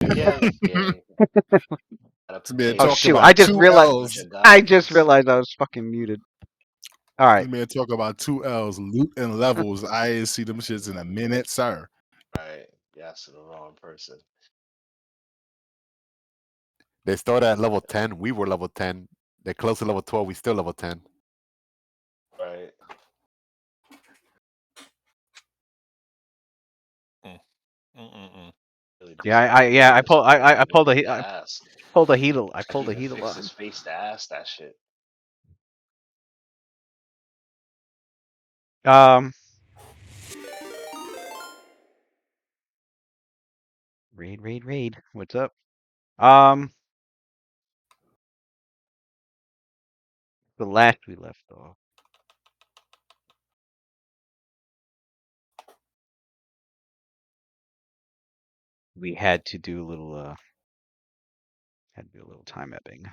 Yeah, yeah. Gotta This man pay Oh talk shoot! about I just two realized. with L's. your I just guns. realized I was fucking muted. All right. This man talk about two L's, loot and levels. I ain't see them shits in a minute, sir. Right. Yes, to the wrong person. They started at level 10. We were level 10. They're close to level 12. We still level 10. Right. Mm-mm-mm. Really Yeah, just I just pulled face a to ass. heater. I pulled a Even heater fix line. his face to ass that shit. Um, raid. What's up? The last we left off, we had to do a little time mapping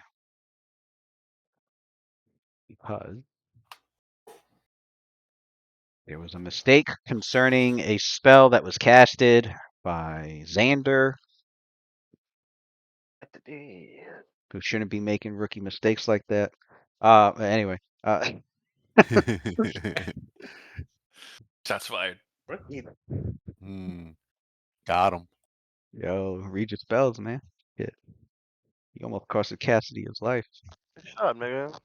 because there was a mistake concerning a spell that was casted by Xander, who shouldn't be making rookie mistakes like that. Anyway, Shots fired. Got him. yo, read your spells, man. Yeah, he almost costed Cassidy his life. Shut up, nigga.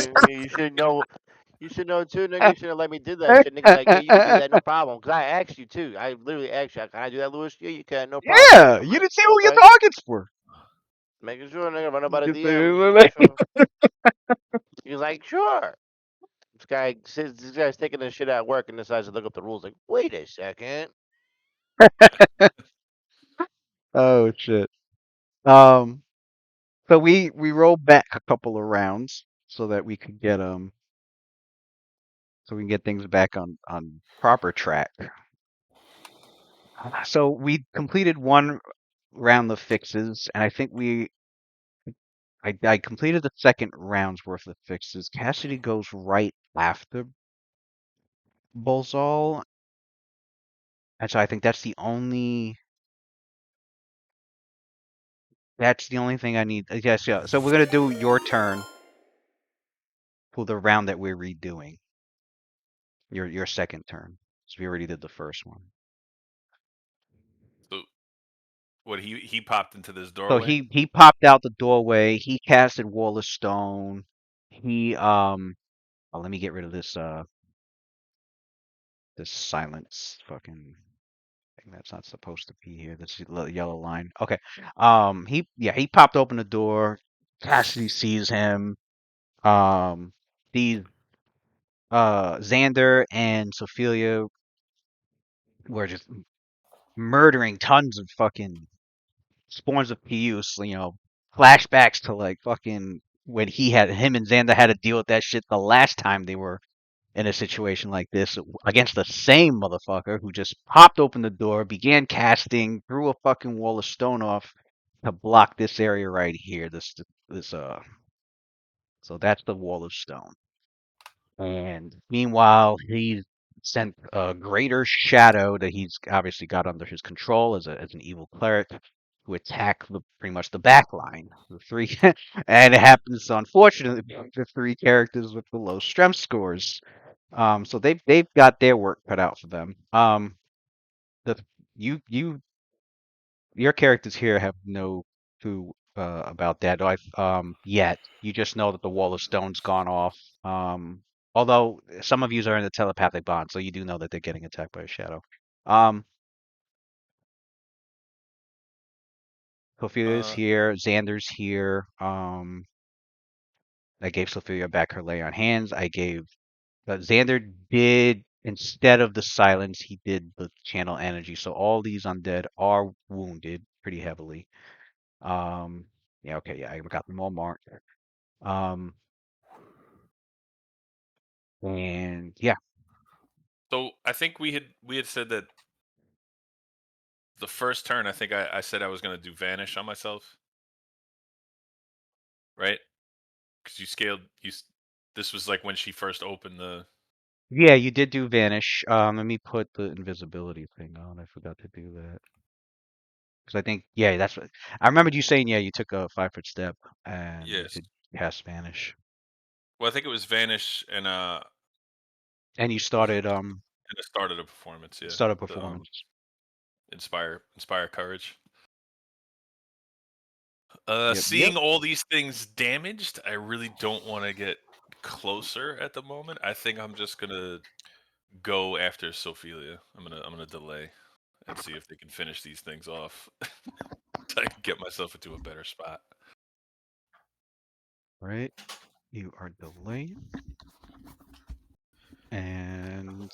Nigga, you should know. You should know too, nigga. You should have let me do that shit. Nigga, like, yeah, you can do that, no problem. Cause I asked you too. I literally asked you, can I do that, Lewis? Yeah, you can, no problem. Yeah, I'm you like, didn't say who your okay. targets were. Making sure, nigga, run about a Just DM. like, Sure. He's like, sure. This guy's taking this shit at work and decides to look up the rules. Like, wait a second. oh shit. Um, so we rolled back a couple of rounds so that we could get so we can get things back on proper track. So we completed one round of fixes, and I think I completed the second round's worth of fixes. Cassidy goes right after Bolzal, and so I think that's the only thing I need. Yes, yeah. So we're gonna do your turn for the round that we're redoing. Your second turn. So we already did the first one. So what he popped into this So doorway? he popped out the doorway. He casted Wall of Stone. He oh, let me get rid of this silence fucking thing that's not supposed to be here. This yellow line. Okay. He popped open the door. Cassidy sees him. These Xander and Sophia were just murdering tons of fucking spawns of PUs, flashbacks to like fucking when him and Xander had to deal with that shit the last time they were in a situation like this against the same motherfucker who just popped open the door, began casting, threw a fucking wall of stone off to block this area right here. This so that's the wall of stone. And meanwhile, he's sent a greater shadow that he's obviously got under his control as an evil cleric to attack pretty much the back line. The three, and it happens unfortunately the three characters with the low strength scores. So they've got their work cut out for them. The you your characters here have no clue about that yet. You just know that the wall of stone's gone off. Although some of you are in the telepathic bond, so you do know that they're getting attacked by a shadow. Um, Sophia's Uh, here, Xander's here. I gave Sophia back her lay on hands. Xander did instead of the silence, he did the channel energy. So all these undead are wounded pretty heavily. Um, yeah, okay, yeah, I got them all marked. Um, and yeah, so I think we had said that the first turn. I think I said I was gonna do vanish on myself, right? Because you scaled This was like when she first opened the. yeah, you did do vanish. Let me put the invisibility thing on. I forgot to do that. Because I think, yeah, that's what I remembered you saying. Yeah, you took a 5-foot step and you Yes. could cast Vanish, Well, I think it was Vanish and you was it started and it started a performance, yeah. started The performance. inspire courage. Yep. Seeing all these things damaged, I really don't want to get closer at the moment. I think I'm just gonna go after Sophelia. I'm gonna delay and see if they can finish these things off. So I can get myself into a better spot. Right. You are delayed, and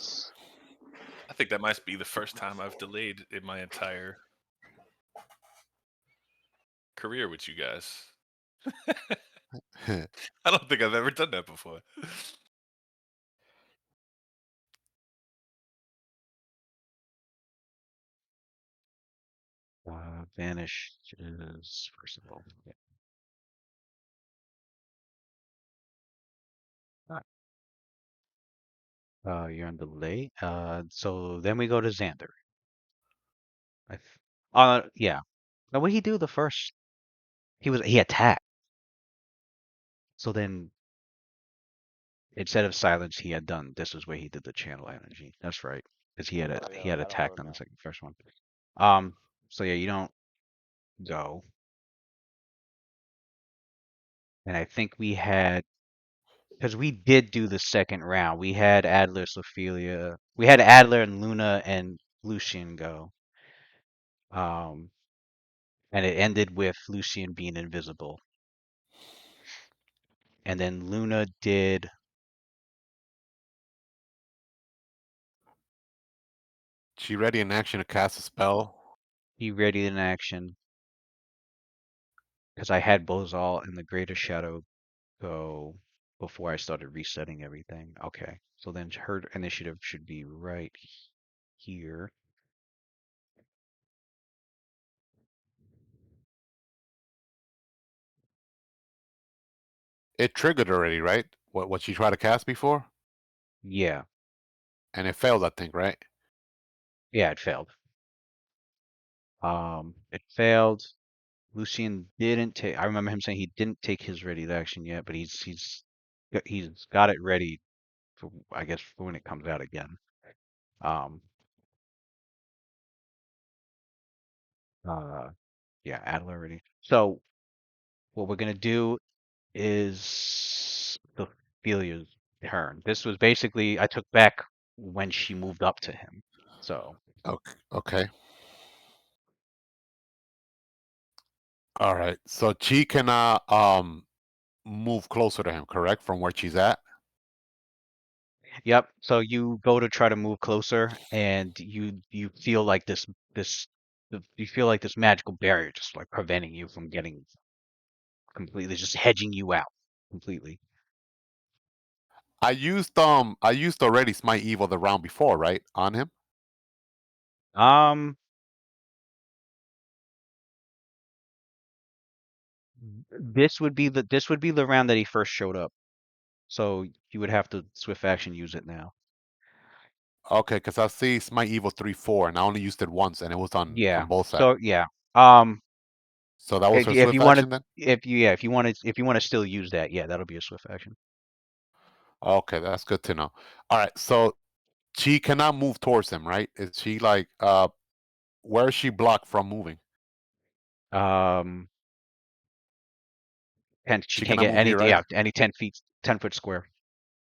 I think that might be the first time I've delayed in my entire career with you guys. I don't think I've ever done that before. Vanish is first of all. Yeah. You're on delay. So then we go to Xander. Yeah. Now, what did he do the first? He attacked. So then, instead of silence, he had done. This was where he did the channel energy. That's right, because Oh, he yo, had I don't attacked on the remember. first one. Um. So yeah, you don't go. And I think we had because we did do the second round. We had Adler, Ophelia. We had Adler and Luna and Lucian go. Um. And it ended with Lucian being invisible. And then Luna did. She ready in action to cast a spell. He readied in action because I had Bozal and the Greater Shadow go before I started resetting everything. Okay, so then her initiative should be right here. It triggered already, right? What she tried to cast before, Yeah, and it failed. I think, right? yeah, it failed. It failed. Lucian didn't take. I remember him saying he didn't take his ready to action yet, but he's got it ready for I guess for when it comes out again. Um, uh, yeah, Adler ready. So what we're gonna do is Ophelia's turn. This was basically I took back when she moved up to him. So Okay. Okay. All right. So she cannot move closer to him, correct? From where she's at. yep. So you go to try to move closer, and you feel like you feel like this magical barrier just like preventing you from getting completely, just hedging you out completely. I used already Smite Evil the round before, right? On him. Um, this would be the round that he first showed up. So you would have to swift action use it now. Okay, because I see Smite Evil 3/4, and I only used it once, and it was Yeah. on Bolsack. So yeah. Um, So that was her if swift you want to, action then. if you want to still use that, yeah, that'll be a swift action. Okay, that's good to know. All right, so she cannot move towards him, right? Is she like where is she blocked from moving? Um, and she She can't cannot get move any, here, right? yeah, any 10 feet, 10-foot square.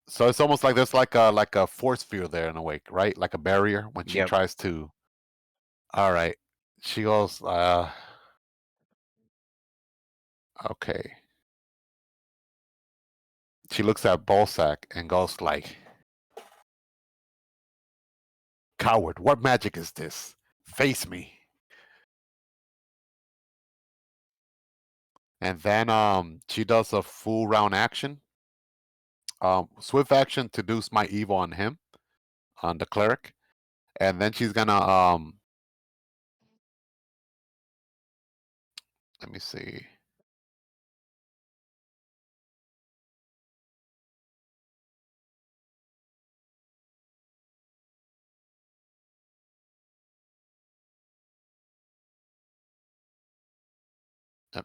So it's almost like there's like a force field there in a way, right? Like a barrier when she Yep. tries to. All right, she goes. Okay. She looks at Bolsack and goes like, "Coward! What magic is this? Face me!" And then she does a full round action. Swift action to do Smite Evil on him, on the cleric, and then she's gonna let me see.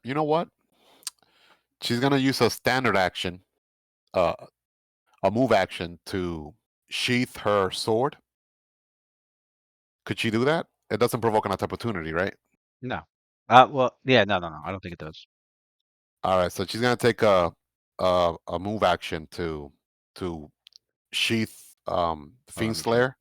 You know what? She's gonna use a standard action, uh, a move action to sheath her sword. Could she do that? It doesn't provoke an opportunity, right? No. Well, yeah, no. I don't think it does. All right, so she's gonna take a move action to sheath Hold on, Fiend let me see. Slayer.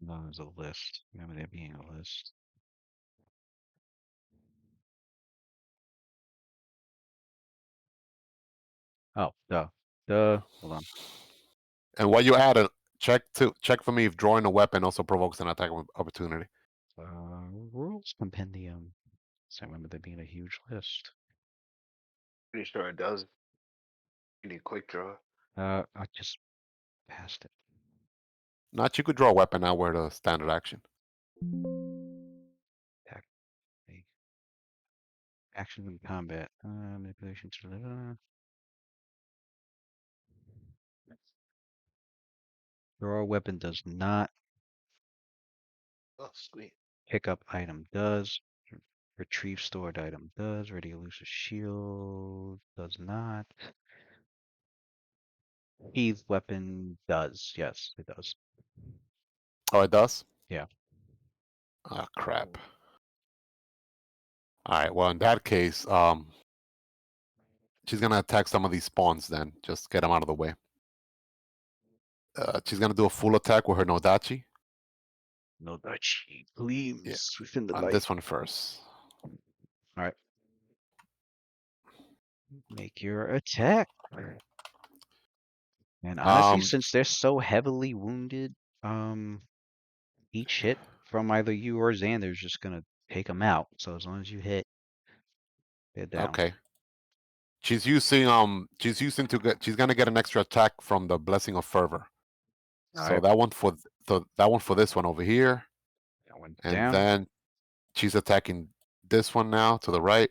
No, there's a list. Remember there being a list. Oh, duh. Hold on. And while you add it, check for me if drawing a weapon also provokes an attack opportunity. Rules compendium. So I remember there being a huge list. Pretty sure it does. You need quick draw. I just passed it. Not you could draw a weapon now where the standard action. Attack. Action in combat. Manipulation to draw a weapon does not. Oh, sweet. Pick up item does. Retrieve stored item does. Ready to loose a shield does not. Sheath weapon does. Yes, it does. Oh, it does? Yeah. Ah, crap. All right, well, in that case, she's gonna attack some of these spawns then. Just get them out of the way. She's gonna do a full attack with her Nodachi. No Dachi gleams within the On light. this one first. All right. Make your attack. And honestly, Um, since they're so heavily wounded, each hit from either you or Xander is just gonna take them out. So as long as you hit, they're down. okay. She's she's gonna get an extra attack from the Blessing of Fervor. So Alright. that one for this one over here. That one's And down. then she's attacking this one now to the right.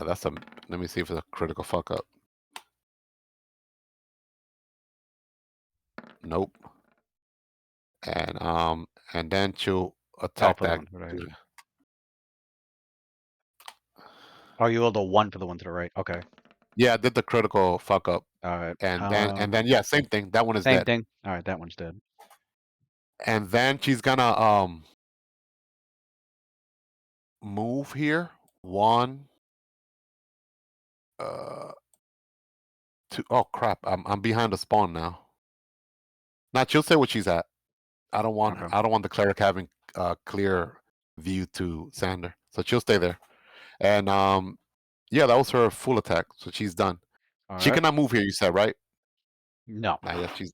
That's a let me see if it's a critical fuck up. Nope. And then she'll attack For the that. one to the right. Oh, you rolled a 1 for the one to the right. Okay. Yeah, I did the critical fuck up. Alright. And then yeah, same thing. That one is Same dead. thing. Alright, that one's dead. And then she's gonna move here. 1 2 oh crap. I'm behind the spawn now. Now she'll say what she's at. I don't want the cleric having clear view to Sander. So she'll stay there. And yeah, that was her full attack. So she's done. She Alright. cannot move here, you said, right? No. Nah, yeah, she's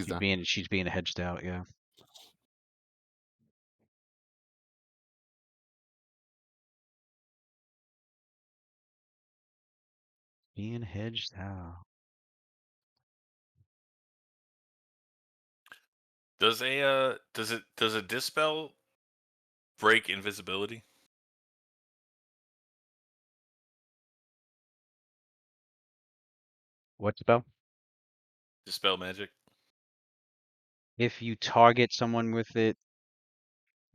done. She's being hedged out, yeah. Being hedged out. Does a dispel break invisibility? What spell? Dispel magic. If you target someone with it,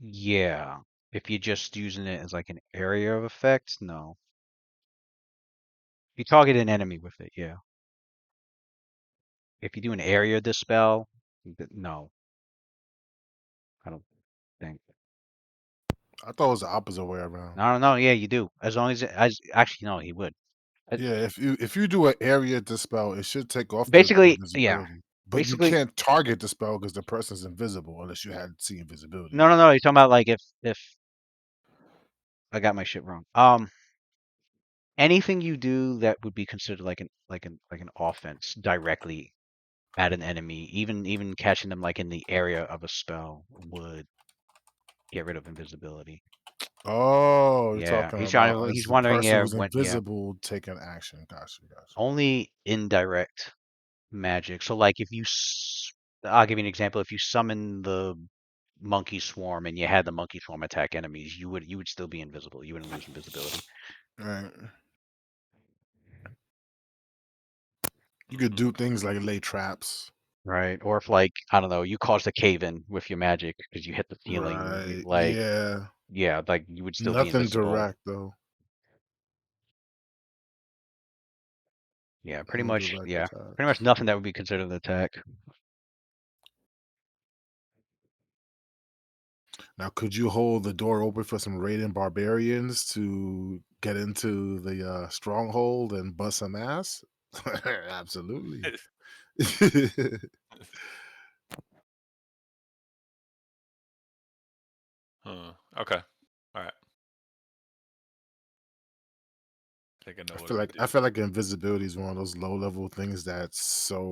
yeah. If you're just using it as like an area of effect, no. If you target an enemy with it, yeah. If you do an area dispel, no. I don't think. I thought it was the opposite way around. No, yeah, you do. As long as actually no, he would. Yeah, if you do an area dispel, it should take off the Basically, yeah. invisibility. But you Basically, can't target the spell because the person's invisible unless you had see invisibility. no. You're talking about like if I got my shit wrong. Anything you do that would be considered like an offense directly at an enemy, even catching them like in the area of a spell would get rid of invisibility. Oh, you're Yeah, talking he's about trying. as He's the wondering, person yeah, who's when, yeah, invisible taking action. Gotcha, gotcha. only indirect magic. So like if you, I'll give you an example. If you summon the monkey swarm and you had the monkey swarm attack enemies, you would still be invisible. You wouldn't lose invisibility. Right. You could do things like lay traps. Right. Or if like, I don't know, you caused a cave in with your magic because you hit the ceiling, Right. like Yeah. yeah, like you would still be Nothing invisible. direct though. Yeah, No direct pretty much attacks. nothing that would be considered an attack. Now, could you hold the door open for some raiding barbarians to get into the stronghold and bust some ass? Absolutely. Okay. All right. I think I know what I would I do. feel like invisibility is one of those low level things that's so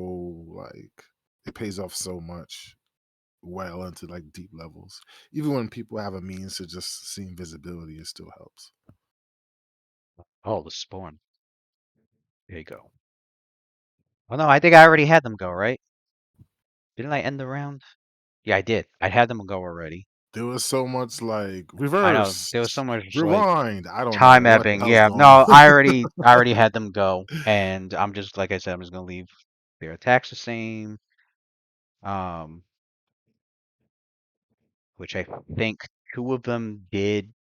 like it pays off so much well into like deep levels. Even when people have a means to just see invisibility, it still helps. Oh, the spawn. There you go. Oh no, I think I already had them go, right? Didn't I end the round? Yeah, I did. I had them go already. There was so much like I know reverse, there was so much like rewind. I don't know time what the mapping. hell's Yeah, going no, on. I already had them go, and I'm just like I said, I'm just gonna leave their attacks the same. Um, which I think two of them did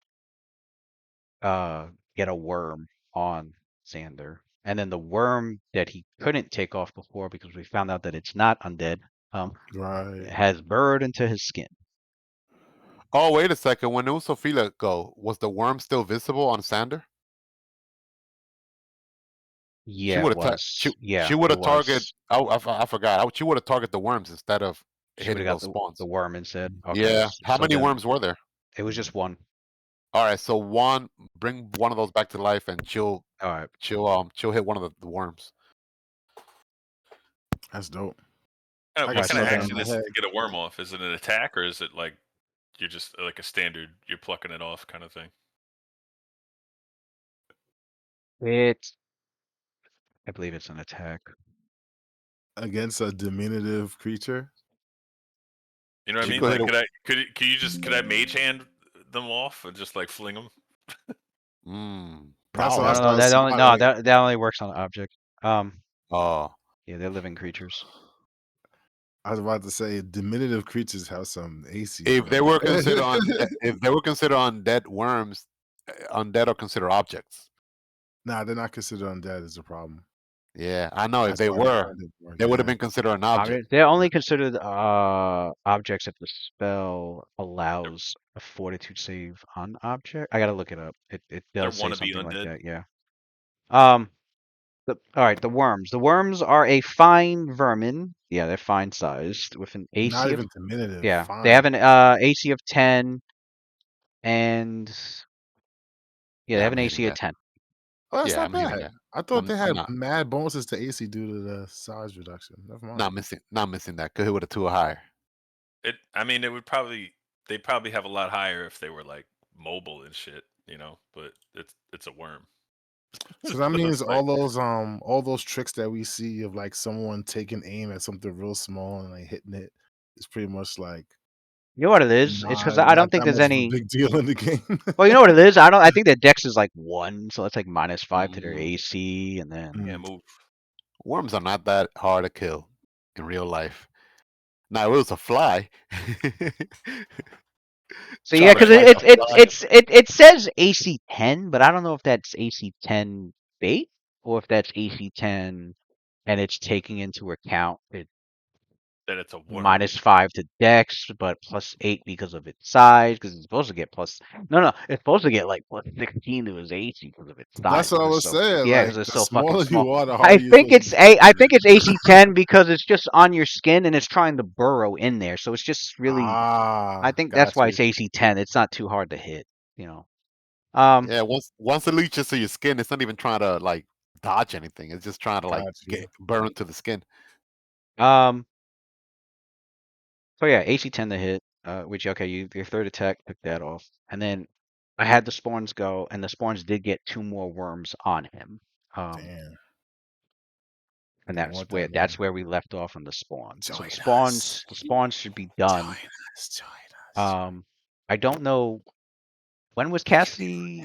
get a worm on Xander. And then the worm that he couldn't take off before because we found out that it's not undead, Right. has burrowed into his skin. Oh, wait a second. When Usofila go, was the worm still visible on Sander? She Yeah, it would have was. she Yeah, would it have target. was. Oh, I forgot. She would have target the worms instead of She would have hitting got those the spawns. worm instead. Okay, Yeah. How so many then worms were there? it was just one. All right. So bring one of those back to life, and All right. she'll hit one of the worms. That's dope. Kinda, I what can Alright, kind see of so that in action my then is it head. to get a worm off? Is it an attack or is it like you're just like a standard? You're plucking it off kind of thing. it's I believe it's an attack. Against a diminutive creature. You know what I She mean? could hit Like, a. could I mage hand them off and just like fling them? That's what No, I no, Probably. no, started that only no, like that only works on object. Oh. Yeah, they're living creatures. I was about to say diminutive creatures have some AC, If they bro. were considered if they were considered undead worms, undead are considered objects. Nah, they're not considered undead is a problem. Yeah, I know. If That's they why they were, find it more, they would have yeah. been considered an object. They're only considered objects if the spell allows a fortitude save on object. I gotta look it up. It They're does say wannabe something like undead. that, yeah. Um all right, the worms. The worms are a fine vermin. Yeah, they're fine sized with an Not AC of even diminutive. yeah. They have Fine. an AC of 10 and yeah, they Yeah, have I'm an hitting AC of that. 10. Oh, that's Yeah, not I'm hitting bad. that. I thought they I'm had not mad bonuses to AC due to the size reduction. Never mind. not missing that. Could hit with a 2 or higher. I mean, they'd probably have a lot higher if they were like mobile and shit, you know. But it's a worm. So that So means it's like all those tricks that we see of like someone taking aim at something real small and like hitting it is pretty much like You know what it is? It's because I not don't think that there's much of a any. big deal in the game. Well, you know what it is? I think their dex is like 1, so that's like -5 to their Mm, AC, and then can't Mm. move. worms are not that hard to kill in real life. Now, it was a fly. so yeah, Try to because fight the fly. it says AC 10, but I don't know if that's AC 10 bait or if that's AC 10 and it's taking into account it That it's a worm. -5 to dex, but +8 because of its size. Because it's supposed to get no, it's supposed to get like +16 to its AC because of its size. That's what I Because it's was so saying. yeah, because Like it's the so fucking smaller small. you are, the I harder you're think supposed to it's be I fighting think it. it's AC 10 because it's just on your skin and it's trying to burrow in there. So it's just really. I think that's Got why you. it's AC 10. It's not too hard to hit. You know. Um. Yeah, once it leaches to your skin, it's not even trying to like dodge anything. It's just trying to like Got get you. burn to the skin. Um. So yeah, AC 10 to hit. Which okay, your third attack took that off, and then I had the spawns go, and the spawns did get 2 more worms on him. Damn. And Don't want that, man. that's where we left off on the spawns. So Join the spawns should be done. Join us. I don't know when was Cassidy.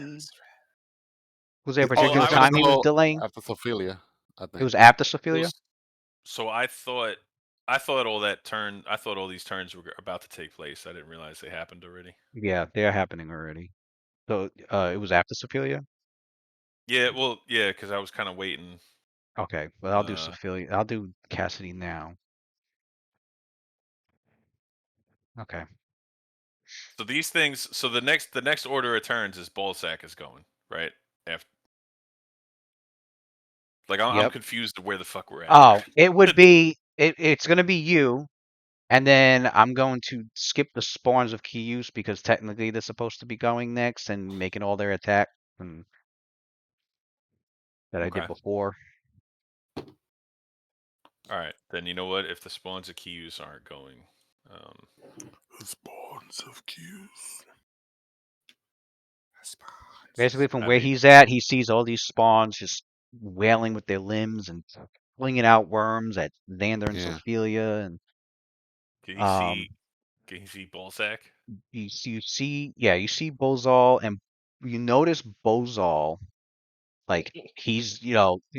Was there a Oh, Well, particular I he's gonna time he was go delaying? after Sophelia, I It think. was after well, Sophelia. so I thought all these turns were about to take place. I didn't realize they happened already. Yeah, they're happening already. So it was after Sophelia. Yeah, well, yeah, because I was kind of waiting. Okay, well I'll do Uh, Sophelia. I'll do Cassidy now. Okay. so these things. So the next order of turns is Ballsack is going right after. Like I'm Yep. confused of where the fuck we're at here. Oh, it would be it's gonna be you, and then I'm going to skip the spawns of Kiyus because technically they're supposed to be going next and making all their attack and that I did Okay. before. All right, then you know what? If the spawns of Kiyus aren't going, The spawns of cues. Basically, from I where mean, he's at, he sees all these spawns just wailing with their limbs and flinging out worms at Xander and Yeah. Sophelia, and can you um, see? Can you see Ballsack? you see Bozal, and you notice Bozal like he's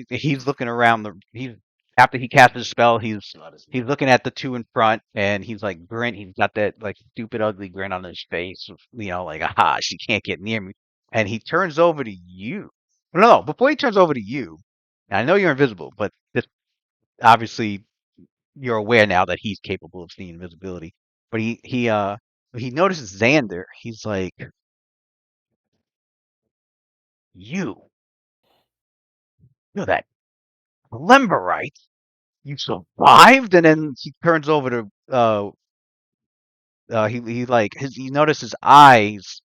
he's looking around he's after he casts his spell he's looking at the two in front and he's like he's got that like stupid ugly grin on his face, like aha, she can't get near me, and he turns over to you. No, before he turns over to you, and I know you're invisible, but this obviously you're aware now that he's capable of seeing invisibility, but he notices Xander. He's like, you you're that Lemberite. You survived, and then he turns over to he like he noticed his eyes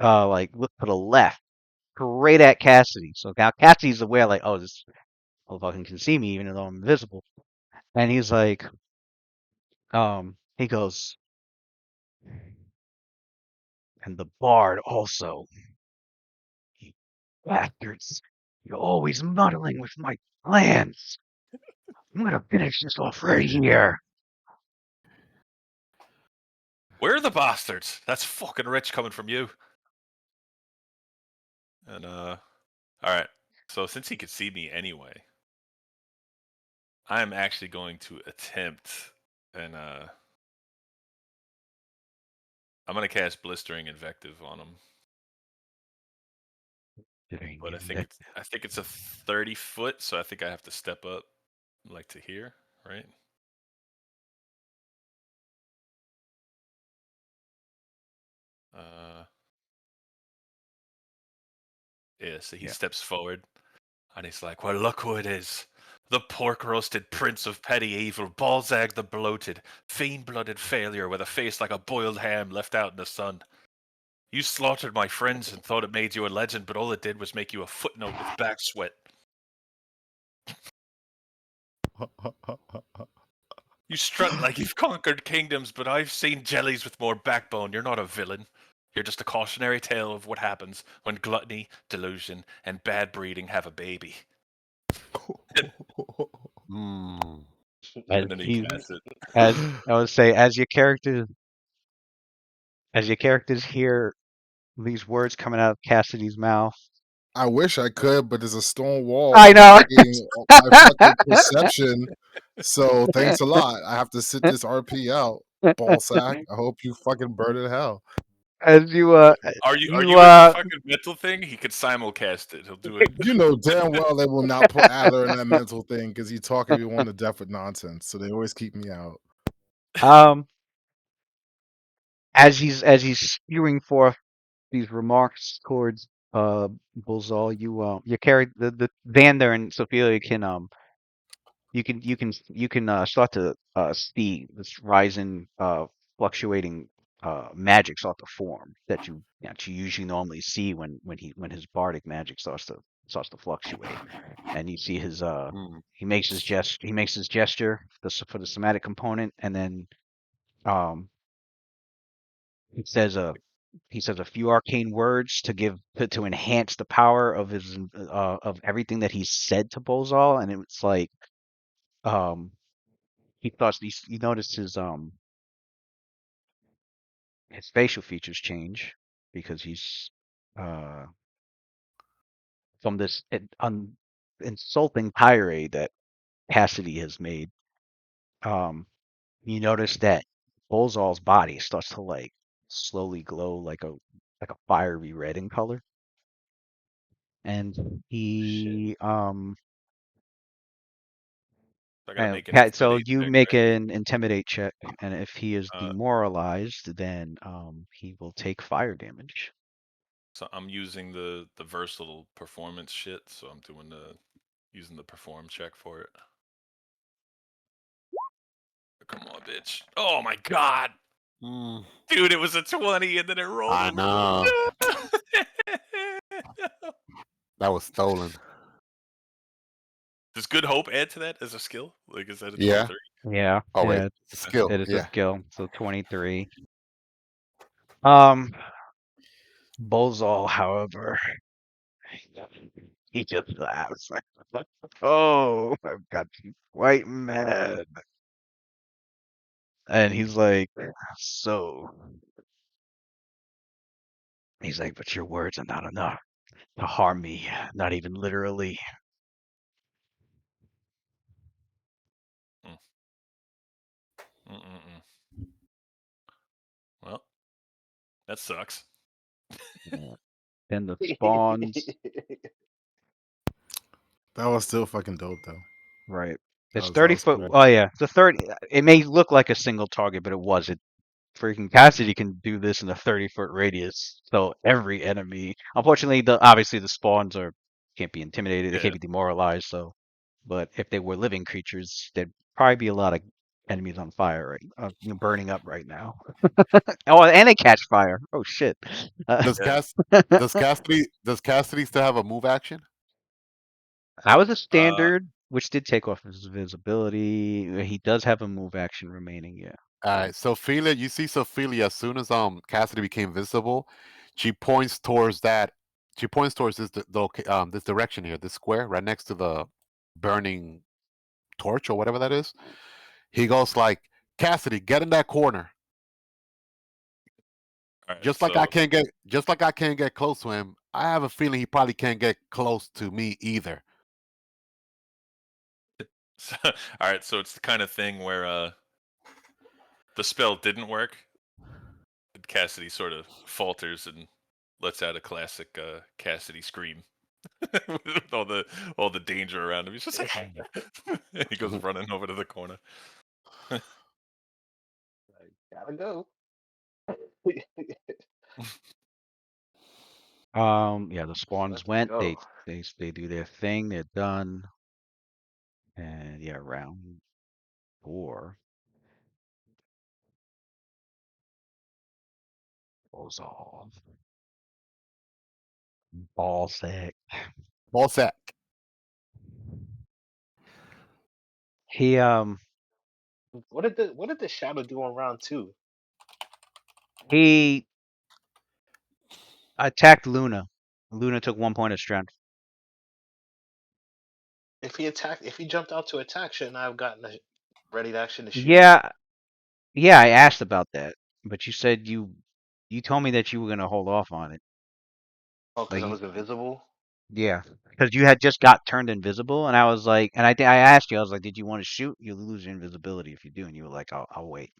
like look to the left, straight at Cassidy. So now Cassidy's aware, like, oh, this motherfucker can see me even though I'm invisible. And he's like, he goes, and the bard also, you bastards, you're always muddling with my plans. I'm gonna finish this off right here. Where are the bastards? That's fucking rich coming from you. And all right. So since he could see me anyway, I'm actually going to attempt and I'm gonna cast Blistering Invective on him. But I think it's a 30-foot, so I think I have to step up like to here, right? Yeah, so he Yeah. steps forward and he's like, well, look who it is. The pork-roasted prince of petty evil, Balzag the bloated, fiend-blooded failure with a face like a boiled ham left out in the sun. You slaughtered my friends and thought it made you a legend, but all it did was make you a footnote with back sweat. You strut like you've conquered kingdoms, but I've seen jellies with more backbone. You're not a villain. You're just a cautionary tale of what happens when gluttony, delusion, and bad breeding have a baby. Mm. As And then he he, casts it. as I would say, as your characters hear these words coming out of Cassidy's mouth. I wish I could, but there's a stone wall I know. blocking my fucking perception. So thanks a lot. I have to sit this RP out. Ball sack. I hope you fucking burn in hell. As you Are you in the fucking mental thing? He could simulcast it. He'll do it. You know damn well they will not put Adler in that mental thing because he talk everyone to death with nonsense. So they always keep me out. As he's spewing forth these remarks towards Bulzal, you carry the Vander and Sophia you can start to see this rising fluctuating magic start to form that you usually normally see when his bardic magic starts to fluctuate, and you see his he makes his gesture for the somatic component, and then he says he says a few arcane words to enhance the power of his of everything that he said to Bozal, and it's like um he noticed his facial features change because he's uh from this insulting tirade that Cassidy has made. Um, you notice that Bozal's body starts to like slowly glow like a fiery red in color, and Shit. he I gotta make an so intimidate you check, make right? an intimidate check, and if he is Uh, demoralized, then he will take fire damage. so I'm using the versatile performance shit, so I'm doing the using the perform check for it. Come on, bitch. Oh my god. Mm, Dude, it was a 20 and then it rolled I over. know. No. That was stolen. Does Good Hope add to that as a skill? Like, is that a Yeah. 23? Yeah, Oh wait, yeah, it's a skill. it is a Yeah. skill. So 23. Um, Bozal, however, he just laughs. Oh, I've got you quite mad. And he's like, so, he's like, but your words are not enough to harm me, not even literally. Mm. Mm-mm-mm. Well, that sucks. Yeah. Then the spawns, That was still fucking dope though. right? That It's was that 30 was foot. cool. Oh, yeah. The 30, it may look like a single target, but it wasn't. Freaking Cassidy can do this in a 30-foot radius. So every enemy, unfortunately, the obviously the spawns are can't be intimidated. They can't Yeah. be demoralized. So, but if they were living creatures, there'd probably be a lot of enemies on fire burning up right now. Oh, and they catch fire. Oh shit. Does Yeah. Cass does Cassidy still have a move action? That was a Uh, standard, which did take off his visibility. He does have a move action remaining. Yeah. All right, Sophia, you see Sophia as soon as Cassidy became visible, she points towards that. She points towards this direction here, this square right next to the burning torch or whatever that is. He goes like, Cassidy, get in that corner. all right. So, Just like I can't get close to him, I have a feeling he probably can't get close to me either. all right. So it's the kind of thing where the spell didn't work. And Cassidy sort of falters and lets out a classic Cassidy scream with all the danger around him. He's just like, he goes running over to the corner. Gotta go. Yeah, the Let's spawns went. go. They do their thing. They're done. And yeah, round 4 goes off. Ball sack. Ball sack. He What did the shadow do on round 2? he attacked Luna. Luna took 1 point of strength. If he jumped out to attack, shouldn't I have gotten a ready to action to shoot? Yeah, yeah, I asked about that, but you said you told me that you were gonna hold off on it. Oh, because Like I was invisible. yeah, because you had just got turned invisible, and I was like, and I asked you, I was like, did you want to shoot? You lose your invisibility if you do, and you were like, I'll wait.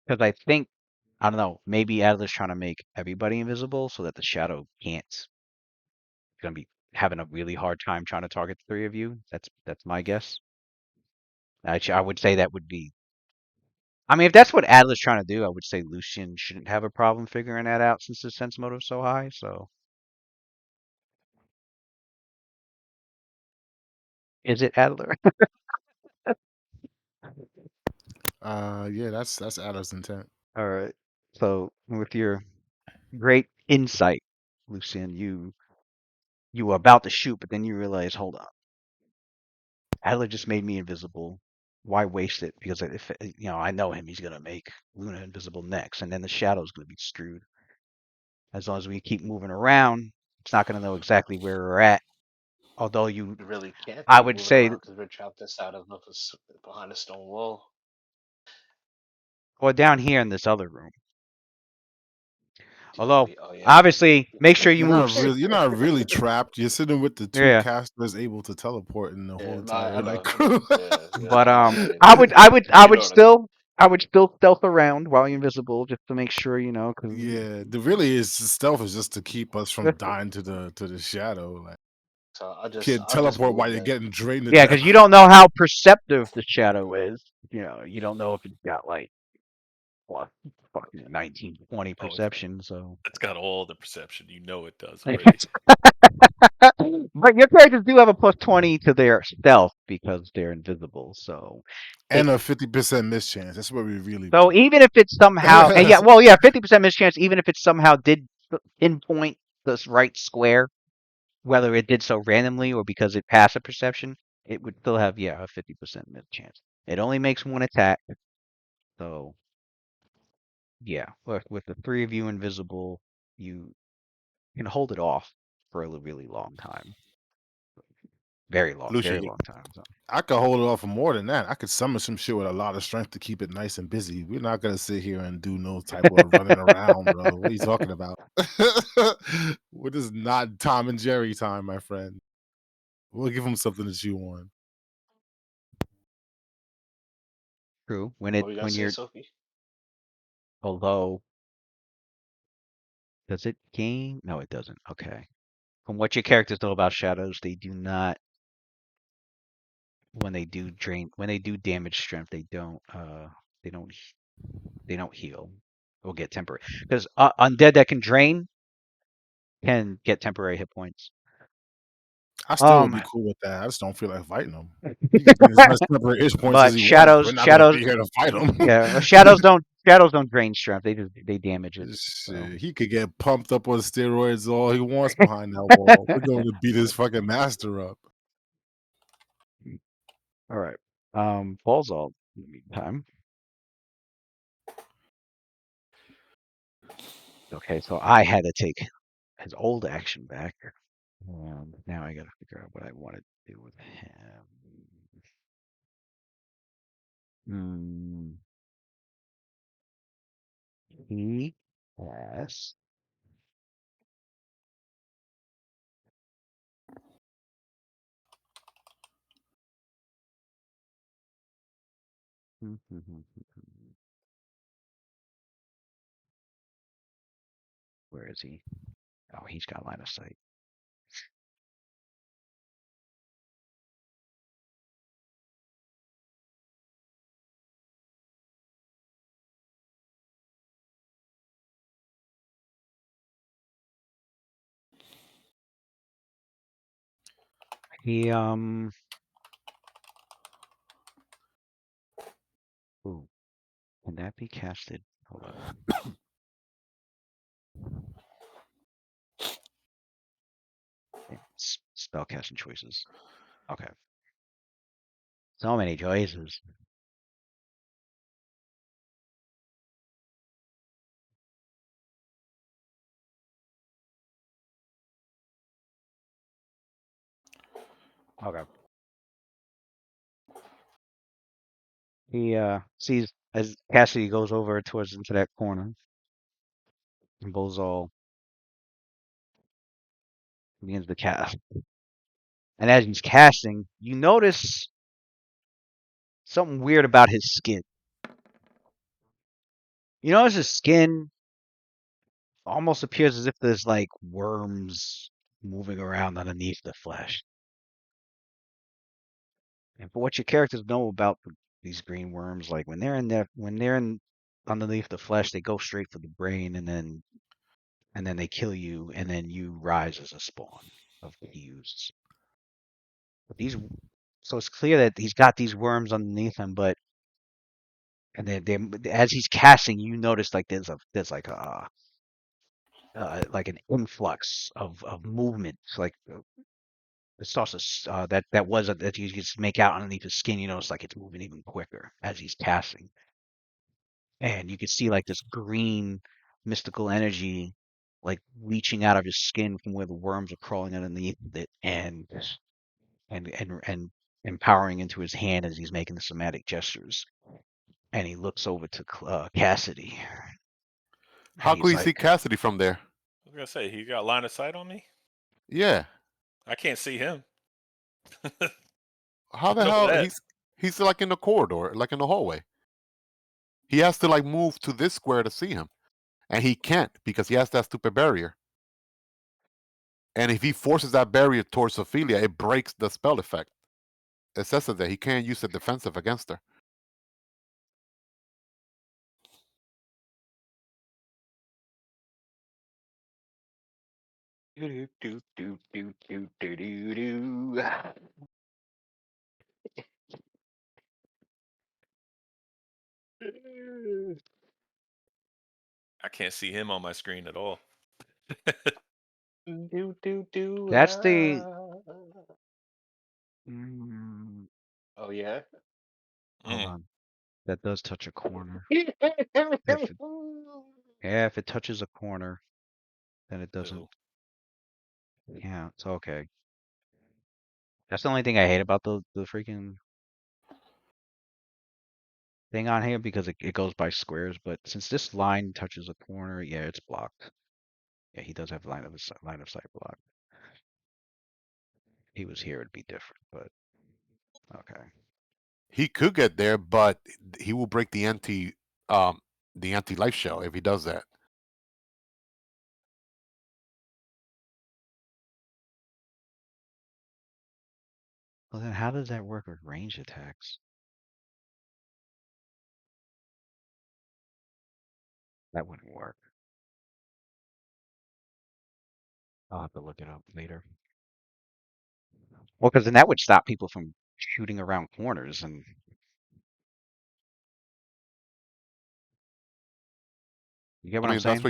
Because I think I don't know, maybe Adler's trying to make everybody invisible so that the shadow can't gonna be having a really hard time trying to target the 3 of you. That's my guess. I would say that would be. I mean, if that's what Adler's trying to do, I would say Lucian shouldn't have a problem figuring that out since his sense motive's so high. So, is it Adler? Yeah, that's Adler's intent. All right. So, with your great insight, Lucian, you were about to shoot, but then you realize, hold on, Adler just made me invisible. why waste it? Because if I know him, he's gonna make Luna invisible next, and then the shadow's gonna be screwed. As long as we keep moving around, it's not gonna know exactly where we're at. Although You really can't I keep would moving say, around because we're trapped inside of behind a stone wall. or down here in this other room. Do you Although, really? Oh yeah, obviously, make sure you You're move. not really, you're not really trapped. You're sitting with the two Yeah, casters able to teleport in the whole yeah. No, entire I like know. crew. Yeah, yeah. but I'm saying, I would, I would, I you know would what I mean. still, I would still stealth around while you're invisible, just to make sure, because Yeah, the really is stealth is just to keep us from dying to the shadow. Like So can't I'll just teleport move while you're then. getting drained to yeah, because you death. don't know how perceptive the shadow is. You don't know if it's got like what fucking 1920 Oh, perception. So, it's got all the perception. You know it does already. but your characters do have a +20 to their stealth because they're invisible. So, it, And a 50% mischance. That's where we really so be. even if it's somehow, and yeah, well, yeah, 50% mischance. Even if it somehow did pinpoint this right square, whether it did so randomly or because it passed a perception, it would still have a 50% miss chance. It only makes one attack, so yeah. With the three of you invisible, you can hold it off for a really long time, very Lucy, long time. So I could hold it off for more than that. I could summon some shit with a lot of strength to keep it nice and busy. We're not gonna sit here and do no type of running around, bro. What are you talking about? What is not Tom and Jerry time, my friend? We'll give them something to chew on. true. What were you gonna When say, you're Sophie? although does it gain? No, it doesn't. Okay. From what your characters know about shadows, they do not when they do damage strength, they don't they don't heal or get temporary because undead that can drain can get temporary hit points. I still would Um, be cool with that. I just don't feel like fighting them. He can gain as much temporary itch points as but he wants. We're not gonna shadows, be here to fight him. yeah, shadows don't drain strength. They damage it. So Shit, he could get pumped up on steroids all he wants behind that wall. We're going to beat his fucking master up. all right. Paul's all in the meantime. Okay, so I had to take his old action back. Now I gotta figure out what I want to do with him. Hmm. He has. Where is he? Oh, he's got line of sight. He Ooh, can that be casted? Hold on. Spell casting choices. Okay. So many choices. Okay. He sees as Cassidy goes over towards into that corner. And Bozal begins to cast. And as he's casting, you notice something weird about his skin. You notice his skin almost appears as if there's like worms moving around underneath the flesh. And for what your characters know about these green worms, like when they're in underneath the flesh, they go straight for the brain, and then they kill you, and then you rise as a spawn of fused. But so it's clear that he's got these worms underneath him, but and then as he's casting, you notice like there's like an influx of movement, like the sauce that you just make out underneath his skin. You notice like it's moving even quicker as he's casting, and you can see like this green mystical energy like leaching out of his skin from where the worms are crawling underneath it, and empowering into his hand as he's making the somatic gestures. And he looks over to Cassidy, and How could he's you see like, Cassidy from there? I was gonna say he got line of sight on me. Yeah. I can't see him. How I the know hell that. he's like in the corridor, like in the hallway. He has to like move to this square to see him, and he can't because he has that stupid barrier. And if he forces that barrier towards Ophelia, it breaks the spell effect. It says that he can't use the defensive against her. Do, do, do, do, do, do, do, do. I can't see him on my screen at all. Do, do, do, "That's the." ah. Mm, Oh yeah. hold Mm. on, that does touch a corner. If it, yeah, if it touches a corner, then it doesn't Ew. count. It's okay. That's the only thing I hate about the freaking thing on here because it goes by squares. But since this line touches a corner, yeah, it's blocked. Yeah, he does have line of sight block. If he was here, it'd be different, but okay. He could get there, but he will break the anti life shell if he does that. Well, then how does that work with range attacks? That wouldn't work. I'll have to look it up later. Well, because then that would stop people from shooting around corners, and you get I what I'm mean, that's saying?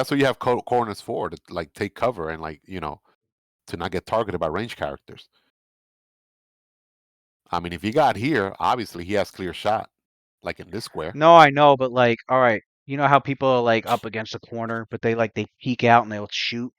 what you have corners for to like take cover and like to not get targeted by range characters. I mean, if he got here, obviously he has clear shot, like in this square. No, I know, but like, all right, you know how people are like up against a corner, but they peek out and they'll shoot.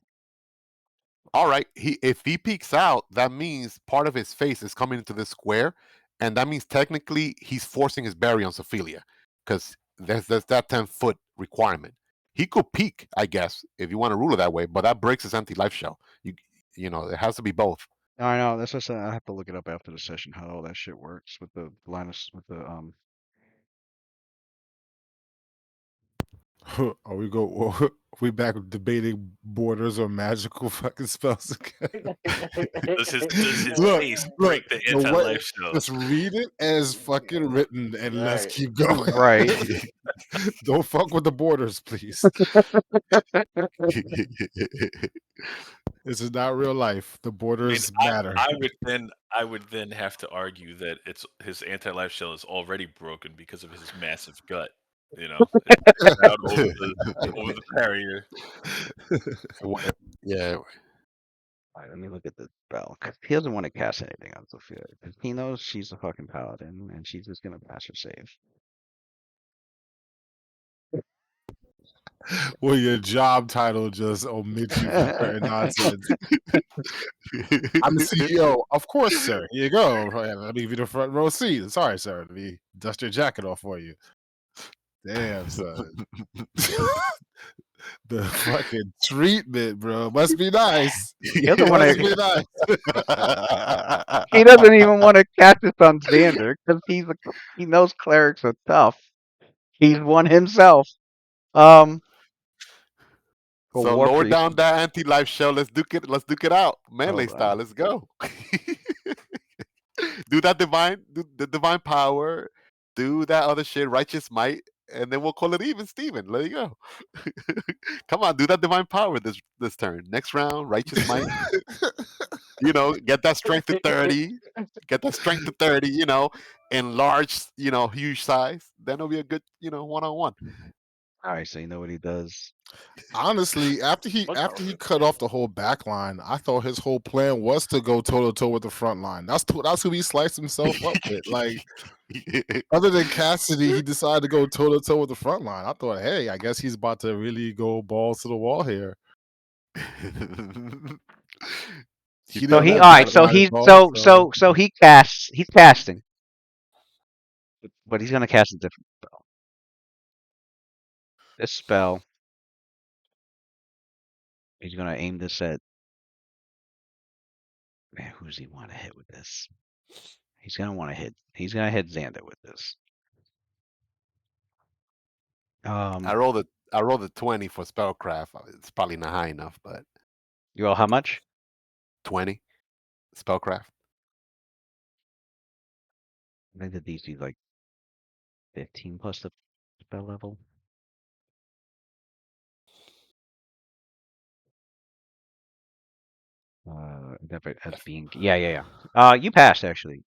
All right, if he peeks out, that means part of his face is coming into this square, and that means technically he's forcing his barrier on Ophelia, because there's that 10-foot requirement. He could peek, I guess, if you want to rule it that way, but that breaks his anti-life shell. It has to be both. I know. That's just I have to look it up after the session how all that shit works with the with the Are we go? We back debating borders or magical fucking spells again? Does his look, face look. break the The way, anti-life shell? just read it as fucking written, and let's Right. keep going. right. Don't fuck with the borders, please. This is not real life. The I mean, borders matter. I would then have to argue that it's his anti-life shell is already broken because of his massive gut. It pushed out over the barrier. Yeah, All right, let me look at the spell. 'Cause he doesn't want to cast anything on Sophia. 'Cause he knows she's a fucking paladin, and she's just gonna pass her save. Well, your job title just omits you from certain nonsense. I'm the CEO. Of course, sir. Here you go. Let me give you the front row seat. Sorry, sir. Let me dust your jacket off for you. Damn, son. The fucking treatment, bro. Must be nice. He doesn't want Must be to. nice. He doesn't even want to cast this on Xander because he knows clerics are tough. He's one himself. For So War lower Priest. down that anti-life shell. Let's duke it. Let's duke it out, melee Hold style. on. Let's go. Do the divine power. Do that other shit, righteous might, and then we'll call it even, Steven. Let you go. Come on, do that divine power this turn. Next round, righteous might. Get that strength to 30. Get that strength to 30. Enlarge. Huge size. Then it'll be a good, one-on-one. All right, so you know what he does. Honestly, after he cut off the whole back line, I thought his whole plan was to go toe to toe with the front line. That's who he sliced himself up with. Like, other than Cassidy, he decided to go toe to toe with the front line. I thought, hey, I guess he's about to really go balls to the wall here. He So didn't he want all right. that So line he at all, so he casts. He's casting, but he's gonna cast a different spell. This spell, he's gonna aim this at. Man, who does he want to hit with this? He's gonna want to hit. He's gonna hit Xander with this. I rolled a 20 for spellcraft. It's probably not high enough, but You roll how much? 20 spellcraft. I think the DC is like 15 plus the spell level. As being yeah. You passed actually.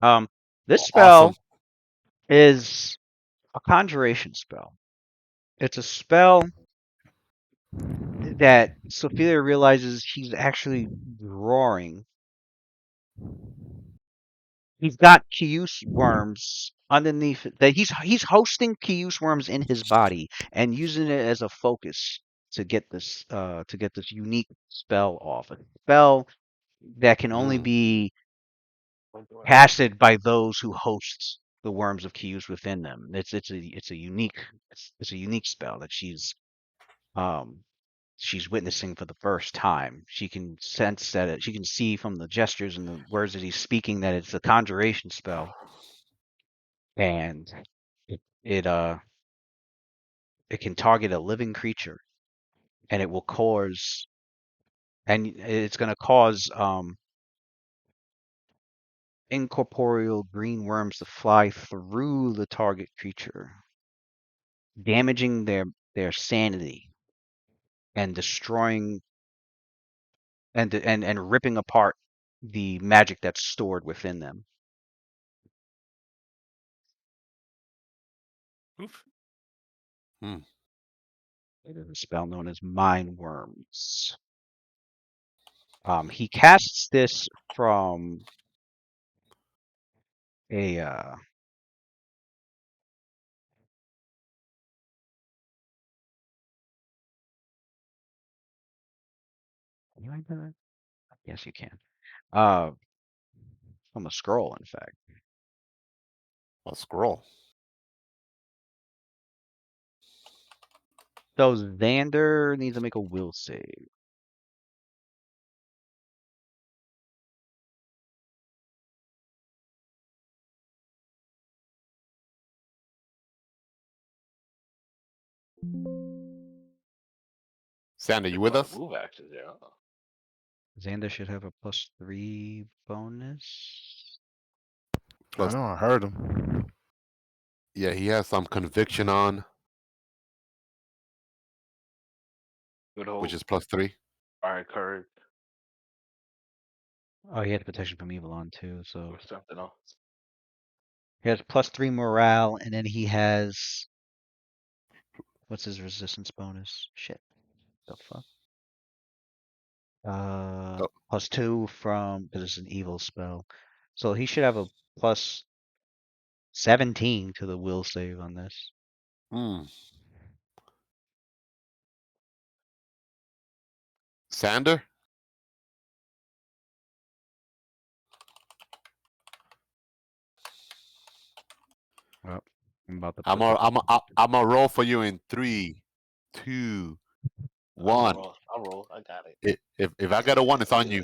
This spell Awesome. is a conjuration spell. It's a spell that Sophia realizes he's actually drawing. He's got Kius worms underneath that he's hosting Kius worms in his body and using it as a focus to get this unique spell off. A spell that can only be casted by those who host the worms of Kius within them. It's a unique spell that she's witnessing for the first time. She can sense that she can see from the gestures and the words that he's speaking that it's a conjuration spell, and it it can target a living creature, and it will cause and it's going to cause incorporeal green worms to fly through the target creature, damaging their sanity and destroying and ripping apart the magic that's stored within them. Oof. It is a spell known as Mind Worms. He casts this from a can you do that? Yes, you can. Uh, from a scroll, in fact. A scroll. So Xander needs to make a will save. Sander, you with us? Move actions there. Huh? Xander should have a +3 bonus. I Plus, know, I heard him. yeah, he has some conviction on, Good hope. which is +3. Fire courage Oh, he had protection from evil on too, so or something else. he has +3 morale, and then he has what's his resistance bonus? Shit, the fuck. Oh. +2 from because it's an evil spell, so he should have a +17 to the will save on this. Sander? Well, I'm about to I'm put gonna this. I'm gonna roll for you in 3, 2, 1. I'll roll. I got it. If I got a 1, it's on you.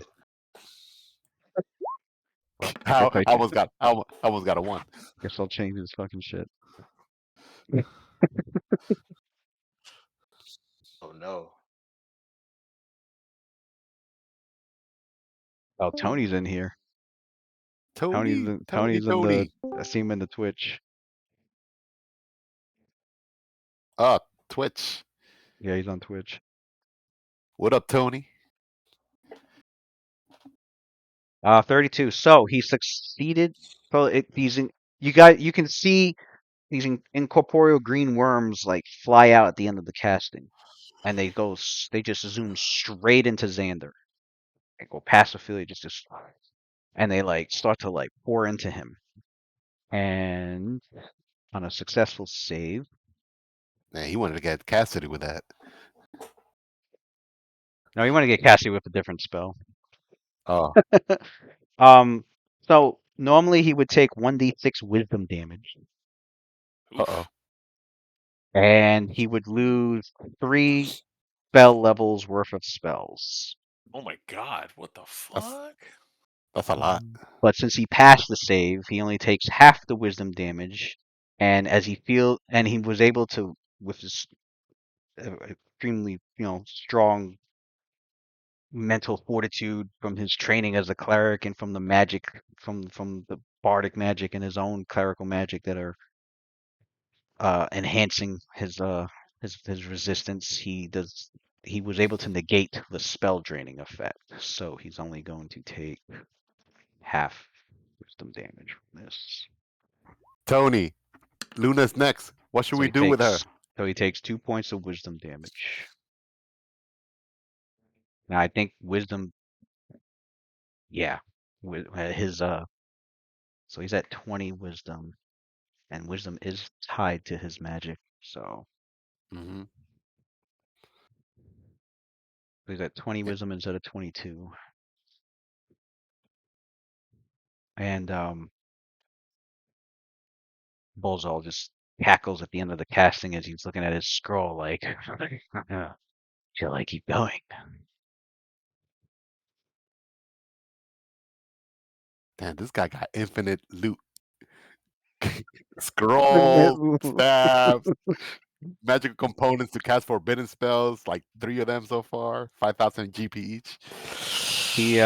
Well, I, guess I almost got I almost got a 1. guess I'll change this fucking shit. Oh no. Oh, Tony's in here. Tony, Tony's in the. I see him in the Twitch. Twitch. Yeah, he's on Twitch. What up, Tony? 32. So he succeeded. So you can see these incorporeal green worms like fly out at the end of the casting, and they just zoom straight into Xander and go past Ophelia, just and they like start to like pour into him. And on a successful save, Man, he wanted to get Cassidy with that. no, you want to get Cassie with a different spell. Oh, um, so normally he would take 1d6 wisdom damage, uh-oh. Oof. and he would lose 3 spell levels worth of spells. Oh my god, what the That's fuck? that's a lot. But since he passed the save, he only takes half the wisdom damage, and he was able to, with his extremely strong mental fortitude from his training as a cleric and from the magic from the bardic magic and his own clerical magic that are enhancing his resistance. He was able to negate the spell draining effect, so he's only going to take half wisdom damage from this. Tony, Luna's next. What should So we he do with her? takes so he takes 2 points of wisdom damage. Now I think wisdom, yeah, with his so he's at 20 wisdom, and wisdom is tied to his magic, so Hmm. he's at 20 wisdom instead of 22. And Bolzal just cackles at the end of the casting as he's looking at his scroll like, shall I keep going? Damn, this guy got infinite loot. Scrolls, stabs, magical components to cast forbidden spells, like 3 of them so far, 5,000 GP each. He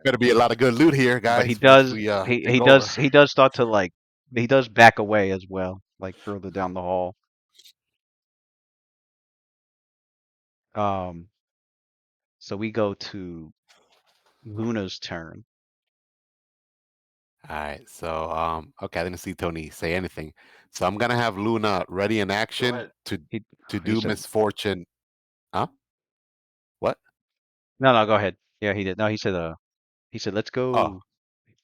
Better be a lot of good loot here, but he guys, once does we take he over. does he does start to like he does back away as well, like further down the hall. Um, so we go to Luna's turn. All right, so okay, I didn't see Tony say anything. So I'm gonna have Luna ready in Go action ahead. He to he do said misfortune. Huh? What? no, go ahead. Yeah, he did. No, he said let's Oh, go.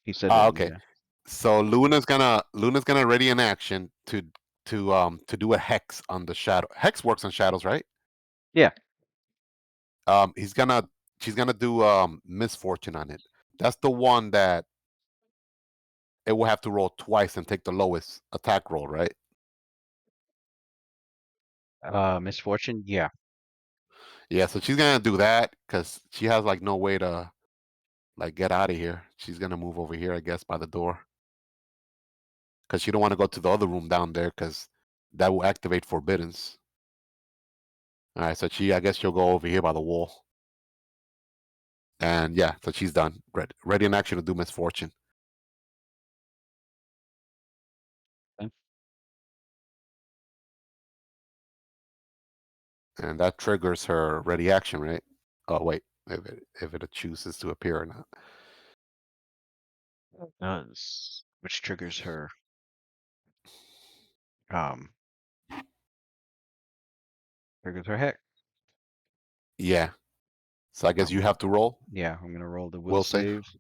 He said okay. yeah. So Luna's gonna ready in action to do a hex on the shadow. Hex works on shadows, right? Yeah. He's gonna she's gonna do misfortune on it. That's the one that it will have to roll twice and take the lowest attack roll, right? Misfortune. Yeah. Yeah, so she's gonna do that because she has like no way to like get out of here. She's gonna move over here, I guess, by the door because she don't want to go to the other room down there because that will activate forbiddens. All right, so I guess she'll go over here by the wall. And yeah, so she's done. Ready in action to do misfortune. Okay. And that triggers her ready action, right? Oh wait, if it chooses to appear or not. Does which triggers her um hex. Yeah. So I guess you have to roll. Yeah, I'm gonna roll the will Will save. save.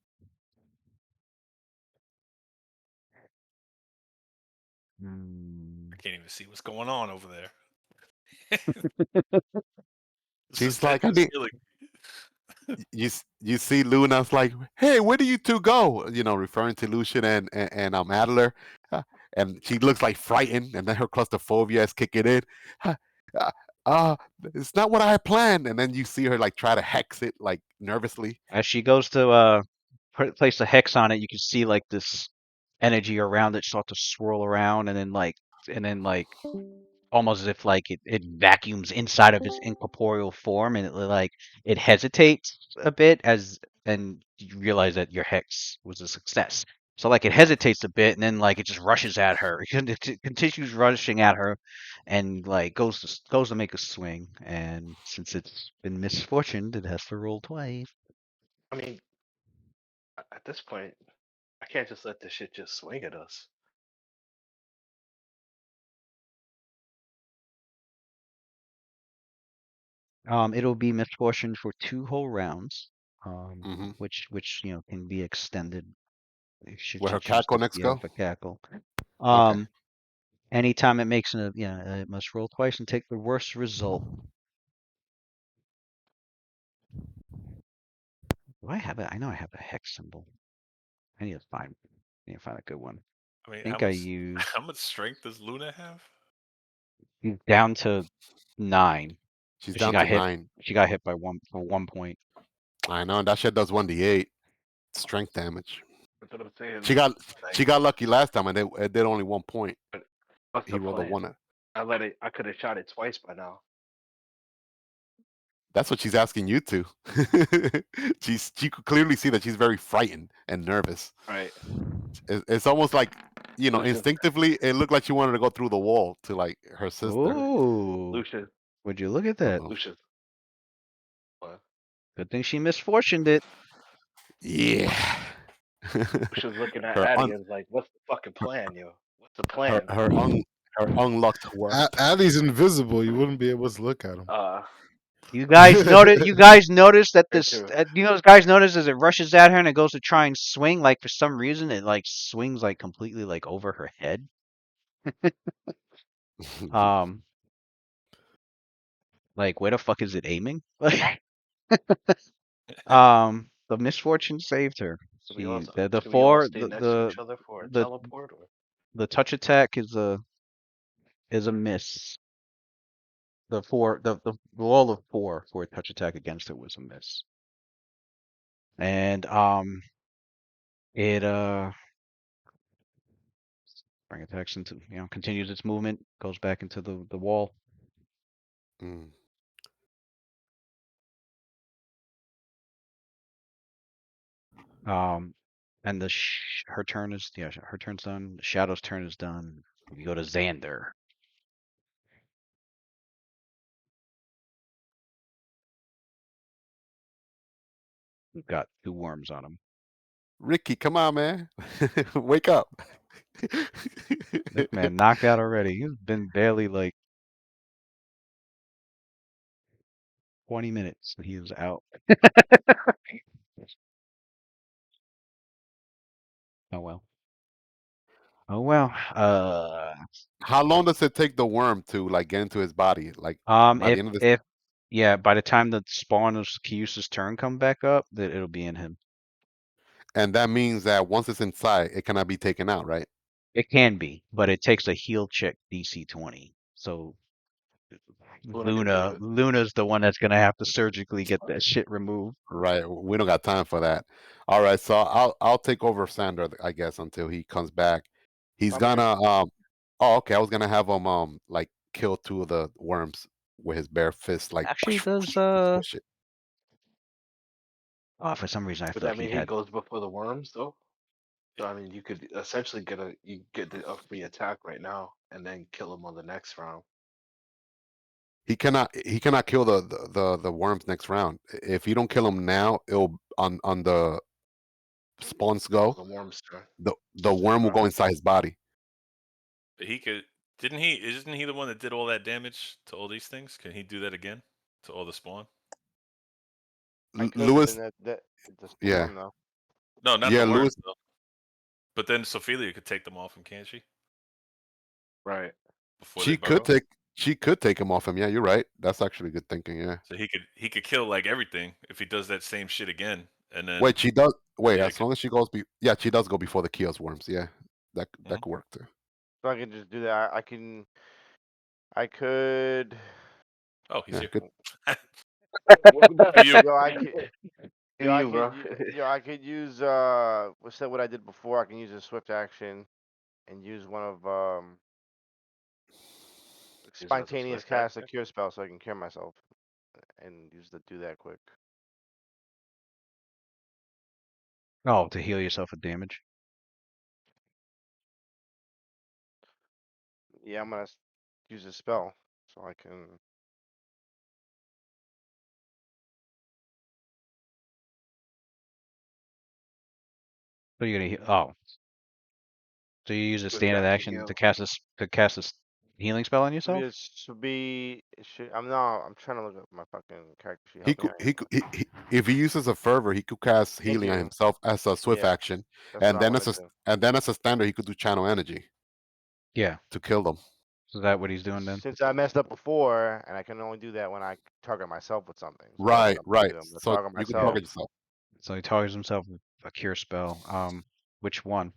I can't even see what's going on over there. The She's suspense like, I is mean, killing you see Luna's like, hey, where do you two go? You know, referring to Lucian and Adler. And she looks like frightened, and then her claustrophobia is kicking in. Uh, uh, uh, it's not what I had planned. And then you see her like try to hex it like nervously. As she goes to place a hex on it, you can see like this energy around it start to swirl around, and then like almost as if like it vacuums inside of his incorporeal form, and it hesitates a bit and you realize that your hex was a success. So like it hesitates a bit, and then like it just rushes at her. It continues rushing at her, and like goes to make a swing. And since it's been misfortuned, it has to roll twice. I mean, at this point, I can't just let this shit just swing at us. It'll be misfortune for 2 whole rounds. Hmm. Which can be extended should Where you her choose cackle to, next go? for cackle. Okay. Um, anytime it makes it must roll twice and take the worst result. Do I have it? I know I have a hex symbol. I need to find. I need to find a good one. I mean, I think I used. how much strength does Luna have? He's down to 9. She's She down got to hit. 9. She got hit by 1 point. I know, and that shit does 1d8 strength damage. That's what I'm saying. She got Like, she got lucky last time, and it did only 1 point. but what's He the rolled a plan? 1. I could have shot it twice by now. That's what she's asking you to. She could clearly see that she's very frightened and nervous. Right. It's almost like Lucius, instinctively it looked like she wanted to go through the wall to like her sister. Ooh, Lucius, would you look at that? Uh-oh. Lucius. What? Good thing she misfortuned it. Yeah. Lucius looking at her Addie un, and was like, "What's the fucking plan, yo? What's the her plan?" her un, her unlocked worm. Addy's invisible. You wouldn't be able to look at him. You guys notice? You guys notice that Very this? true. Those guys notice as it rushes at her and it goes to try and swing. Like for some reason, it like swings like completely like over her head. Um, like where the fuck is it aiming? The misfortune saved her. Should The we all four stay next to each other for a the teleport, or the touch attack is a miss. The roll of 4 for a touch attack against it was a miss. And it bring attacks into continues its movement, goes back into the wall. Mm. And her turn is her turn's done. The Shadow's turn is done. We go to Xander. We've got 2 worms on him. Ricky, come on, man. Wake up. This man knocked out already. He's been barely like 20 minutes. He was out. Oh well. Oh well. How long does it take the worm to like get into his body? Like by the end of this, If yeah, by the time the spawn of Kyusa's turn come back up, that it'll be in him. and that means that once it's inside, it cannot be taken out, right? It can be, but it takes a heal check DC 20. So Luna can do it? Luna's the one that's gonna have to surgically get that shit removed. Right. We don't got time for that. All right. So I'll take over Sandra, I guess, until he comes back. He's I'm here. gonna Oh, okay. I was gonna have him like kill 2 of the worms with his bare fist, like Actually, does squish it. oh, for some reason I Would feel that like he mean he had. goes before the worms, though? So I mean, you could essentially get a free attack right now, and then kill him on the next round. He cannot kill the worms next round. If you don't kill him now, it'll on the spawns Oh, go. the worms turn. The worm will All go right. inside his body. But he could. Didn't he? Isn't he the one that did all that damage to all these things? Can he do that again to all the spawn? I could, but Lewis, then that the yeah, storm though. No, not yeah, the Lewis. worms though. But then Sophelia could take them off him, can't she? Right. Before they She could burrow. take she could take him off him. Yeah, you're right. That's actually good thinking. Yeah. So he could kill like everything if he does that same shit again, and then Wait, she does. Wait, Sophelia as could. long as she goes. Yeah, she does go before the Kios worms. Yeah, that Mhm. could work too. So I can just do that. I could. Oh, he's Yeah, here. good. For you. Yo, I could. Do you, bro? Yo, I could use what's that? What I did before? I can use a swift action and use one of Use it as a spontaneous swift cast a action. cure spell so I can cure myself and do that quick. Oh, to heal yourself with damage. Yeah, I'm gonna use a spell so I can. So you're gonna heal. Oh, so you use a Swift standard action action to heal. cast a healing spell on Should be. yourself? Should be. Should, I'm not. I'm trying to look up my fucking character sheet. He Help me could out he, here. could, he if he uses a fervor, he could cast Thank healing on you. himself as a swift Yeah, action, that's what I want to do. and then as a standard, he could do channel energy Yeah. to kill them. So is that what he's doing then? Since I messed up before, and I can only do that when I target myself with something. So that's what Right, I'm gonna right. do. I'm gonna So target you could Yeah. myself. target yourself. So he targets himself with a cure spell. Which one?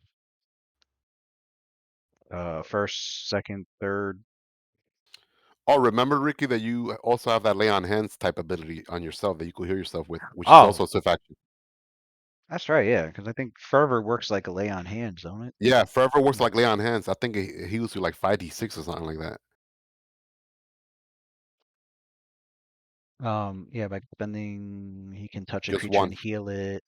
First, second, third. Oh, remember, Ricky, that you also have that lay on hands type ability on yourself that you could heal yourself with, which is Oh, also a swift action. that's right. Yeah, because I think fervor works like a lay on hands, don't it? Yeah, fervor works Hmm. like lay on hands. I think he heals you like 5d6 or something like that. Yeah, by spending, he can touch a Just creature one. and heal it.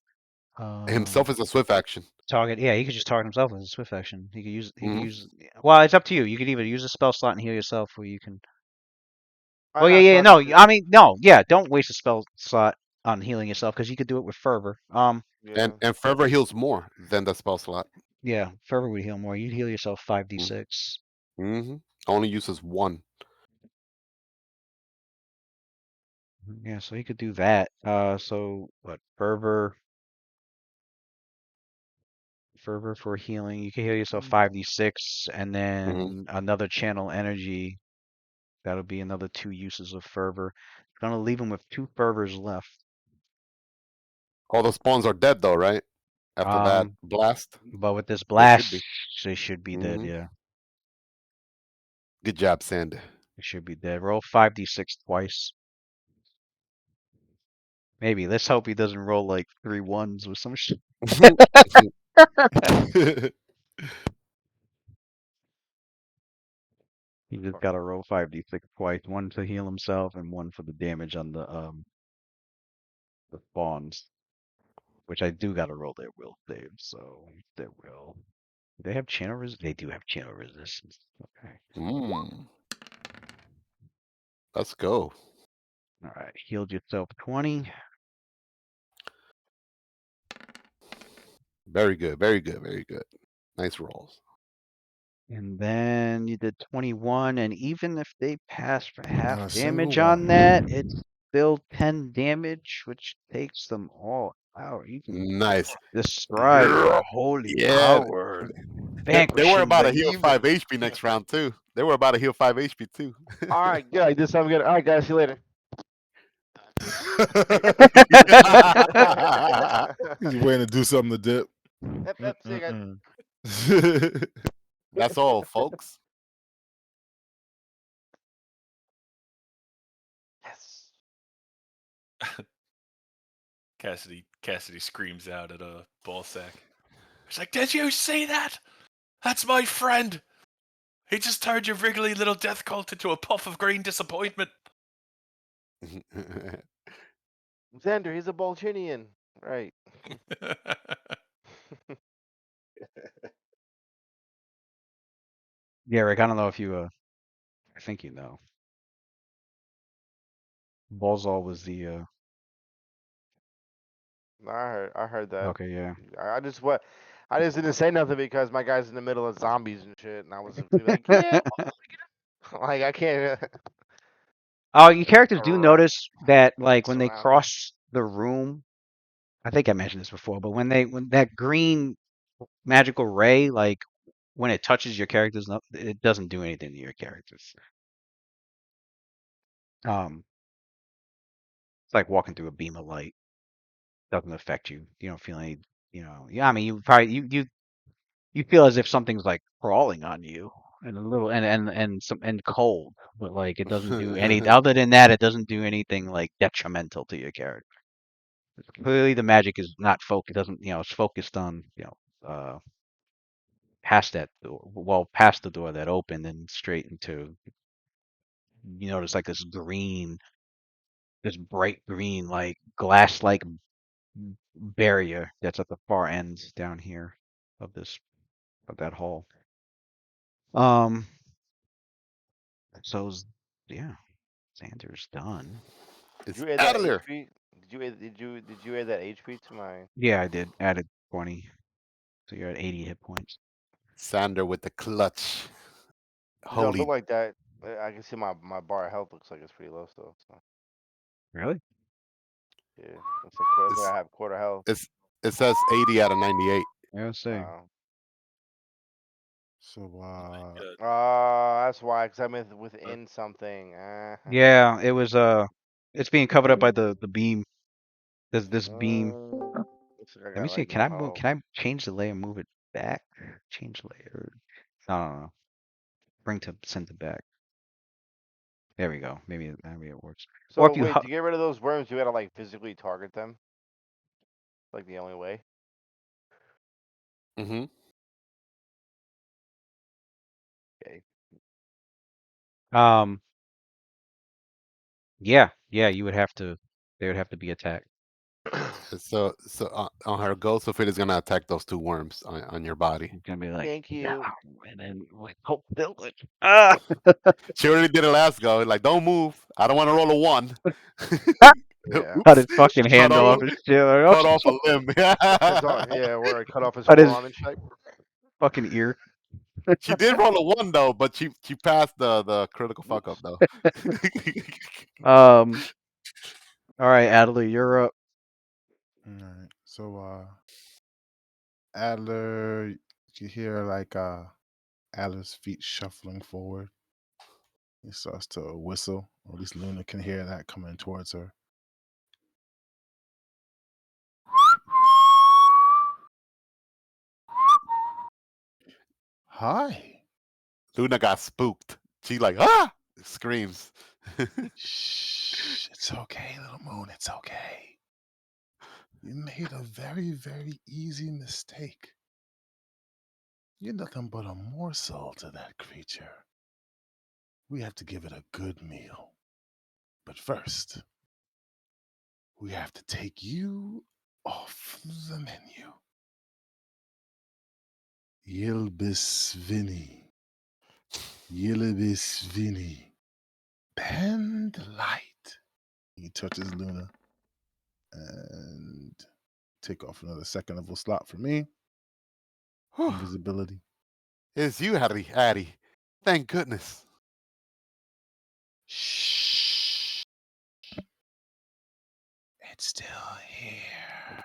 Himself is a swift action. Target. Yeah, he could just target himself with a swift action. He could use. He could Hmm. use. Well, it's up to you. You could either use a spell slot and heal yourself, or you can. I Well, yeah, I yeah. thought No, that. I mean, no. Yeah, don't waste a spell slot on healing yourself because you could do it with fervor. Yeah. And fervor heals more than the spell slot. Yeah, fervor would heal more. You'd heal yourself Mm-hmm. 5d6. Only uses one. Yeah, so he could do that. So what? Fervor for healing. You can heal yourself 5d6, and Hmm. then another channel energy. That'll be another 2 uses of fervor. Gonna leave him with 2 fervors left. All the spawns are dead though, right? After that Um, blast, but with this they should blast, be. they should be dead. Hmm. Yeah, Good job, Sandy. they should be dead. Roll 5d6 twice. Maybe. Let's hope he doesn't roll like 3 ones or some shit. He just gotta roll 5d6 twice. One to heal himself and one for the damage on the spawns. Which I do gotta roll their will save, so their will. Do they have channel They do have channel resistance. Okay. Mm, let's go. Alright. Healed yourself 20. Very good. Very good. Very good. Nice rolls. And then you did 21, and even if they pass for half Not a single damage on that, one. it's still 10 damage, which takes them all out. You can Nice. describe Yeah. your holy Yeah. power, They were vanquishing about the to heal evil. 5 HP next round too. They were about to heal 5 HP too. All right. Good. I did something good. All right, guys. See you later. He's waiting to do something to dip. See you guys. That's all, folks. Yes. Cassidy screams out at a ball sack. He's like, "Did you see that? That's my friend. He just turned your wriggly little death cult into a puff of green disappointment." Xander, he's a Bolchinian. Right. Yeah, Rick, I don't know if you, I think you know. Balzal was the, I heard that. okay, yeah. I just what. I just didn't say nothing because my guy's in the middle of zombies and shit, and I was like, yeah, like I can't. Oh, your characters do notice that, like, when they Surrounded. cross the room, I think I mentioned this before, but when that green magical ray, like, when it touches your characters, it doesn't do anything to your characters. It's like walking through a beam of light. Doesn't affect you. You don't feel any, yeah, I mean, you probably, you feel as if something's like crawling on you and a little and cold, but like it doesn't do any other than that, it doesn't do anything like detrimental to your character. Clearly the magic is not focused doesn't it's focused on, past that door, well past the door that opened and straight into, there's like this bright green like glass like barrier that's at the far end down here of that hall. Um so yeah, Xander's done. Did It's you add out that of there. HP? Did you add that HP to my? Yeah, I did. Added 20. So you're at 80 hit points. Sander with the clutch. It don't Holy, look like that. I can see my bar of health looks like it's pretty low still. So Really? yeah, looks like it's I have quarter health. it's it says 80 out of 98. Yeah, let's see. So God. That's why, cause I'm within something. Yeah, it was it's being covered up by the beam. There's this beam. Looks like I Let me got see. like Can I move? oh. Can I change the layer? Move it back? Change layer. No. Bring to send it back. There we go. Maybe it works. Or So if you wait, to get rid of those worms, you gotta like physically target them. Like the only way. Mm-hmm. Okay. um yeah, you would have to. They would have to be attacked. So on her go, Sophia's gonna attack those two worms on your body. It's gonna be like, Thank yeah, you. and then like, oh, village. Ah! She already did it last go. Like, don't move. I don't want to roll a one. Yeah. Cut Oops. his fucking Cut hand off, off and shit. Like, oh, cut off a limb. It's all, yeah, where I cut off his cut his forearm and shit. fucking ear. She did roll a one though, but she passed the critical fuck up though. Um. All right, Adley, you're up. alright. So Adler, you hear like Adler's feet shuffling forward. He starts to whistle, or at least Luna can hear that coming towards her. Hi. Luna got spooked. She like screams. Shh. It's okay, little moon. It's okay. You made a very, very easy mistake. You're nothing but a morsel to that creature. We have to give it a good meal. But first, we have to take you off the menu. Yilbis Vini. Bend light. He touches Luna and take off another second level slot for me. Whew. Invisibility. It's you, Hattie. Thank goodness. Shh. It's still here.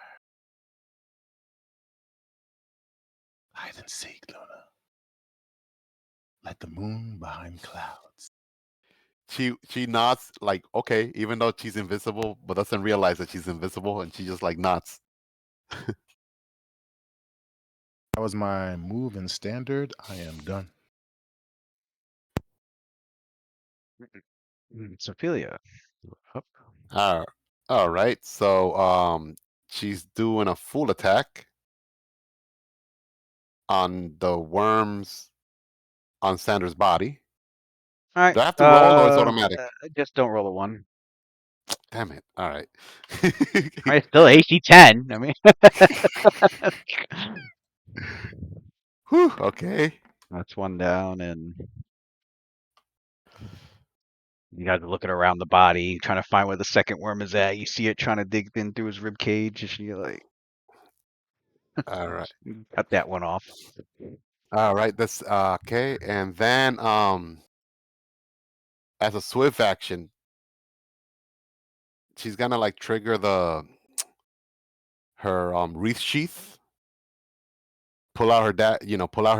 Hide and seek, Luna. Like the moon behind clouds. She nods like okay, even though she's invisible, but doesn't realize that she's invisible, and she just like nods. That was my move in standard. I am done. Sophia. Up. All all right. So she's doing a full attack on the worms on Sanders' body. All right. Do I have to roll or is it automatic? Just don't roll a one. Damn it. All right. All right, still AC 10. I mean, Whew, okay. that's one down, and you guys are looking around the body, trying to find where the second worm is at. You see it trying to dig in through his rib cage, and you're like, All right. cut that one off. All right. That's okay. And then as a swift action, she's gonna like trigger her wreath sheath, pull out her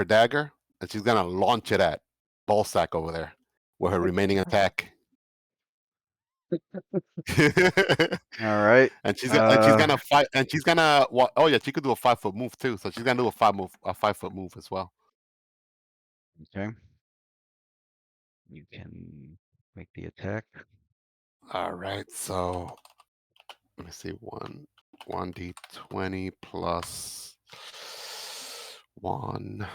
dagger, and she's gonna launch it at Ballsack over there with her remaining attack. All right. and she's gonna fight and she's gonna oh yeah, she could do a 5 foot move too. So she's gonna do a 5 foot move as well. Okay. You can make the attack. All right, so let me see, 1d20 plus 1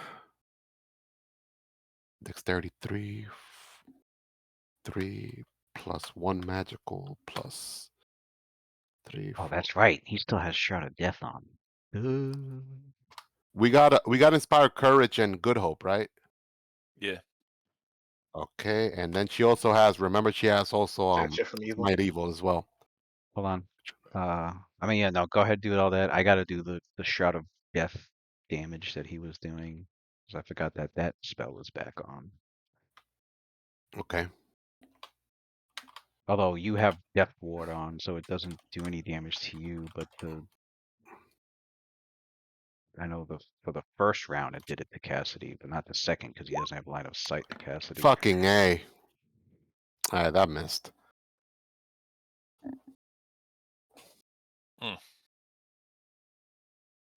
dexterity 3 plus 1 magical plus 3 Oh, 4. that's right. He still has Shroud of Death on. Ooh. We got inspired courage and good hope, right? Yeah. Okay, and then she also has, remember, she has also Protection from evil. smite evil as well. Hold on. I mean, yeah, no, go ahead, do all that. I got to do the Shroud of Death damage that he was doing, because I forgot that spell was back on. Okay. Although you have Death Ward on, so it doesn't do any damage to you, but I know for the first round it did it to Cassidy, but not the second because he doesn't have line of sight to Cassidy. Fucking A. Alright, that missed.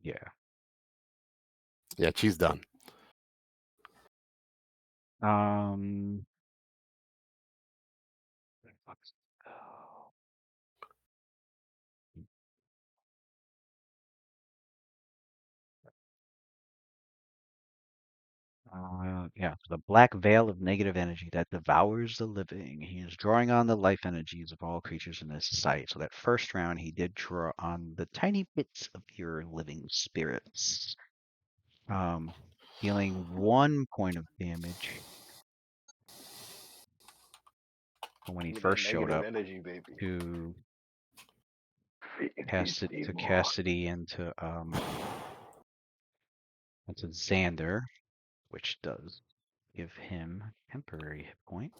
Yeah. Yeah, she's done. Yeah, the black veil of negative energy that devours the living. He is drawing on the life energies of all creatures in his sight. So that first round, he did draw on the tiny bits of your living spirits. Dealing 1 point of damage from when he With that first showed negative up energy, baby. to Feed more. Cassidy and to Xander, which does give him temporary hit point.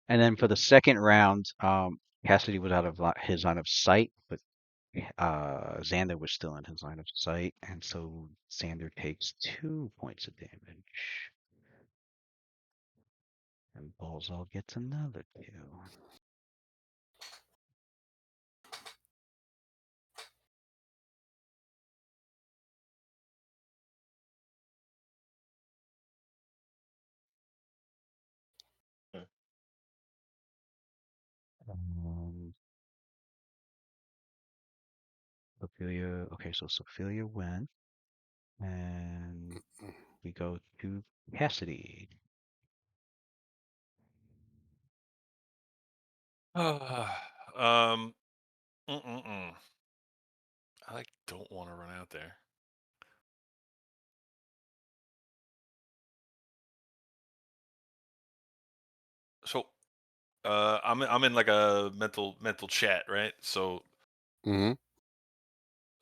And then for the second round, Cassidy was out of his line of sight, but Xander was still in his line of sight, and so Xander takes 2 points of damage. And Balzal gets another 2. Sophia, okay, so Sophia went, and we go to Cassidy. um, I like don't want to run out there. So, I'm in like a mental chat, right? So, Mm-hmm.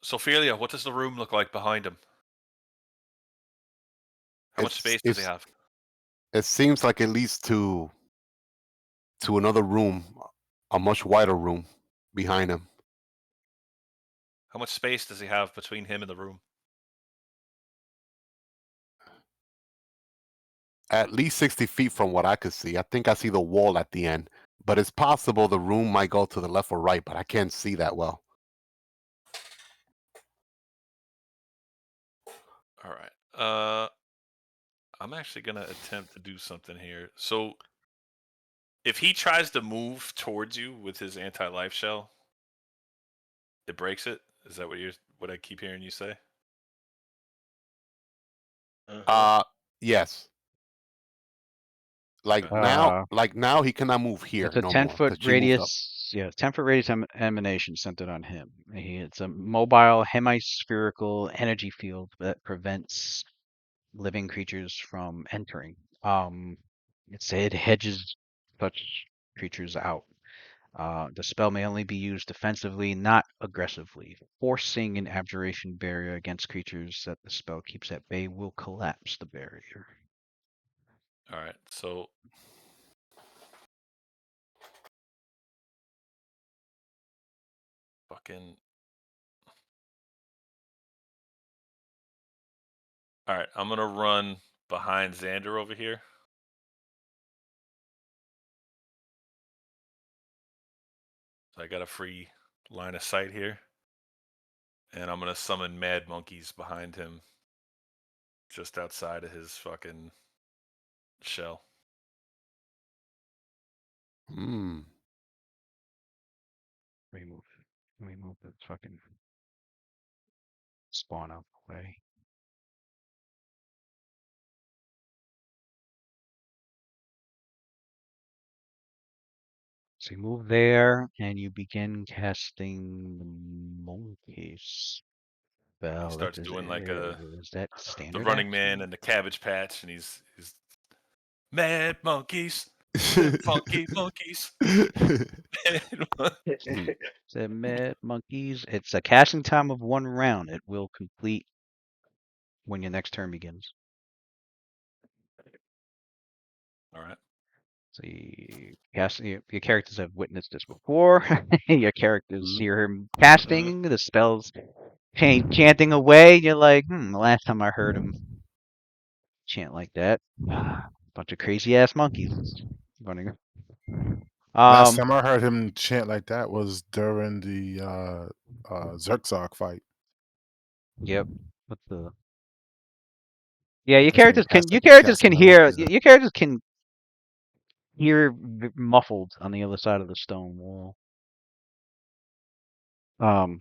Sophelia, what does the room look like behind him? How much space does he have? It seems like it leads to another room, a much wider room behind him. How much space does he have between him and the room? At least 60 feet from what I could see. I think I see the wall at the end, but it's possible the room might go to the left or right, but I can't see that well. All right. I'm actually gonna attempt to do something here. So, if he tries to move towards you with his anti-life shell, it breaks it. Is that what I keep hearing you say? Yes. Like Uh, now he cannot move here It's a no 10 more foot because she moved up. radius. Yeah, 10-foot radius emanation centered on him. It's a mobile hemispherical energy field that prevents living creatures from entering. It hedges such creatures out. The spell may only be used defensively, not aggressively. Forcing an abjuration barrier against creatures that the spell keeps at bay will collapse the barrier. All right. So, fucking. All right. I'm gonna run behind Xander over here. So I got a free line of sight here. And I'm going to summon mad monkeys behind him just outside of his fucking shell. Hmm. Remove the fucking spawn out the way. So you move there, and you begin casting the monkey spell. He starts doing like Is that the standard Running Man action? and the Cabbage Patch, and he's mad monkeys, them funky monkeys. Hmm. The mad monkeys. It's a casting time of 1 round. It will complete when your next turn begins. All right. So your characters have witnessed this before. Your characters Mhm. hear him casting the spells, chanting away. You're like, the last time I heard him chant like that, bunch of crazy ass monkeys running. Last Um, time I heard him chant like that was during the Zerxog fight. yep. What's the? Yeah, your That's when he characters can. Your characters casted can the hear. monkeys. Your characters can hear muffled on the other side of the stone wall. Um,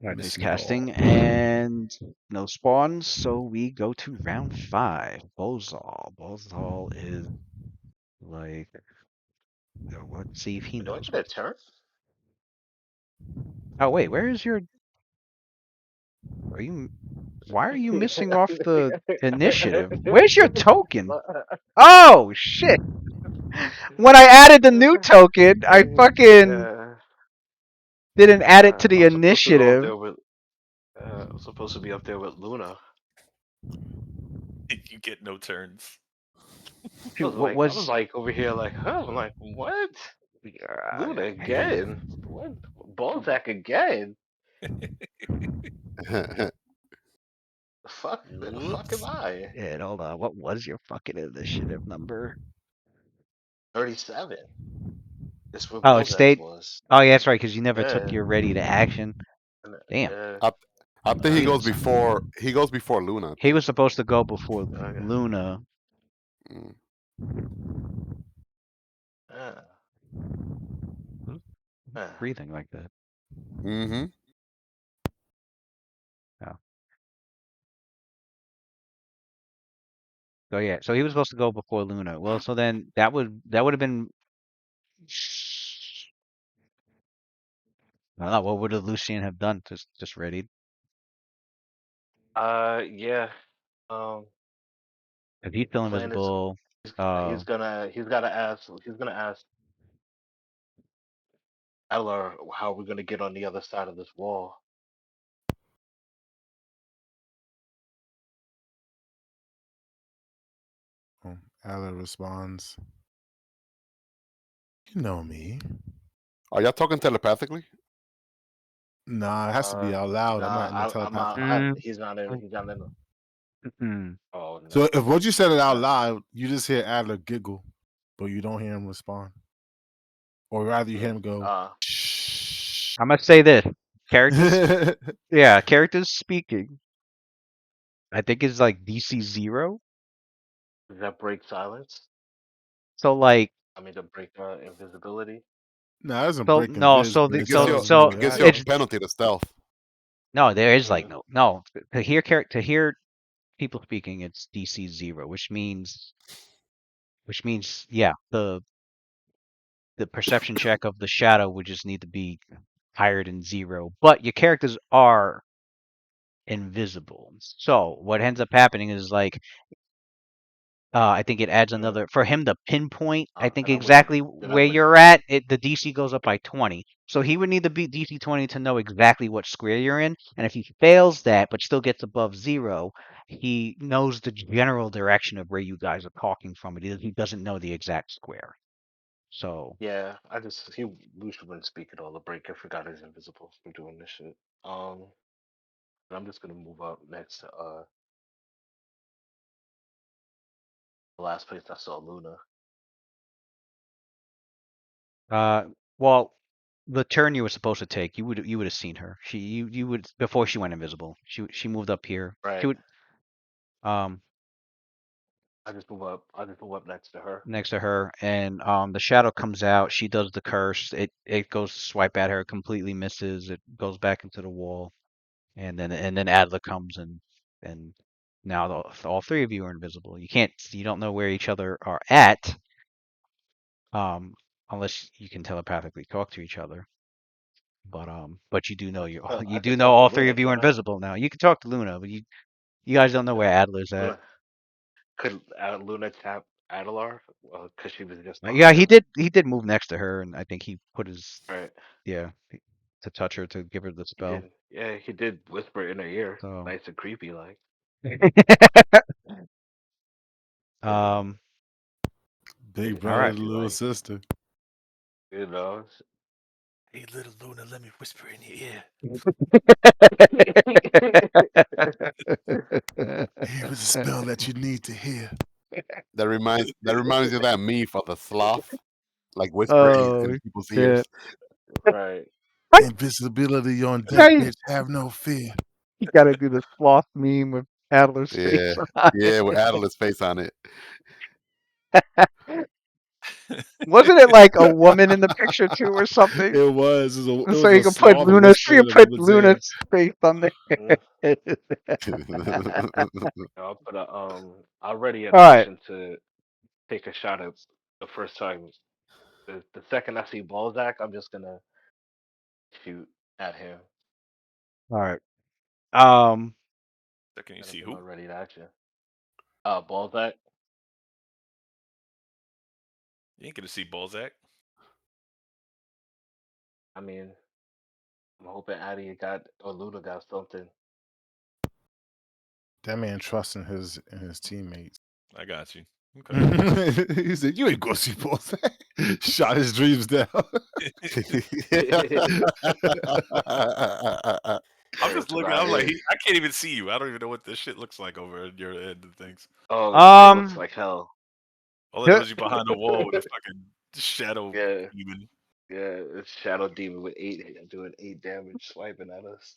Let me He's see it all. casting and no spawns, so we go to round 5. Bozal. Bozal is like, let's see if he Do I knows get a what. turn? Oh wait, where is your? Are you? Why are you missing off the initiative? Where's your token? Oh shit! When I added the new token, I fucking Yeah, didn't add it to the I'm supposed to go up initiative. there with. I'm supposed to be up there with Luna. You get no turns. Shoot, what I was was? like over here like, huh? I'm like, what? Luna again? What? Balzac again? The fuck am Whoops. I? Yeah, hold on. What was your fucking initiative number? 37. It's where Oh, it Balzac's stayed. was. Oh, yeah, that's right, because you never took Yeah. your ready to action. And, Damn. yeah. I, I think he Uh, Even goes before Luna. I he think. was supposed to go before okay. Luna. Mm. Uh, Who's uh. breathing like that? Mm-hmm. Oh. So yeah, so he was supposed to go before Luna. Well, so then that would have been. I don't know. What would a Lucian have done? Just readied. Yeah. Um, If he's still plan is invisible, uh, he's gonna ask Eller how we're gonna get on the other side of this wall. Ala responds, "You know me." Are y'all talking telepathically? Nah, it has to be out loud. I'm Nah, not in the I'm telepathic. not. mm, He's not in. mm, Oh So no, if what you said it out no. loud, you just hear Adler giggle, but you don't hear him respond, or rather you hear him go, "Shh." I must say this: characters, yeah, characters speaking. I think is like DC 0. Does that break silence? So like, I mean, to break invisibility. No, it doesn't so break no, invis, so but the it so tells you so where Gives they're you a at. it's penalty to stealth. no, there is like Mm, no to hear people speaking, it's DC 0, which means yeah, the perception check of the shadow would just need to be higher than 0, but your characters are invisible. So what ends up happening is like I think it adds mm. another for him to pinpoint. I think And I wouldn't. exactly Then I where wouldn't. you're at. The DC goes up by 20, so he would need to beat DC 20 to know exactly what square you're in. And if he fails that, but still gets above 0, he knows the general direction of where you guys are talking from. But he doesn't know the exact square. So Yeah, Lucia wouldn't speak at all. The breaker forgot he's invisible from doing this shit. And I'm just gonna move up next to the last place I saw Luna. uh, well, the turn you were supposed to take, you would have seen her. You would before she went invisible. She moved up here. She Right. would um I just move up next to her. next to her, and the shadow comes out. She does the curse. It goes to swipe at her, completely misses. It goes back into the wall, and then Adler comes and now all three of you are invisible. You don't know where each other are at, um, unless you can telepathically talk to each other. But you do know you I do could know talk to all three Luna, of you are can't I? invisible now. You can talk to Luna, but you guys don't know where Adler's at. Luna could Luna tap Adelar? Because she was just Yeah, behind him. he did move next to her, and I think he put his Right. yeah to touch her to give her the He spell. did. Yeah, he did whisper in her ear, So nice and creepy like. um. Big It's brother, Alright. and little like, sister. you know. Hey, little Luna, let me whisper in your ear. Here is a spell that you need to hear. That reminds you of that meme for the sloth, like whispering Oh in people's ears. shit! Right. Invisibility on deck, Now you, bitch. Have no fear. you gotta do the sloth meme with Adler's Yeah, face on yeah, with Adler's face on it. it. Wasn't it like a woman in the picture too, or something? It was. It So was you a can put sloth Luna's. You whispering can in a put woman's ear. Luna's face on there. I'll put a I'll ready an All right. action to take a shot at the first time. The second I see Balzac, I'm just gonna shoot at him. All right. Um. So can you That'll see be who? my ready action. Balzac. You ain't gonna see Balzac. I mean, I'm hoping Addy got or Luda got something. That man trusts in his teammates. I got you. Okay. He said, "You ain't gonna see both." Shot his dreams down. I'm just looking. Nah, I'm like, yeah. I can't even see you. I don't even know what this shit looks like over at your end of things. Oh, it looks Um. like hell. All I know is you behind a wall with a fucking shadow Yeah, demon. yeah. It's Shadow Demon with 8 doing 8 damage, swiping at us.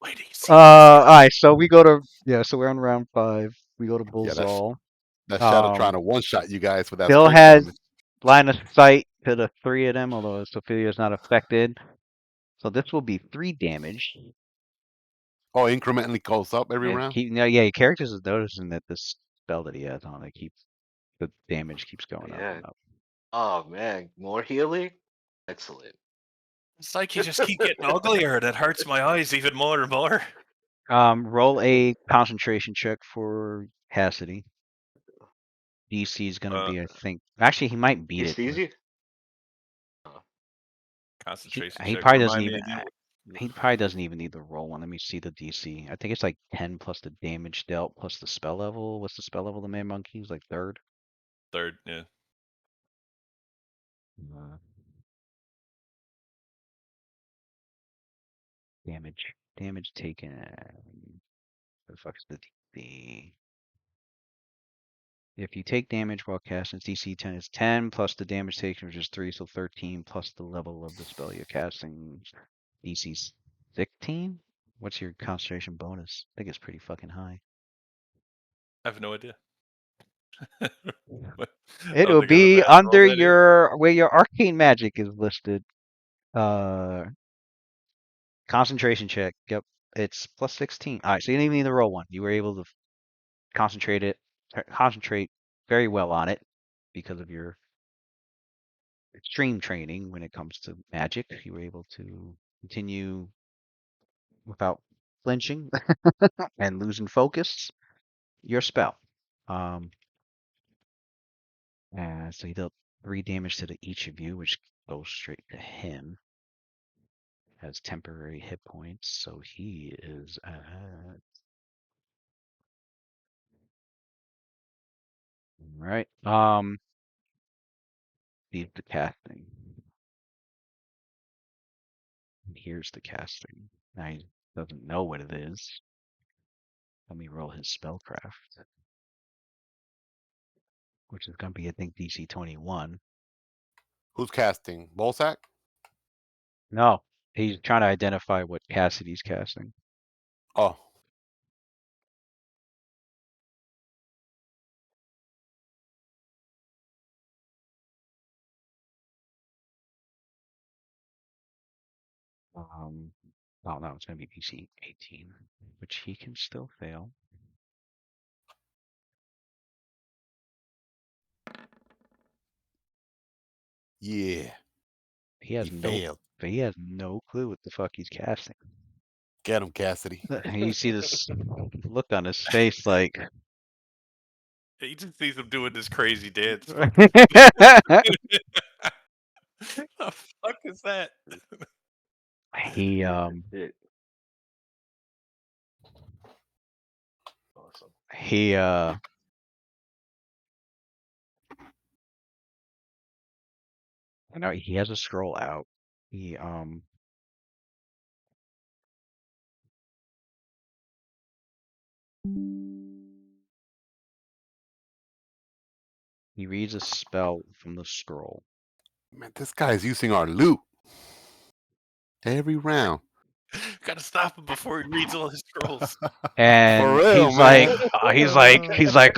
Wait till you see this. All right. So we go to So we're on round 5. We go to Yeah, that's Bullsall. that shadow trying to one shot you guys with that Still strength has damage. line of sight to the 3 of them, although Sophia's not affected. So this will be 3 damage. Oh, incrementally goes up every And round. your characters is noticing that this spell that he has on it keeps the damage keeps going up Yeah. and up. Oh man, more healing. Excellent. It's like you just keep getting uglier. That hurts my eyes even more and more. Roll a concentration check for Cassidy. DC is gonna be, I think. Actually, he might beat He it. sees you. Oh, Concentration He check. probably doesn't Remind me even. again. He probably doesn't even need to roll one. Let me see the DC. I think it's like 10 plus the damage dealt plus the spell level. What's the spell level of the man monkey? He's like 3rd. Third, yeah. Uh, damage taken. What the fuck is the DC? If you take damage while casting, DC 10 is 10 plus the damage taken, which is 3, so 13 plus the level of the spell you're casting. DC 16. What's your concentration bonus? I think it's pretty fucking high. I have no idea. I don't It'll think I have be math for all under that either. where your arcane magic is listed. Concentration check. Yep, it's plus 16. All right, so you didn't even need to roll one. You were able to concentrate very well on it because of your extreme training when it comes to magic. You were able to continue without flinching and losing focus your spell. Um, so he dealt 3 damage to each of you, which goes straight to him. Has temporary hit points, so he is at. Right. Leave the casting. Here's the casting. Now he doesn't know what it is. Let me roll his spellcraft, which is going to be, I think, DC 21. Who's casting? Bolsack? No, he's trying to identify what Cassidy's casting. Oh, Oh no, it's going to be DC 18, which he can still fail. yeah. He has He failed. he has no clue what the fuck he's casting. Get him, Cassidy. You see this look on his face, like. He just sees him doing this crazy dance. He The fuck is that? Shit. Awesome. He I know he has a scroll out. He reads a spell from the scroll. Man, this guy is using our loot every round. Gotta stop him before he reads all his scrolls. And real, he's like, man.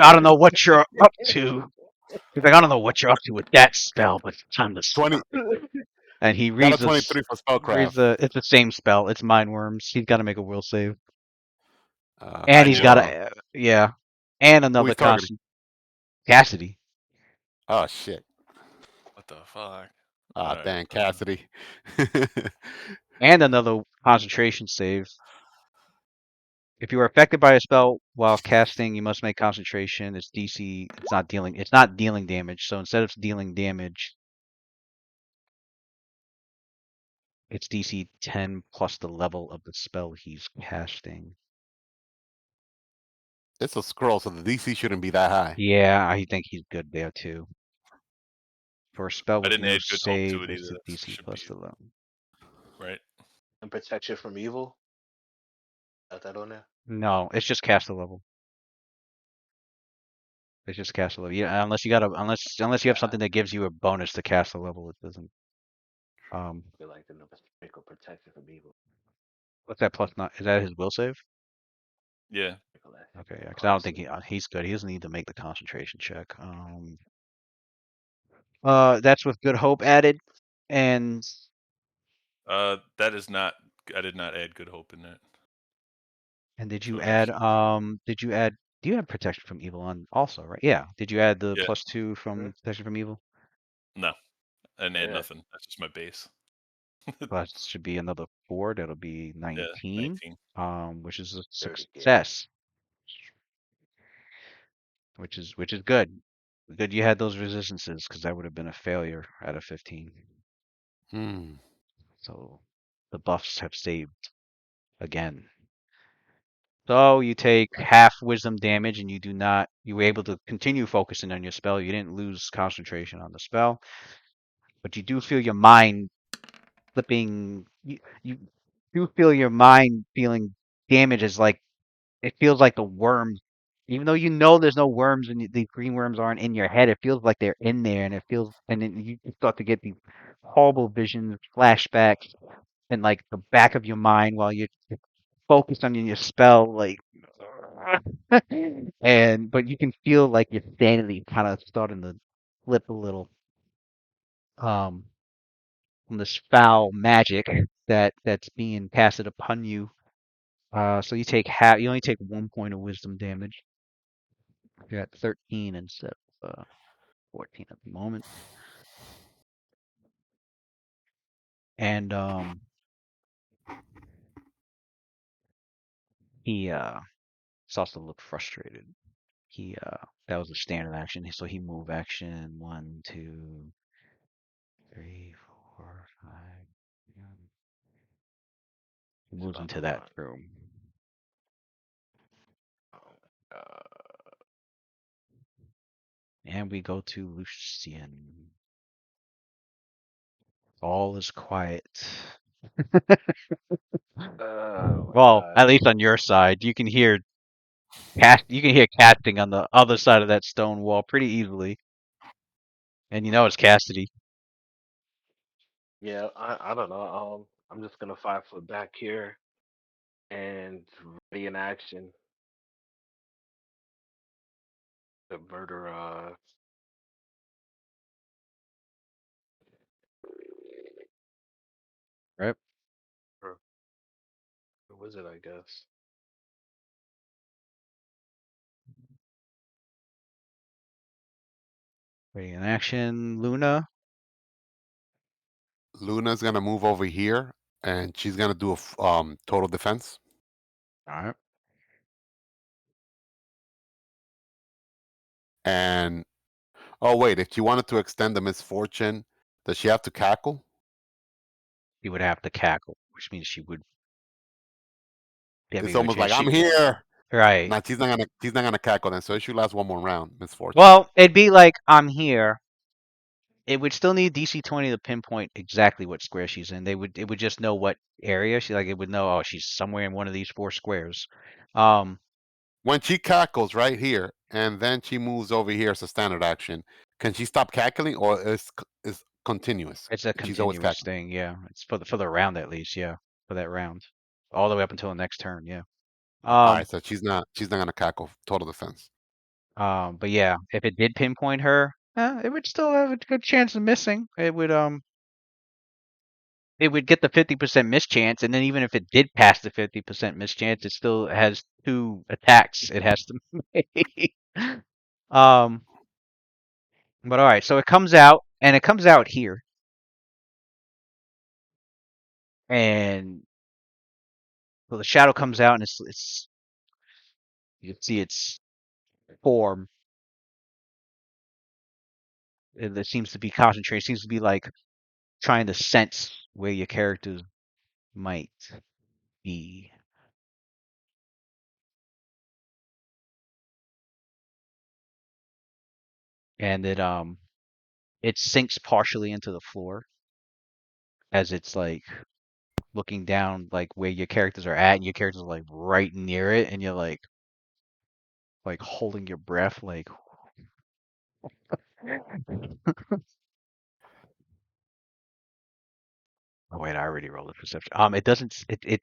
I don't know what you're up to. He's like, I don't know what you're up to with that spell, but it's time to 20 stop. And he got a reads this. 23 for spellcraft. It's the same spell. It's Mind Worms. He's got to make a will save, I and he's do. got a yeah, and Who another he's targeting? constant Cassidy. Oh shit. What the fuck? Ah, Alright, dang, Cassidy. And another concentration save. If you are affected by a spell while casting, you must make concentration. It's DC. It's not dealing damage. So instead of dealing damage, it's DC 10 plus the level of the spell he's casting. It's a scroll, so the DC shouldn't be that high. Yeah, I think he's good there too. For a spell I with didn't no add good hope to save, it it's either. a DC Should plus be the level. right. And protect you from evil. Got that on there. No, it's just cast the level. It's just cast the level. Yeah, unless you got a unless you have something that gives you a bonus to cast the level, it doesn't. I feel like the number or protect you from evil. What's that plus? Not is that his will save? Yeah. Okay, yeah, because I don't think he's good. He doesn't need to make the concentration check. That's with Good Hope added, and That is not. I did not add good hope in that. did So you it add actually. do you have protection from evil on also, right? Yeah. Did you add the Yeah. +2 from protection from evil? No, I didn't add Yeah. nothing. That's just my base. Plus should be another 4. That'll be Yeah, 19. 19. Which is a 30, yeah. success. Which is good. Good you had those resistances because that would have been a failure out of 15. Hmm. So the buffs have saved again. So you take half wisdom damage and you were able to continue focusing on your spell. You didn't lose concentration on the spell, but you do feel your mind flipping. You do feel your mind feeling damage as like it feels like the worms, even though you know there's no worms and the green worms aren't in your head, it feels like they're in there, and then you start to get these horrible visions, flashbacks, and like the back of your mind while you're focused on your spell, like, and but you can feel like your sanity kind of starting to flip a little, um, from this foul magic that's being casted upon you. So you only take 1 point of wisdom damage. You're at 13 instead of 14 at the moment. And he starts to look frustrated. He that was a standard action, so he move action 1, 2, 3, 4, 5. He It's moves about into to that run. room. And we go to Lucian. All is quiet. Oh my Well, god. at least on your side, you can hear casting on the other side of that stone wall pretty easily. And you know it's Cassidy. Yeah, I don't know. I'm just gonna 5 foot back here and ready in action to murder Right? or the wizard, I guess. Ready in action, Luna. Luna's gonna move over here, and she's gonna do a total defense. Alright. And oh wait, if she wanted to extend the misfortune, does she have to cackle? She would have to cackle, which means she would. I It's mean, which almost means like I'm here. Right. Nah, he's not gonna cackle then. So it should last one more round. Misfortune. Well, it'd be like I'm here. It would still need DC 20 to pinpoint exactly what square she's in. It would just know what area she like. It would know, oh, she's somewhere in one of these 4 squares. When she cackles right here, and then she moves over here as a standard action, can she stop cackling, or is continuous? It's a She's always continuous cackling. thing, yeah. It's for the round at least, yeah. For that round, all the way up until the next turn, yeah. All right, so she's not gonna cackle. Total defense. But yeah, if it did pinpoint her, it would still have a good chance of missing. It would get the 50% miss chance, and then even if it did pass the 50% miss chance, it still has 2 attacks it has to make. Um, but all right, so it comes out, and it comes out here, and so the shadow comes out, and it's you can see its form. It seems to be concentrated. It seems to be like trying to sense where your characters might be. And it sinks partially into the floor as it's like looking down like where your characters are at, and your characters are like right near it, and you're like holding your breath like oh wait, I already rolled a perception. It doesn't it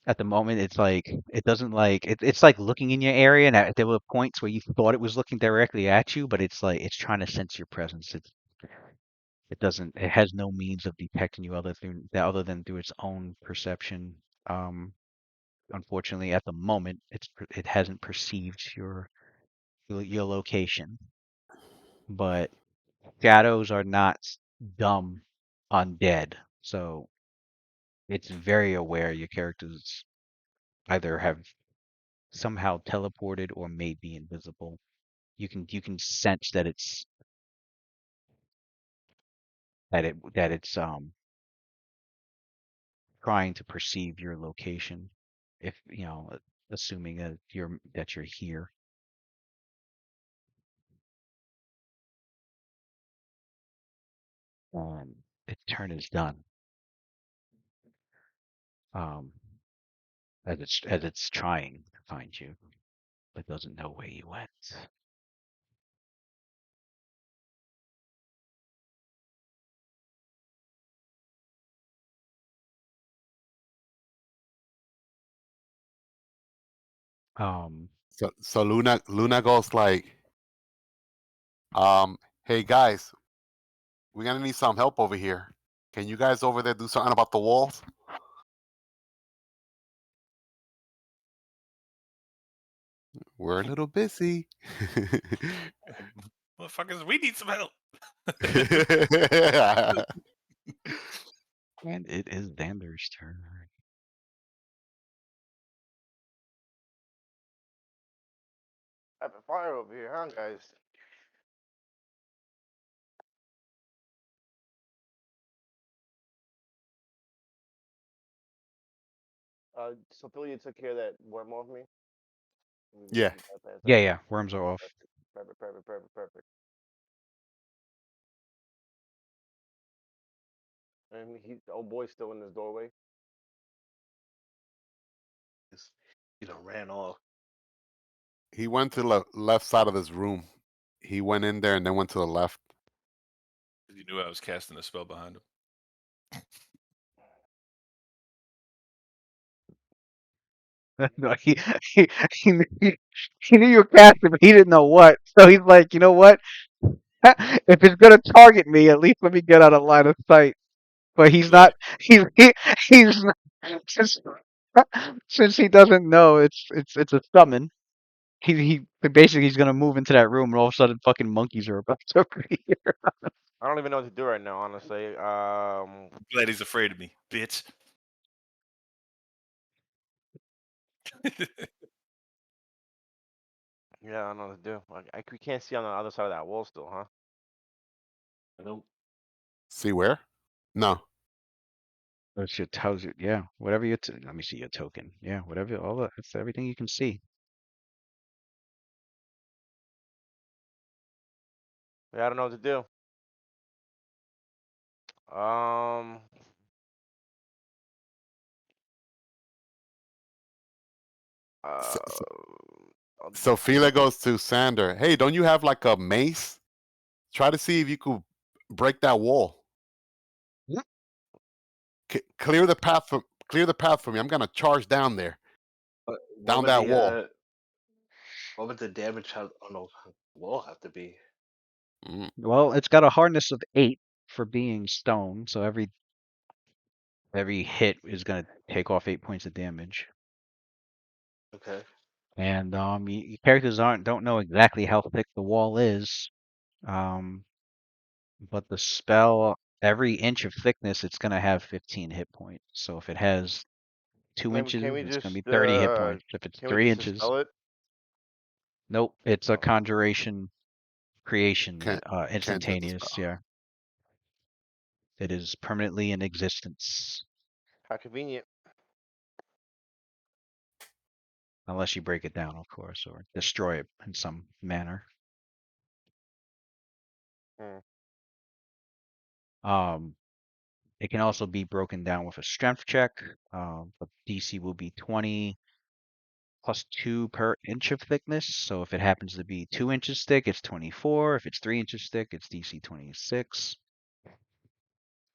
at the moment it's like it doesn't like it's like looking in your area, and there were points where you thought it was looking directly at you, but it's like it's trying to sense your presence. It has no means of detecting you other than through its own perception. Um, Unfortunately, at the moment, it hasn't perceived your location. But shadows are not dumb undead, so it's very aware your characters either have somehow teleported or may be invisible. You can sense that it's trying to perceive your location, if assuming that you're here. Its turn is done. Um, as it's trying to find you, but doesn't know where you went. Um, So Luna goes like, hey guys, we're gonna need some help over here. Can you guys over there do something about the walls? We're a little busy. Motherfuckers, we need some help. and it is Xander's turn. Having fire over here, huh, guys? Sophia took care of that worm off me. Yeah. Yeah, worms are off. Perfect. And the old boy's still in his doorway. He done ran off. He went to the left side of this room. He went in there and then went to the left. You knew I was casting a spell behind him. No, he knew you were casting, but he didn't know what. So he's like, you know what? If it's gonna target me, at least let me get out of line of sight. But he's Look, not. He's not, since since he doesn't know it's a summon. He basically he's gonna move into that room, and all of a sudden, fucking monkeys are about to appear. I don't even know what to do right now, honestly. glad he's afraid of me, bitch. Yeah, I don't know what to do. We can't see on the other side of that wall still, huh? I don't. See where? No. That's your tells you, yeah. Whatever your let me see your token. Yeah, whatever. All that. That's everything you can see. Yeah, I don't know what to do. Um, So, uh, so, I'll so Fila goes to Sander. Hey, don't you have like a mace? Try to see if you could break that wall. Yeah. Clear the path for me. I'm gonna charge down there, What down would that the wall. what would the damage on the wall have to be? Mm. Well, it's got a hardness of 8 for being stone, so every hit is gonna take off 8 points of damage. Okay. And your characters don't know exactly how thick the wall is. But the spell, every inch of thickness, it's gonna have 15 hit points. So if it has 2 maybe inches, can we it's gonna just be 30 hit points. If it's can we 3 just inches, dispel it? nope, it's a Oh, conjuration creation, Can't just the instantaneous. spell. Yeah, it is permanently in existence how convenient. unless you break it down, of course, or destroy it in some manner. Hmm. It can also be broken down with a strength check. But DC will be 20 plus 2 per inch of thickness. So if it happens to be 2 inches thick, it's 24. If it's 3 inches thick, it's DC 26.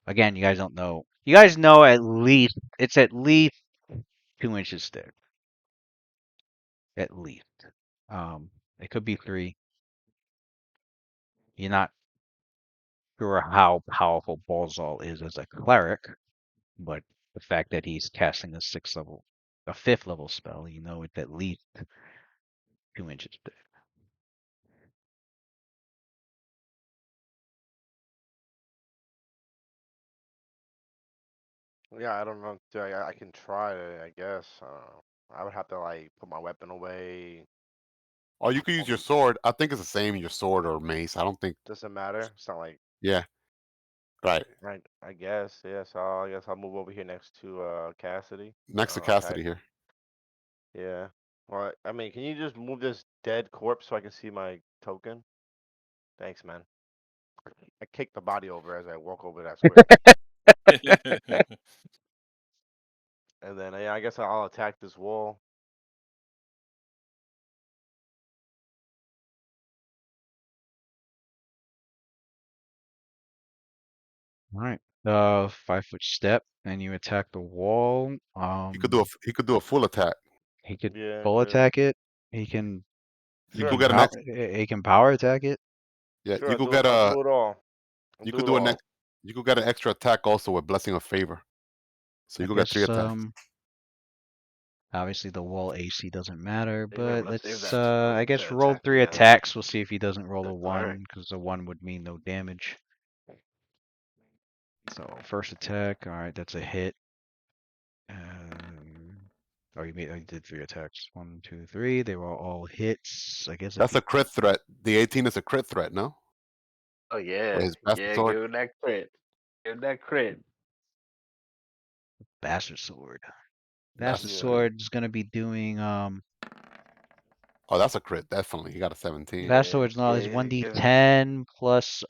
Again, you guys don't know. You guys know it's at least 2 inches thick. At least. It could be 3. You're not sure how powerful Balzal is as a cleric, but the fact that he's casting a 5th level spell, you know it's at least 2 inches thick. Yeah, I don't know. I can try it, I guess. I don't know. I would have to like put my weapon away. Or you could use your sword. I think it's the same your sword or mace. I don't think. Doesn't matter. It's not like Yeah, right. I guess. Yeah. So I guess I'll move over here next to Cassidy. Next to Attack. Cassidy here. Yeah. Well, I mean, can you just move this dead corpse so I can see my token? Thanks, man. I kick the body over as I walk over that square. And then yeah, I guess I'll attack this wall. All right. 5-foot step, and you attack the wall. He could do a full attack. He could Yeah, full good. attack it. He can You he Sure, could can get an power ex. he can power attack it. Yeah, sure. you I'll could do it. get I'll a. do it all. I'll You do could it do a all. next. You could get an extra attack also with blessing of favor. So I you could get 3 guess attacks. obviously the wall AC doesn't matter, but Remember to save let's that I spell guess to roll attack 3 again. attacks. We'll see if he doesn't roll a All right. 1 because a 1 would mean no damage. So first attack, all right, that's a hit. You did 3 attacks. 1, 2, 3. They were all hits. I guess if That's he a crit threat. The 18 is a crit threat, no? Oh With yeah, his bastard yeah. sword. Give him that crit. Give him that crit. bastard sword. Bastard Bastard Yeah. sword. sword is gonna be doing Oh, that's a crit. Definitely. He got a 17. bastard Yeah, sword's not is yeah. Give him 1d10 plus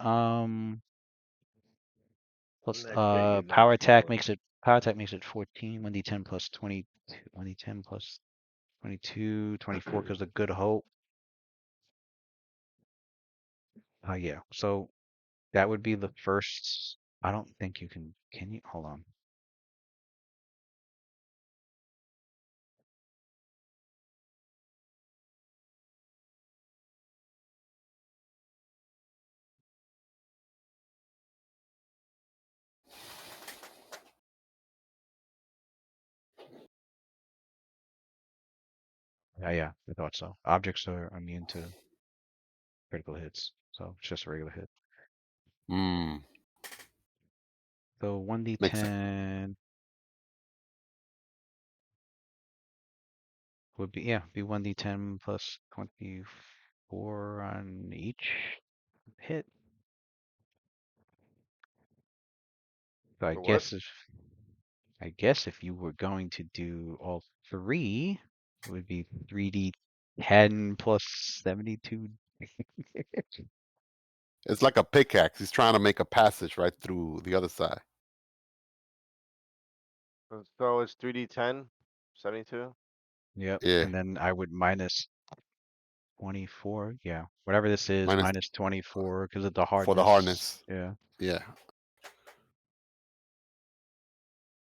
that crit. You know it's more. power attack makes it 14. 1d10 plus 22. 1d10 plus 22, 24 because of good hope. Yeah. So that would be the first. I don't think you can. Can you? Hold on. Yeah, I thought so. Objects are immune to critical hits, so it's just a regular hit. Hmm. So Makes sense. 1d10 would be 1d10 plus 24 on each hit. So I For what? guess if I guess if you were going to do all three, it would be 3d10 plus 72. It's like a pickaxe. He's trying to make a passage right through the other side. So it's 3d10, 72. Yep. Yeah. And then I would minus 24. Yeah. Whatever this is, Minus minus 24 because of the for the hardness. hardness. Yeah. Yeah.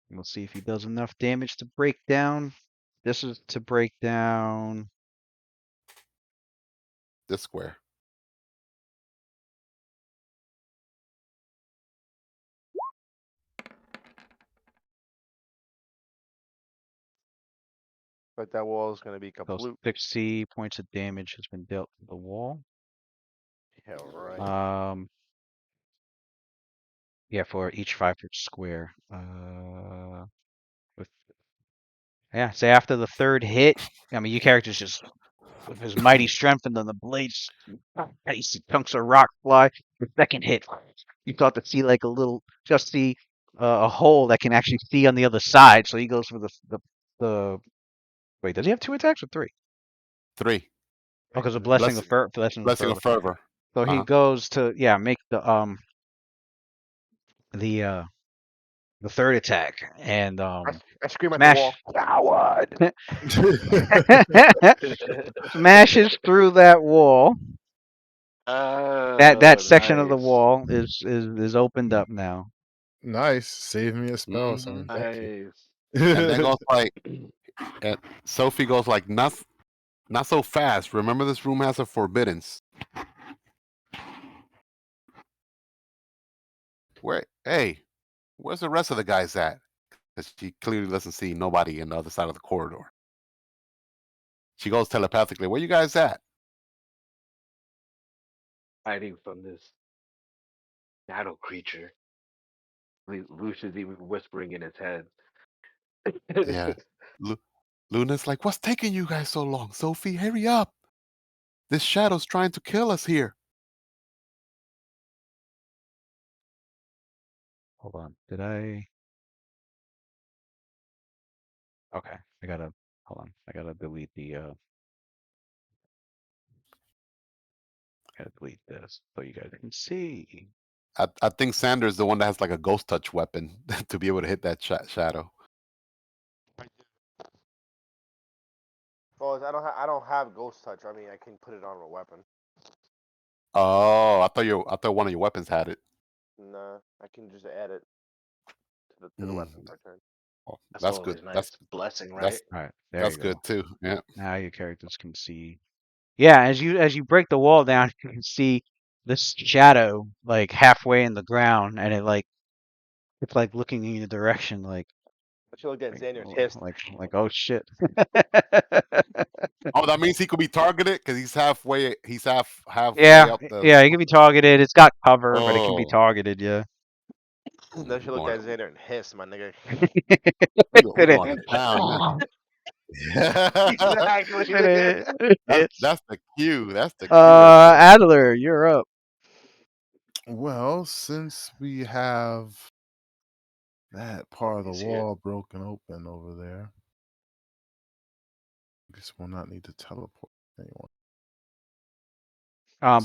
We'll see if he does enough damage to break down. This is to break down. This square. But that wall is gonna be So kaploot. 60 points of damage has been dealt to the wall. Yeah, right. Yeah, for each 5-foot square. With yeah, say after the third hit, I mean, your character's just with his mighty strength and then the blades, you see chunks of rock fly. The second hit, you start to see like a little, just see a hole that can actually see on the other side. So he goes for the. Wait, does he have 2 attacks or 3? 3. Oh, because of Blessing, blessing of blessing fervor. of fervor. So he goes to make the third attack and I scream at the wall. smash Coward! smashes through that wall. That section of the Nice. wall is opened up now. Nice. Save me a spell, son. Mhm. Thank you. Nice. And then goes like, and Sophie goes like, not so fast. Remember, this room has a forbiddance. Hey, where's the rest of the guys at? Because she clearly doesn't see nobody in the other side of the corridor. She goes telepathically, where you guys at? Hiding from this shadow creature. Lucius even whispering in his head. Yeah. Luna's like, what's taking you guys so long? Sophie, hurry up. This shadow's trying to kill us here. Hold on. Did I? Okay. Hold on. I gotta delete gotta delete this so you guys can see. I think Sander's the one that has like a ghost touch weapon to be able to hit that shadow. Well, I don't have ghost touch. I mean, I can put it on a weapon. Oh, I thought one of your weapons had it. Nah, I can just add it to the weapon per turn. Oh, That's that's good. always nice. Blessing, right? All right. There That's you good go. too. Yeah. Now your characters can see. Yeah, as you break the wall down, you can see this shadow like halfway in the ground, and it's like looking in your direction, like But you looked at like Xander's hissed. like oh shit. Oh, that means he could be targeted because he's halfway. He's halfway Yeah, up the. yeah, it can be targeted. It's got cover, but it can be Oh, targeted. Yeah. Then she we're looked going. at Xander and hissed, my nigga. We're going to town. Exactly, nigga. It's That's the cue. That's the cue right there. Adler, you're up. Well, since we have that part of the He's here. wall broken open over there, I guess we'll not need to teleport anyone.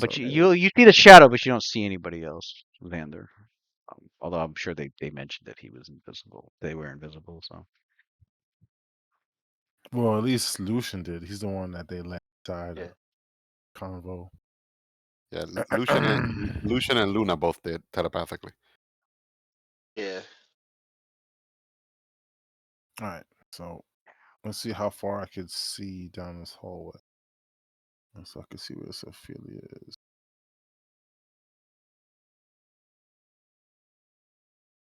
But So, you see the shadow, but you don't see anybody else, Xander. Although I'm sure they mentioned that he was invisible. They were invisible, so. well, at least Lucian did. He's the one that they let inside Yeah. the convo. Yeah, Lucian and Luna both did telepathically. Yeah. All right, so let's see how far I could see down this hallway. So I can see where this Ophelia is.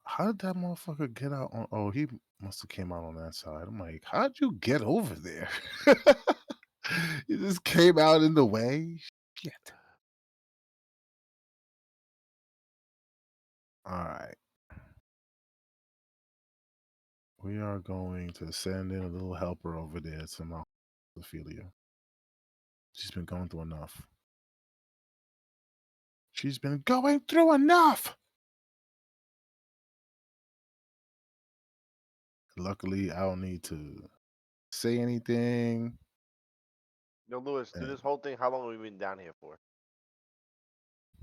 How did that motherfucker get out on? Oh, he must have came out on that side. I'm like, how'd you get over there? You just came out in the way. Shit. All right. We are going to send in a little helper over there to my Ophelia. She's been going through enough. She's been going through enough. Luckily, I don't need to say anything. No, Lewis, through And this whole thing, how long have we been down here for?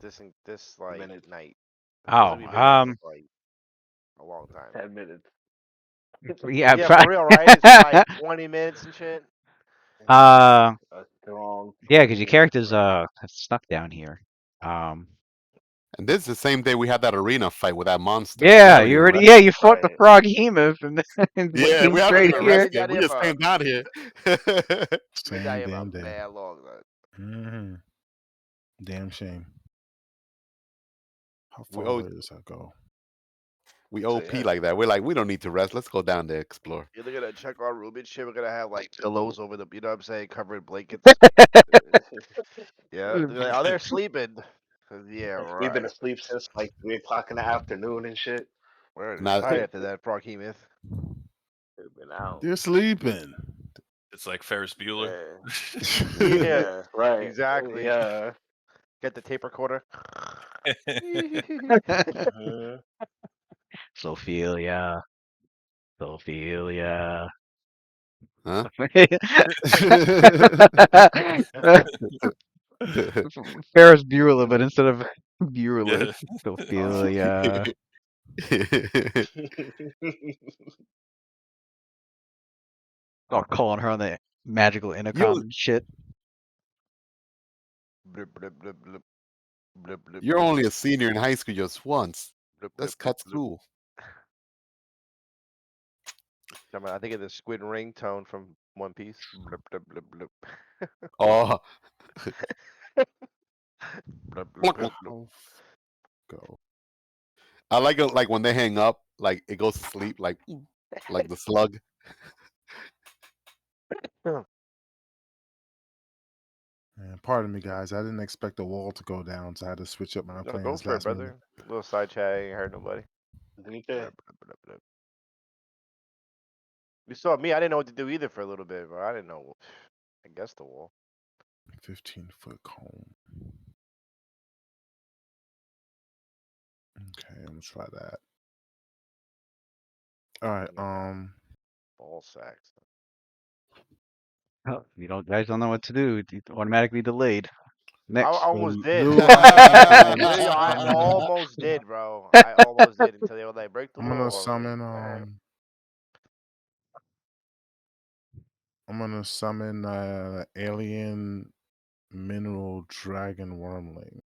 This like Minutes, night. It feels like Oh, we've been down here for like a long time. 10 minutes. yeah, Yeah, for real, right? It's been like 20 minutes and shit. uh, A strong yeah, 20 because your minutes, characters bro. have stuck down here. Um, And this is the same day we had that arena fight with that monster. We yeah, haven't you even already, rested. yeah, you fought the Right. frog hemoth and then Yeah, came we haven't straight even We've here. been down rested. We here just for came down here. we've been down same here for damn day. mad long. Hmm Damn shame. How we far O away does that go? we So OP yeah, like that. We're like, we don't need to rest. Let's go down there explore. you're gonna check our room and shit. We're gonna have like pillows over the, you know what I'm saying, covered blankets. Yeah, they're like, oh, they're sleeping. Yeah, We've been right. asleep since like 3 o'clock in the afternoon and shit. We're Now, tired after that Prochemeth. We've been out. They're sleeping. It's like Ferris Bueller. Yeah, Yeah, right. exactly. Yeah. Get the tape recorder. Mhm. Sophia, Sophia. huh? Ferris Bueller, but instead of Bueller, Yeah. Sophia. Oh, calling her on the magical intercom you and shit. Blip, blip, blip, blip, blip, blip, you're blip, only a senior in high school just once. blip, blip, Let's blip, cut blip. school. I think of the squid ringtone from One Piece. Blip, blip, blip, blip. Oh, Blip, blip, blip, blip. How go? I like it like when they hang up, like it goes to sleep, like the slug. Man, pardon me, guys. I didn't expect the wall to go down, so I had to switch up my No, go plans for it, last minute. brother. Little side chat. I ain't heard nobody. Okay. Blip, blip, blip, blip. You saw me. I didn't know what to do either for a little bit, bro. I didn't know. I guess the wall. 15-foot cone. Okay, I'm gonna try that. All right. Ball sacks. Oh, you don't guys don't know what to do. It's automatically delayed. I Next. almost did. Lewis. Yo, I almost did, bro. I almost did until they were like, break the I'm gonna wall. I was like, summon. man. I'm gonna summon alien mineral dragon wormling.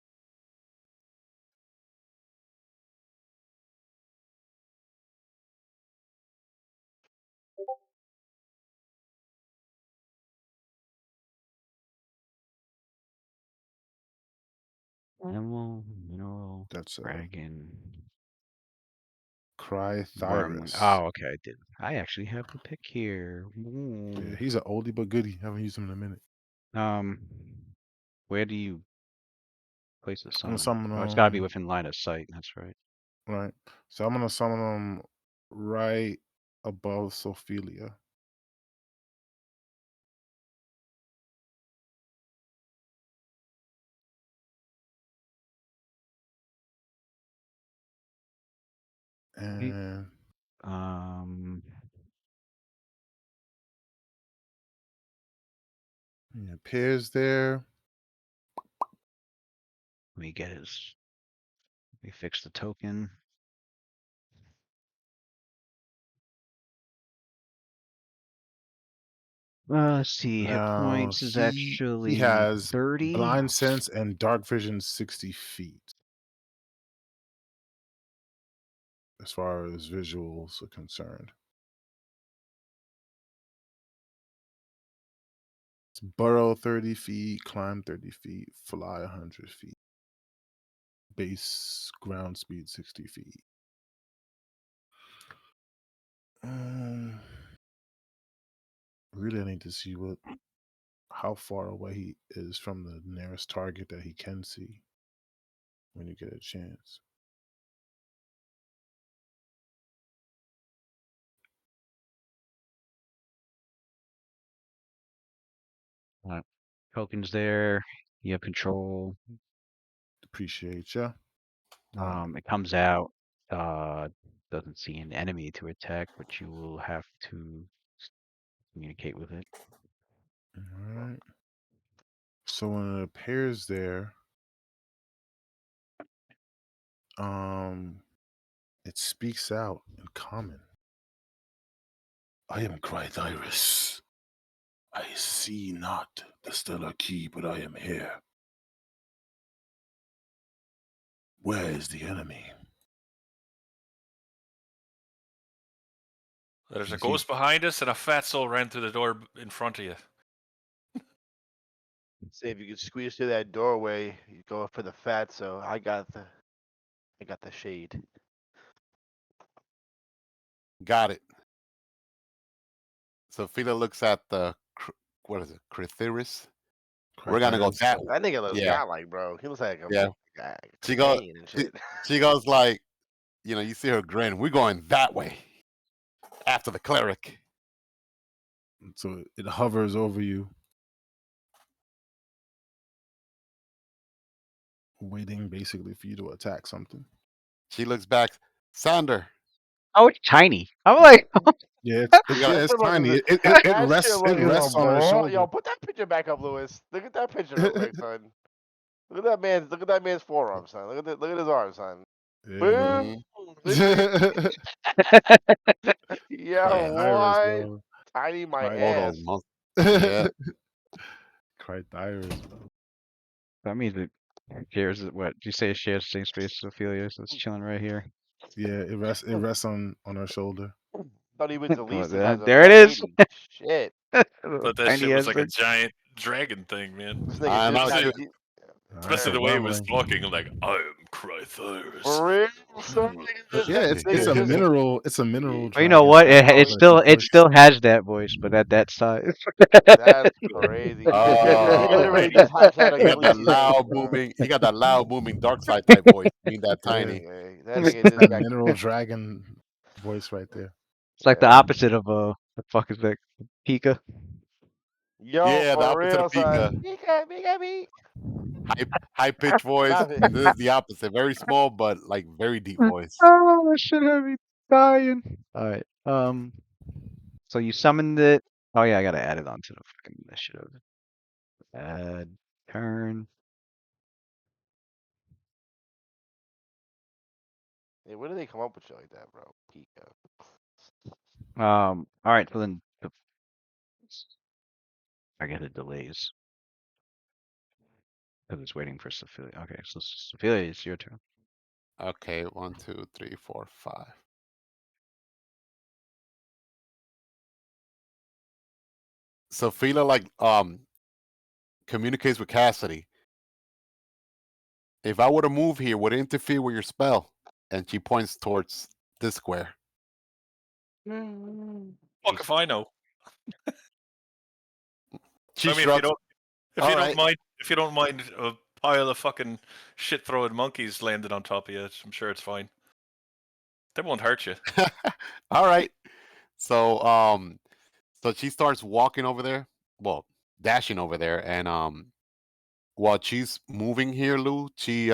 Animal, mineral, That's a dragon, worm. Crythyrus. Oh, okay, I did. I actually have the pick here. Yeah, Ooh. he's an oldie but goodie. Haven't used him in a minute. Um, where do you place the I'm gonna summon? summon Oh, it's gotta be him. within line of sight. That's right. Right. So I'm gonna summon him right above Sophelia. Right. And he appears there. Let me get his. Let me fix the token. Let's see. Hit Now points is he actually has 30. blind sense and dark vision 60 feet. As far as visuals are concerned. It's burrow 30 feet, climb 30 feet, fly 100 feet. Base ground speed 60 feet. Really, I need to see how far away he is from the nearest target that he can see when you get a chance. Tokens there. You have control. Appreciate ya. It comes out. doesn't see an enemy to attack, but you will have to communicate with it. All right. So when it appears there, it speaks out in common. I am Crythyrus. I see not the stellar key, but I am here. Where is the enemy? There's a You see- ghost behind us, and a fat soul ran through the door in front of you. Say if you could squeeze through that doorway, you go for the fat. So I got the shade. Got it. So Phila looks at the what is it, Crythyrus? We're gonna go Crythyrus. that way. That nigga looks Yeah. godlike, bro. He looks like a Yeah. guy, She goes. and shit. She goes like, you see her grin. We're going that way. After the cleric. So it hovers over you, waiting basically for you to attack something. She looks back. Sander. Oh, it's tiny. I'm like, Yeah, it's gotta- it's That shit tiny. looks- It that rests shit looks on her ball. shoulder. Yo, put that picture back up, Lewis. Look at that picture real quick, son. Look at that man's forearm, son. Look at his arm, son. Yeah, Boom. man. Yeah, Crythyrus, what? bro. Tiny my Right. All ass. those monsters. Yeah. Crythyrus, bro. that means it shares what? Did you say it shares the same space as Ophelia? So it's chilling right here. Yeah, it rests on her shoulder. Thought he was the Oh, least there it is. Shit. But that shit Tiny was ass like a thing. giant dragon thing, man. This I nigga know, just too. got Especially Alright, the way it was rumbling. talking, like, I am Crythyrus. for real. Son, nigga just Yeah, got- it's nigga a just- mineral. It's a mineral. Oh, you know dragon. what? It's It like still has that voice, but at that size. That's crazy. He literally just hops out of He got that Khaleesi's loud face, bro. booming. He got that loud booming dark side type voice. Being that Yeah. tiny. Yeah, that It's nigga just that got mineral dragon voice right there. It's like the Yeah. opposite of the fuck is that? Pika. Yo, Yeah, the for opposite real, of son. Pika. Pika. High pitched voice. Stop it. This is the opposite. Very small, but like very deep voice. Oh, that shit had me dying. All right. So you summoned it. Oh yeah, I gotta add it onto the fucking initiative. Add turn. Hey, where do they come up with shit like that, bro? Pika. All right. So then, I get it delays because it's waiting for Sophia. Okay, so Sophia, it's your turn. Okay, 1, 2, 3, 4, 5. So Phila like communicates with Cassidy. If I were to move here, would it interfere with your spell? And she points towards this square. Fuck if I know. She I mean, shrugs. if you don't mind a pile of fucking shit throwing monkeys landing on top of you, I'm sure it's fine. They won't hurt you. All right. So so she starts walking over there. Well, dashing over there, and while she's moving here, Lou, she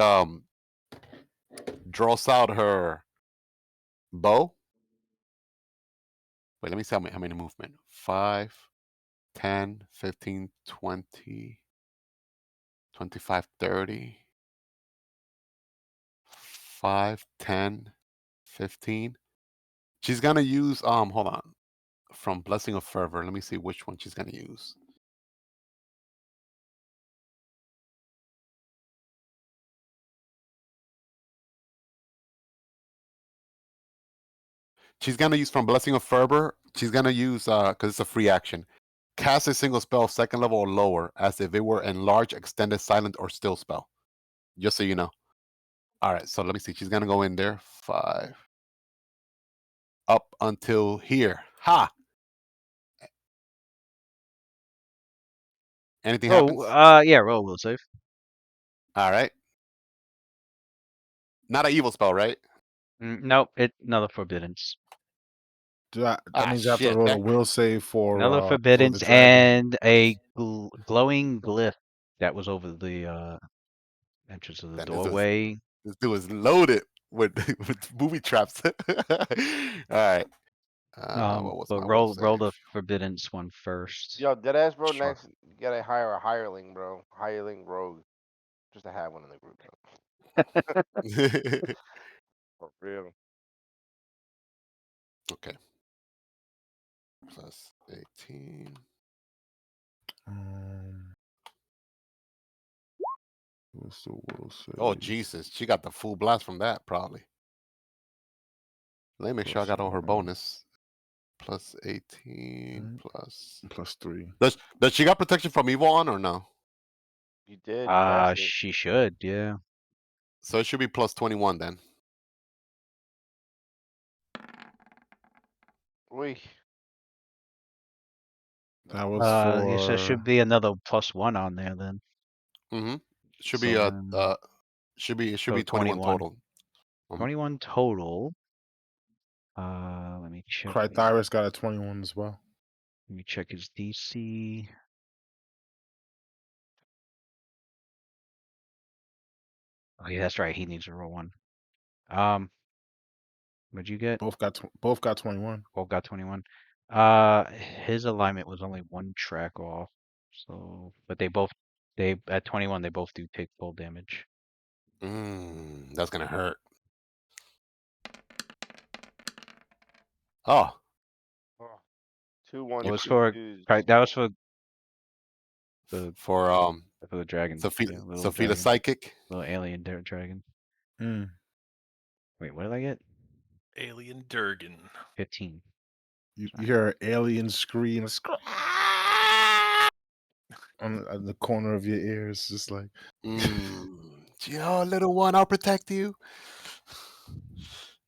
draws out her bow. Wait, let me see how many movement. 5, 10, 15, 20, 25, 30. 5, 10, 15. She's gonna use hold on. From Blessing of Fervor. Let me see which one she's gonna use. She's gonna use from Blessing of Fervor. She's gonna use because it's a free action. Cast a single spell second level or lower as if it were enlarged, extended, silent, or still spell. Just so you know. All right, so let me see. She's gonna go in there. 5. Up until here. Ha! Anything happens? Yeah, roll will save. All right. Not an evil spell, right? Nope, another forbiddance. That means you have to Shit. roll a will save for Another the forbiddance dragon. and a glowing glyph that was over the entrance of the Then doorway. this dude is loaded. with booby traps. All right. What was But my will roll save? the Forbiddance one first. Yo, deadass, bro. Sure. Next, you gotta hire a hireling, bro. Hireling rogue, just to have one in the group, for real. Okay. Plus 18. What's the will save? Oh Jesus, she got the full blast from that probably. Let me make sure I Plus got all her 1, bonus. Plus 18 right? plus. Plus 3. Does she got protection from evil on or no? You did. You cast it. She should, yeah. So it should be plus 21 then. We. That was Yes, there for should be another +1 on there then. Mm-hmm. Should So be then, it should so be 21 21. total. 21 total. Let me check. Crythyrus got a 21 as well. Let me check his DC. Oh yeah, that's right. He needs to roll 1. What'd you get? Both got 21. Both got 21. His alignment was only 1 track off. So, but they at 21 they both do take full damage. That's gonna hurt. Oh, Oh, 2 1 It was 2 for 2s. that was for the for dragon. Sophia, Yeah, little Sophia the dragon, psychic. little alien dragon. Mm. Wait, what did I get? Alien Durgan. 15. You hear an alien scream on the corner of your ears, just like Yo, little one, I'll protect you.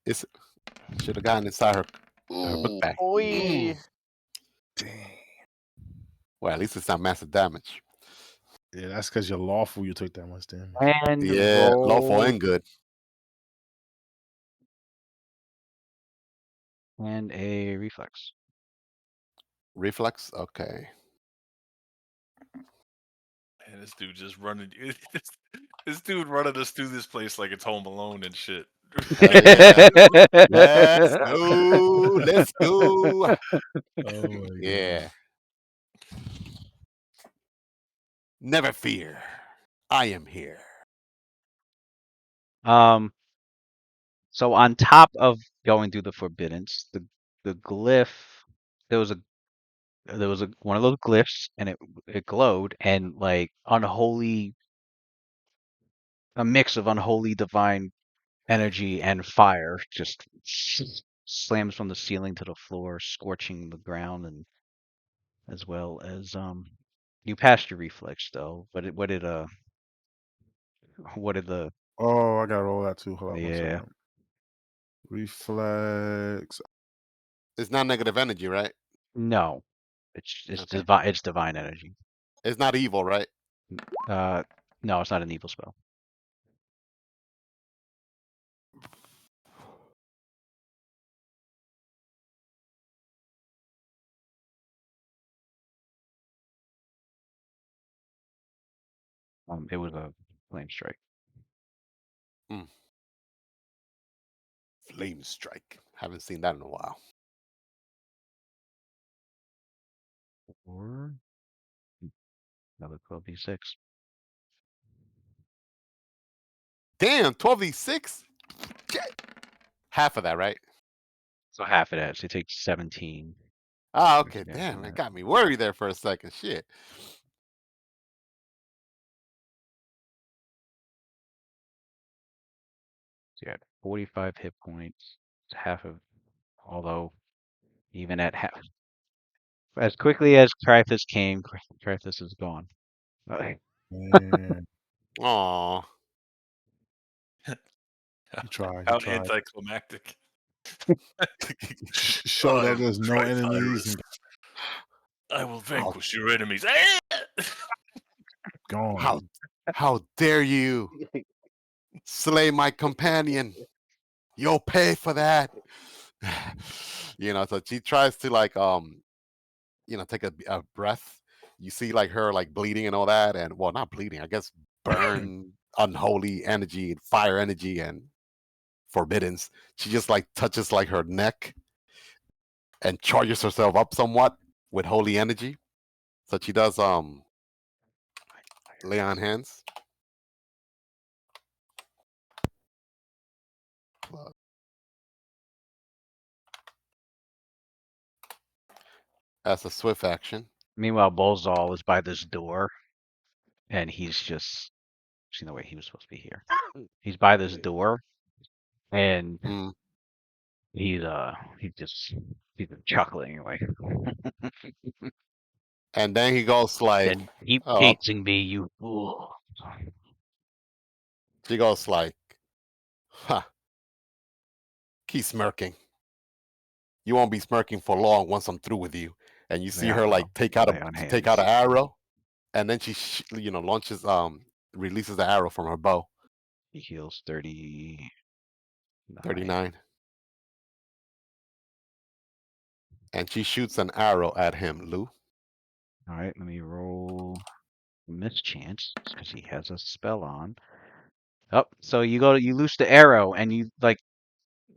It's should have gotten inside her book Ooh, bag. boy. dang. Well, at least it's not massive damage. Yeah, that's because you're lawful. You took that much damage. And Yeah, lawful roll and good. and a reflex. Reflex. Okay. Man, this dude just running. This dude running us through this place like it's Home Alone and shit. Hell yeah. Let's go. Let's go. Oh my Yeah. Never fear. I am here. So on top of going through the forbiddance, the glyph there was a one of those glyphs and it glowed and like a mix of unholy divine energy and fire just slams from the ceiling to the floor, scorching the ground and as well as you passed your reflex though. What did the Oh, I got to roll that too. Hold on one yeah. second. Reflex. It's not negative energy, right? No. It's Okay. divine energy. It's not evil, right? No, it's not an evil spell. It was a flame strike. Flame strike. Haven't seen that in a while. Or another 12d6. Damn, 12d6? Half of that, right? So half of that, so it takes 17. Ah, okay. Yeah, Damn, yeah. it got me worried there for a second. Shit. So you had 45 hit points. It's half of, although even at half, as quickly as Cryphis came, Cryphis is gone. Okay. Man, Aw. you tried. How You tried. anticlimactic. Show I that am there's no enemies Trithyrus. and I will How, vanquish your enemies. gone. how dare you slay my companion? You'll pay for that. So she tries to like take a breath. You see like her like bleeding and all that, and well, not bleeding, I guess burn unholy energy and fire energy and forbiddens. She just like touches like her neck and charges herself up somewhat with holy energy. So she does lay on hands. That's a swift action. Meanwhile, Bolzal is by this door, and he's just. See, no way, he was supposed to be here. He's by this door, and Mm. he's just chuckling like. And then he goes like, Then keep oh, chasing me, you fool. she goes like, huh, keep smirking. You won't be smirking for long once I'm through with you. And you see Yeah, her like well, take out lay on an hands. arrow, and then she launches releases the arrow from her bow. He heals 39. 39. And she shoots an arrow at him, Lou. All right, let me roll mischance because he has a spell on. Oh, so you loose the arrow and you like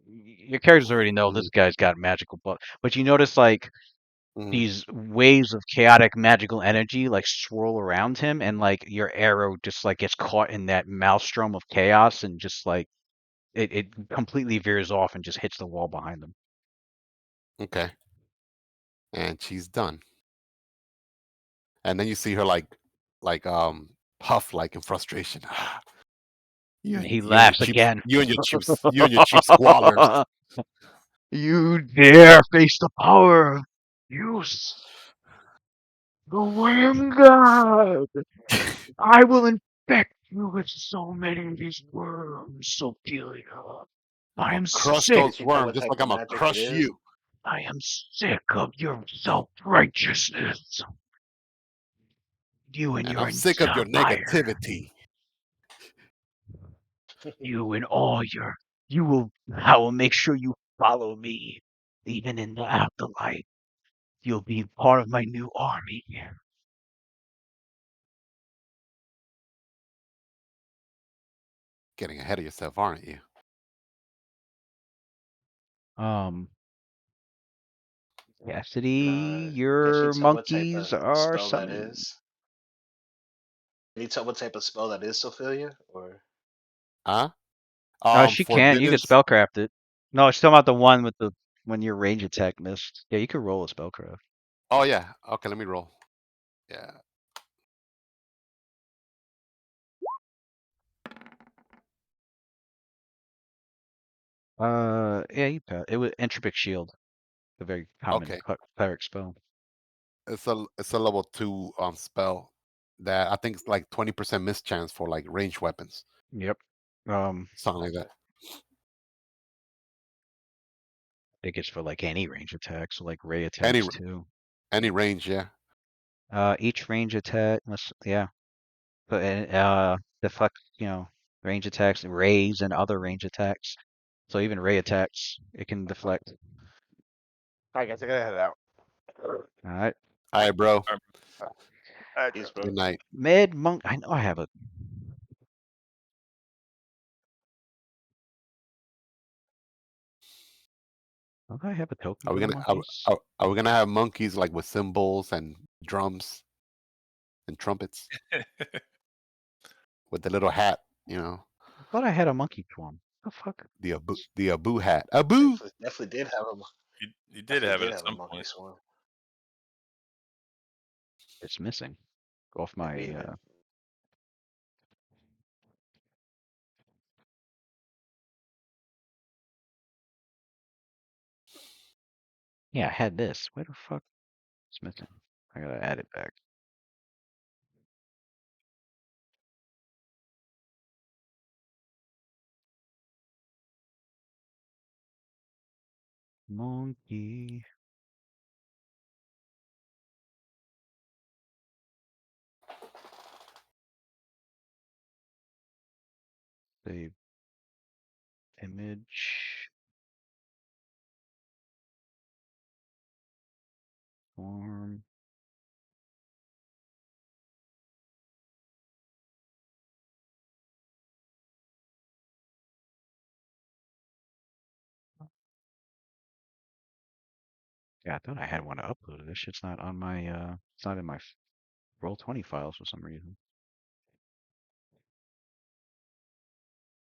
your characters already know this guy's got magical but you notice like Mhm. these waves of chaotic magical energy like swirl around him and like your arrow just like gets caught in that maelstrom of chaos and just like it completely veers off and just hits the wall behind him. Okay. And she's done. And then you see her like puff like in frustration. And he laughs again. You and your cheap squallers. You dare face the power of use, the Wind God. I will infect you with so many of these worms, Sophia. I'm I gonna am crush sick. those Does he know worms what just type like of I'm gonna magic it crush is? you. I am sick of your self-righteousness. You and And your I'm sick of your desire. negativity. You and all your. You will. I will make sure you follow me, even in the afterlife. You'll be part of my new army. Getting ahead of yourself, aren't you? Um, And, Cassidy, can she your tell what type monkeys of are spell that summoned. is? Can you tell what type of spell that is, Sophia? Or Huh? She can. You can Forbiddance. spellcraft it. No, it's still not the one with the when your range attack missed. Yeah, you could roll a spellcraft. Oh yeah. Okay, let me roll. Yeah. Yeah, you pass. It was entropic shield, a very common Okay. cleric spell. It's a level 2 spell that I think it's like 20% miss chance for like ranged weapons. Yep. Um, Something like that. I think it's for like any range attack, so like ray Any attacks too. any range, yeah. Each range attack must, yeah, but deflect, range attacks, rays, and other range attacks. So even ray attacks, it can deflect. I guess I gotta head out. All right. All right, bro. peace, Good bro? night. Mid monk. I know I have a. Don't I have a token Are we for the gonna monkeys? are we gonna have monkeys like with cymbals and drums and trumpets with the little hat? You know, I thought I had a monkey swarm. The fuck? the Abu hat. Abu. Definitely did have a You did definitely have it did at have a some monkey point. swarm. It's missing. Go off Maybe my. even Yeah, I had this. Where the fuck? It's missing. I gotta add it back. Monkey. Save image. Form. Yeah, I thought I had one uploaded. This shit's not on my it's not in my Roll20 files for some reason.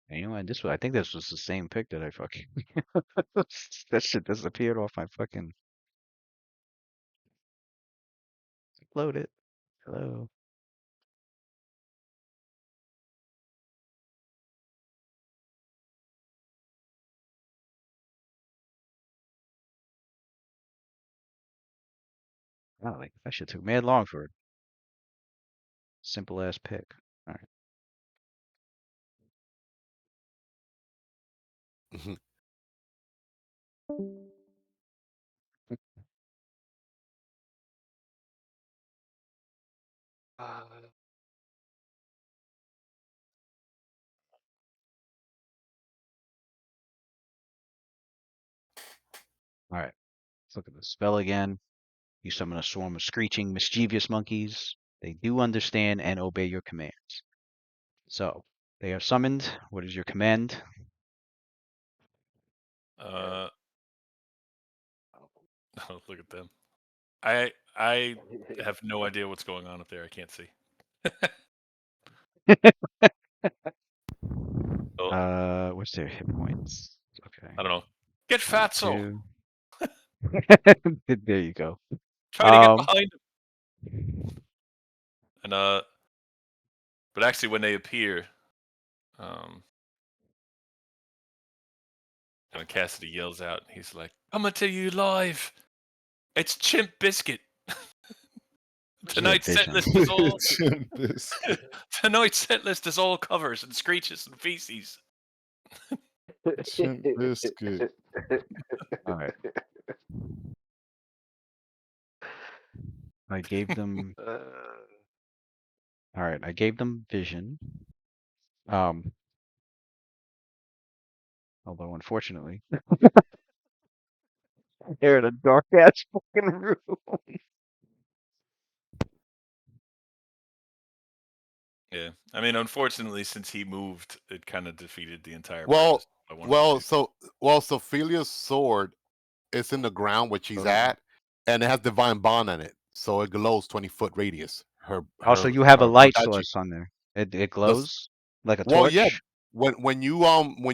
And you know what? I think this was the same pic that I fucking that shit disappeared off my fucking upload it. Hello. Wow, like that shit took mad long for a simple ass pic. All right. Mhm. Uh, All right. Let's look at the spell again. You summon a swarm of screeching, mischievous monkeys. They do understand and obey your commands. So they are summoned. What is your command? Oh, look at them. I have no idea what's going on up there. I can't see. Oh, What's their hit points? Okay. I don't know. Get One, Fatso. two. There you go. Try to get behind him. And but actually, when they appear, and Cassidy yells out, he's like, "Coming to you live. It's Chimp Biscuit." Tonight's set vision. list is all Chimp biscuit. tonight's set list is all covers and screeches and feces. Chimp biscuit. All right. I gave them. All right. I gave them vision. Although unfortunately, they're in a dark ass fucking room. Yeah, I mean, unfortunately, since he moved, it kind of defeated the entire Well, purpose I wanted well, to do. Sophilia's sword is in the ground where she's Oh. at, and it has divine bond on it, so it glows 20-foot radius. Also, you have a light Odachi. source on there. It The s- glows like a Well, yeah, torch. when you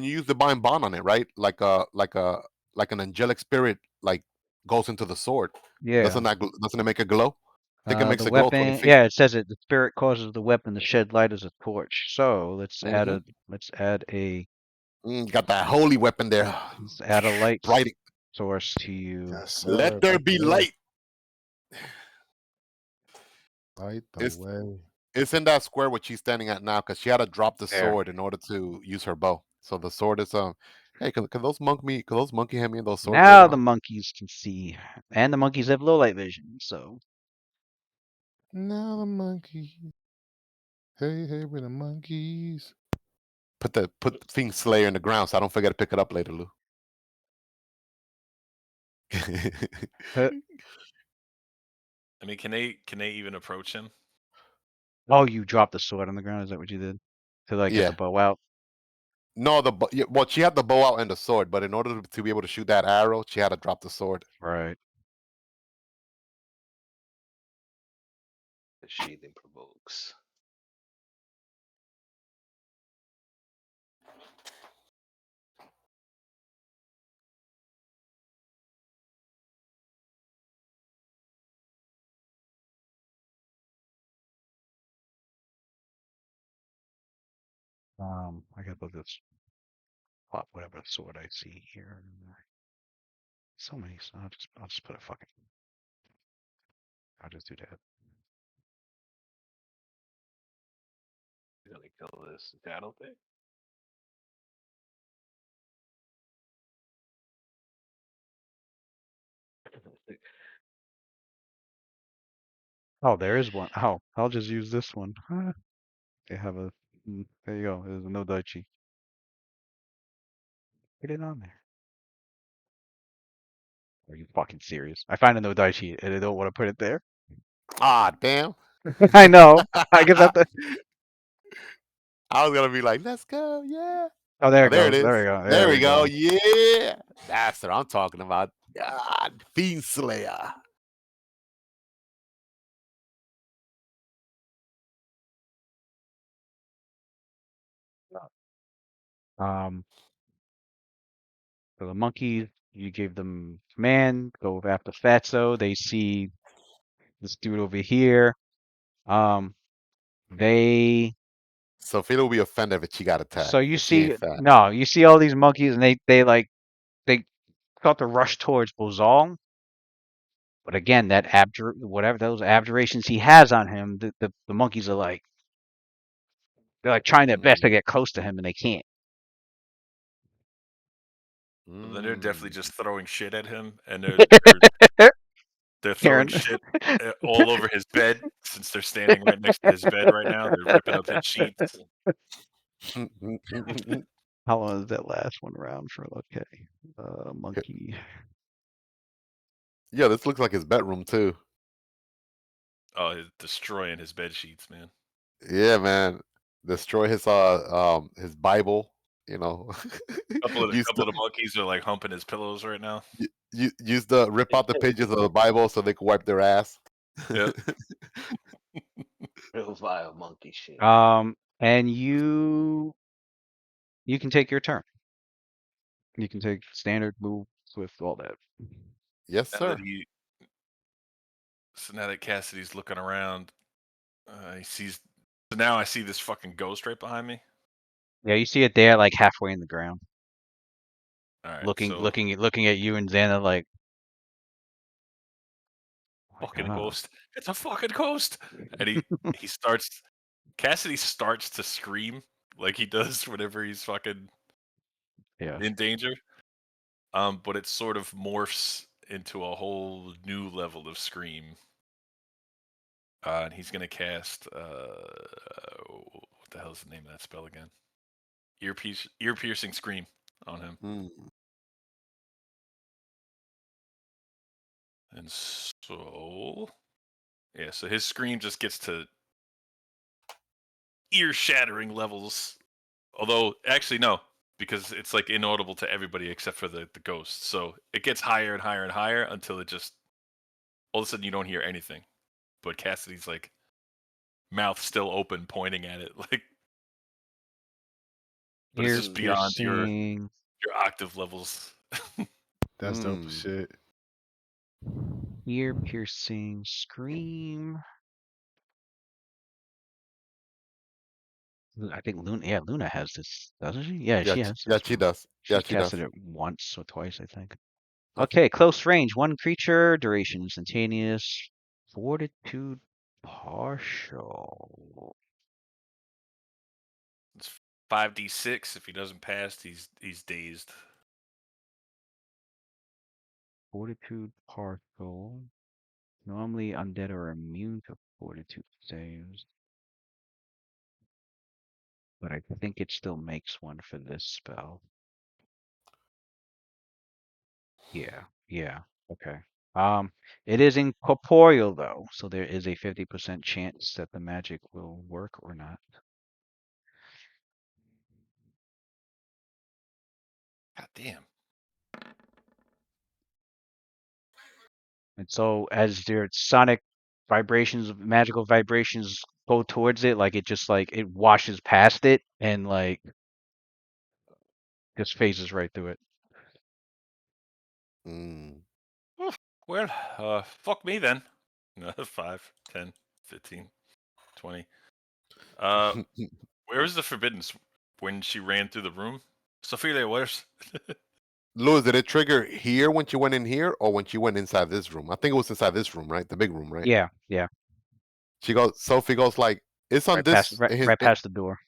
use divine bond on it, right? Like an angelic spirit like goes into the sword. Yeah. Doesn't it make it glow? I think it The makes it glow 20 weapon. feet. Yeah, it says it. The spirit causes the weapon to shed light as a torch. So let's add Mhm. a. Let's add a. Got that holy weapon there. Let's add a light Bright. source to you. Yes, sir. Let there be light. Light the It's way. it's in that square where she's standing at now because she had to drop the There. sword in order to use her bow. So the sword is Hey, can those monkey hand me those swords Now later the on? monkeys can see, and the monkeys have low light vision. So Now the monkey. Hey, hey, with the monkeys. Put Fiend Slayer in the ground so I don't forget to pick it up later, Lou. I mean, can they even approach him? oh, you dropped the sword on the ground. Is that what you did to like get the Yeah. bow out? No, well, she had the bow out and the sword, but in order to be able to shoot that arrow, she had to drop the sword. Right. The sheathing provokes. I gotta put this plot whatever sword I see here. So many. So I'll just put a fucking. I'll just do that. You're gonna kill this shadow thing. Oh, there is one. Oh, I'll just use this one. Huh. They have a. There you go. There's a no daichi. Get it on there. Are you fucking serious? I find a no daichi and I don't want to put it there. Ah, damn. I know. I guess I have to. I was gonna be like, let's go, yeah. Oh, there Oh, it there it goes. is. There we go. There There we we go. go. Yeah. That's what I'm talking about. God, Fiend Slayer. For the monkeys, you gave them command, go after Fatso. They see this dude over here. They Sophia will be offended if she got attacked so you because she ain't see fat. no, you see all these monkeys and they start to rush towards Bozal. But again, that whatever those abjurations he has on him, the monkeys are like they're like trying their best to Mm. get close to him and they can't. Then they're definitely Mm. just throwing shit at him, and they're throwing Karen, shit all over his bed since they're standing right next to his bed right now. They're ripping up his sheets. how long does that last one round for? Okay, monkey. Yeah, this looks like his bedroom too. Oh, he's destroying his bed sheets, man. Yeah, man. Destroy his Bible. You know, Couple of use the monkeys are like humping his pillows right now. use the rip out the pages of the Bible so they can wipe their ass. Yep. Real vile monkey shit. And you can take your turn. You can take standard move with all that. Yes, Now that sir. so now that Cassidy's looking around, he sees. So now I see this fucking ghost right behind me. Yeah, you see it there, like halfway in the ground, All right, looking so at you and Xana like, oh my fucking God. ghost. It's a fucking ghost. And he starts. Cassidy starts to scream like he does whenever he's fucking Yeah. in danger. But it sort of morphs into a whole new level of scream. And he's gonna cast what the hell is the name of that spell again? Ear piercing scream on him. Mm. And so yeah, so his scream just gets to ear shattering levels. Although actually no, because it's like inaudible to everybody except for the ghosts. So it gets higher and higher and higher until it just all of a sudden you don't hear anything. But Cassidy's like mouth still open pointing at it like but it's Ear just beyond your piercing. octave levels. That's dope as shit. Ear piercing scream. I think Luna has this, doesn't she? Yeah, Yeah, she has yeah, this she one. does. Yeah, She's she does. casted it once or twice, I think. Okay. Okay, close range, one creature, duration instantaneous, fortitude partial. It's 5d6. If he doesn't pass, he's dazed. Fortitude partial. Normally undead are immune to fortitude saves. But I think it still makes one for this spell. Yeah, okay. It is incorporeal though, so there is a 50% chance that the magic will work or not. God damn. And so as their sonic vibrations, magical vibrations go towards it, like it just like it washes past it and like just phases right through it. Mm. Well, fuck me then. 5, 10, 15, 20. Where was the forbidden when she ran through the room? Sophia, where's? Louis, did it trigger here when she went in here or when she went inside this room? I think it was inside this room, right? The big room, right? Yeah. Sophie goes like, it's on this. Right past the door.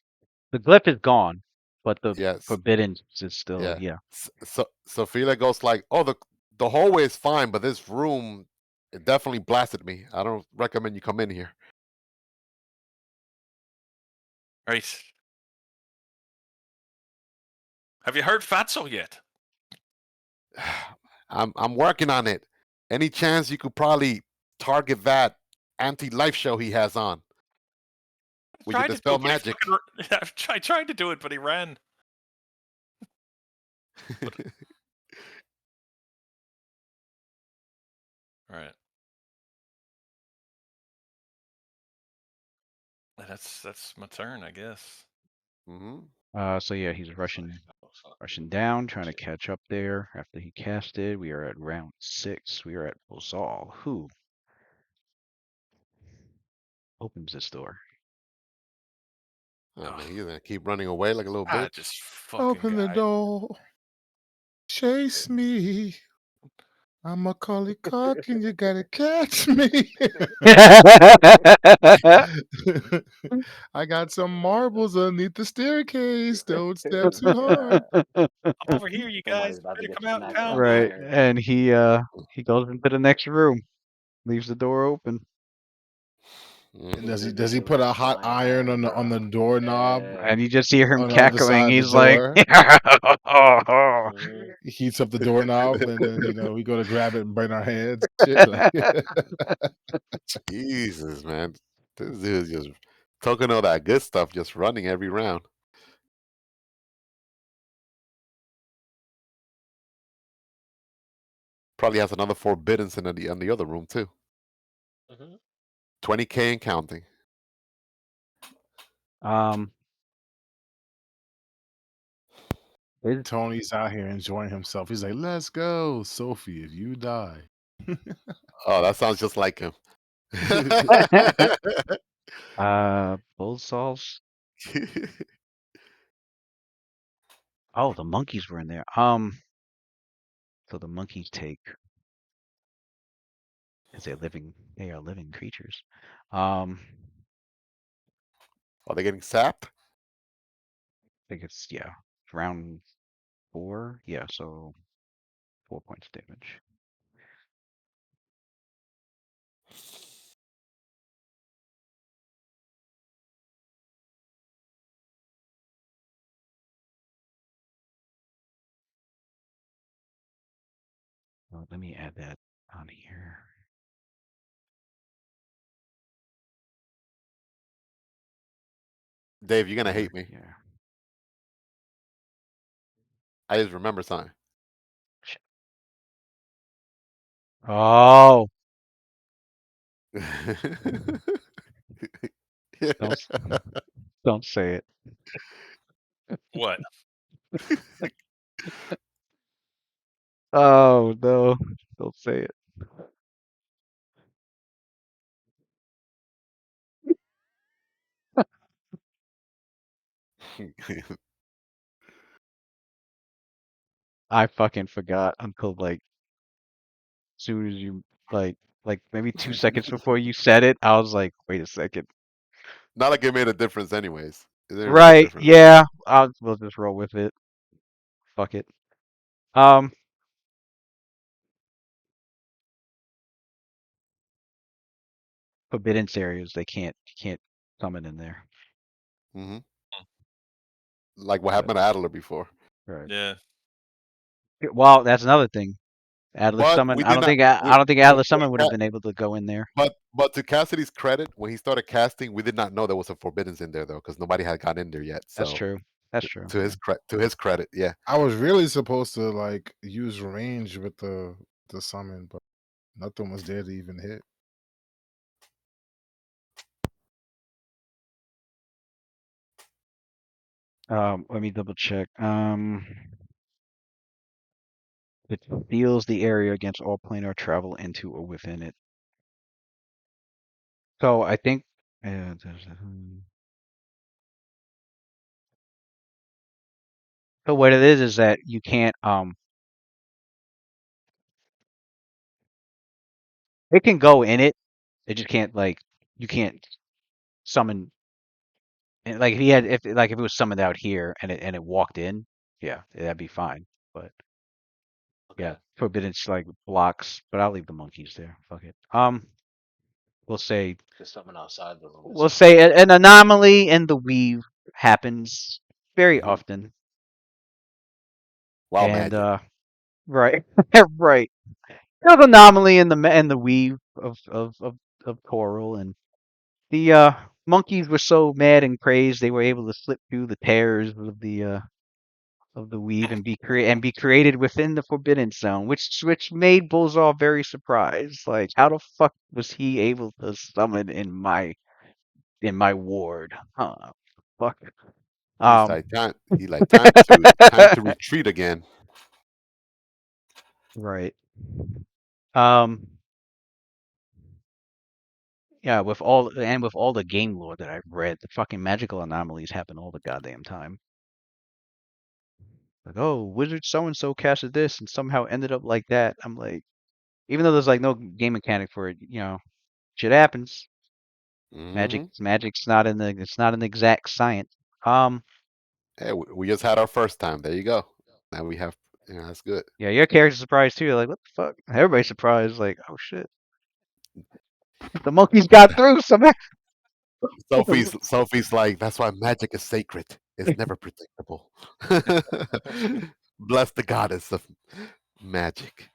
The glyph is gone, but the Yes. forbidden is still, Yeah. So Sophia goes like, oh, the hallway is fine, but this room, it definitely blasted me. I don't recommend you come in here. Right. Have you heard Fatso yet? I'm working on it. Any chance you could probably target that anti-life show he has on? With your Tried to do dispel it, but magic. I tried to do it, but he ran. All right. That's my turn, I guess. Mm-hmm. So yeah, he's rushing down, trying to catch up there after he casted. We are at round 6. We are at Bozal, who opens this door. Oh Ugh. man, he's gonna keep running away like a little Ah, bitch. just fucking Open the guy. door. Chase me. I'm Macaulay Culkin. You gotta catch me. I got some marbles underneath the staircase. Don't step too hard. I'm over here, you Somebody's guys. about to Better get come out and smacked by a pound me. Right, iron. and he goes into the next room, leaves the door open. And Mhm. does he put a hot iron on the doorknob Yeah. And you just hear him on the other cackling. side of the He's like, door? Mhm. He heats up the doorknob, and then we go to grab it and burn our hands. Shit, like, Jesus, man, this dude's just talking all that good stuff, just running every round. Probably has another forbiddance in the other room too. Mhm. 20K and counting. Is- Tony's out here enjoying himself. He's like, "Let's go, Sophie. If you die." Oh, that sounds just like him. Bullsaws. Oh, the monkeys were in there. So the monkeys take, as they are living creatures. I Are they getting sapped? think it's, yeah, round 4. Yeah, so 4 points damage. Oh, let me add that on here. Dave, you're gonna hate me. Yeah. I just remember something. Oh, don't s- don't say it. What? Oh no, don't say it. I fucking forgot until like soon as you like maybe 2 seconds before you said it, I was like, wait a second. Not like it made a difference, anyways. It didn't make a Right, difference. yeah. We'll just roll with it. Fuck it. Um, Forbidden areas, you can't summon in there. Hmm. Hmm. Like what But happened to Adler before. right. Yeah. Well, that's another thing. Atlas But summon. we did not. I don't think Atlas When summon would have been able to go in there. but to Cassidy's credit, when he started casting, we did not know there was a forbiddance in there though, because nobody had got in there yet. That's So true. That's true. to his credit, yeah. I was really supposed to like use range with the summon, but nothing was there to even hit. Let me double check. It seals the area against all planar travel into or within it. So I think. So what it is that you can't. It can go in it. It just can't like you can't summon. Like if he had if like if it was summoned out here and it walked in, yeah, that'd be fine. But yeah, Okay. forbidden's like blocks. But I'll leave the monkeys there. Fuck it. We'll say Just something outside the room is we'll fine. say an anomaly in the weave happens very Hmm. often, Wow, and magic. right, right. There's an anomaly in the weave of coral, and the monkeys were so mad and crazed they were able to slip through the tears of the of the weave and be created within the forbidden zone, which made Bullsaw very surprised. Like, how the fuck was he able to summon in my ward? Huh? Fuck. He's Um. like time to retreat again. Right. Um. Yeah, with all the game lore that I've read, the fucking magical anomalies happen all the goddamn time. Like, oh, wizard so and so casted this and somehow ended up like that. I'm like, even though there's like no game mechanic for it, shit happens. Hmm. Magic's not it's not an exact science. Um, Hey, we just had our first time. There you go. Now we have. Yeah, that's good. yeah, your character's surprised too. Like, what the fuck? Everybody's surprised. Like, oh shit, the monkeys got through somehow. Sophie's like, that's why magic is sacred. It's never predictable. Bless the goddess of magic.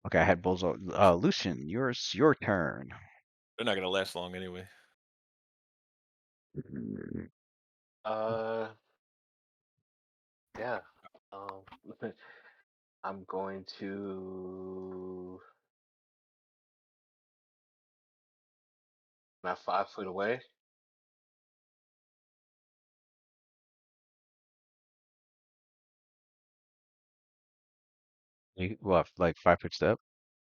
Okay, I had Bullseye. Lucian, your turn. They're not gonna last long anyway. Uh, yeah. Um, I'm going to. Not 5 foot away. What, like 5 foot step?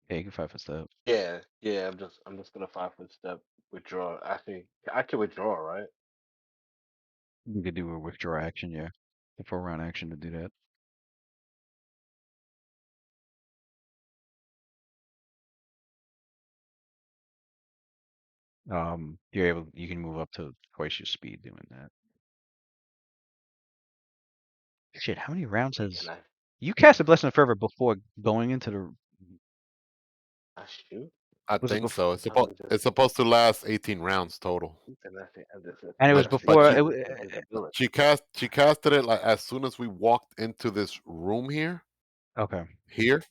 Yeah, you can 5 foot step. Yeah, yeah. I'm just gonna 5 foot step withdraw. I think I can withdraw, right? You could do a withdraw action, yeah. A 4 round action to do that. You can move up to twice your speed doing that. Shit, how many rounds Can has I? you cast a Blessing of Fervor before going into the I shoot. I was it think before? so. It's supposed to last 18 rounds total. And And it was But that's the but before she it, invisibility. she casted it like as soon as we walked into this room okay, here,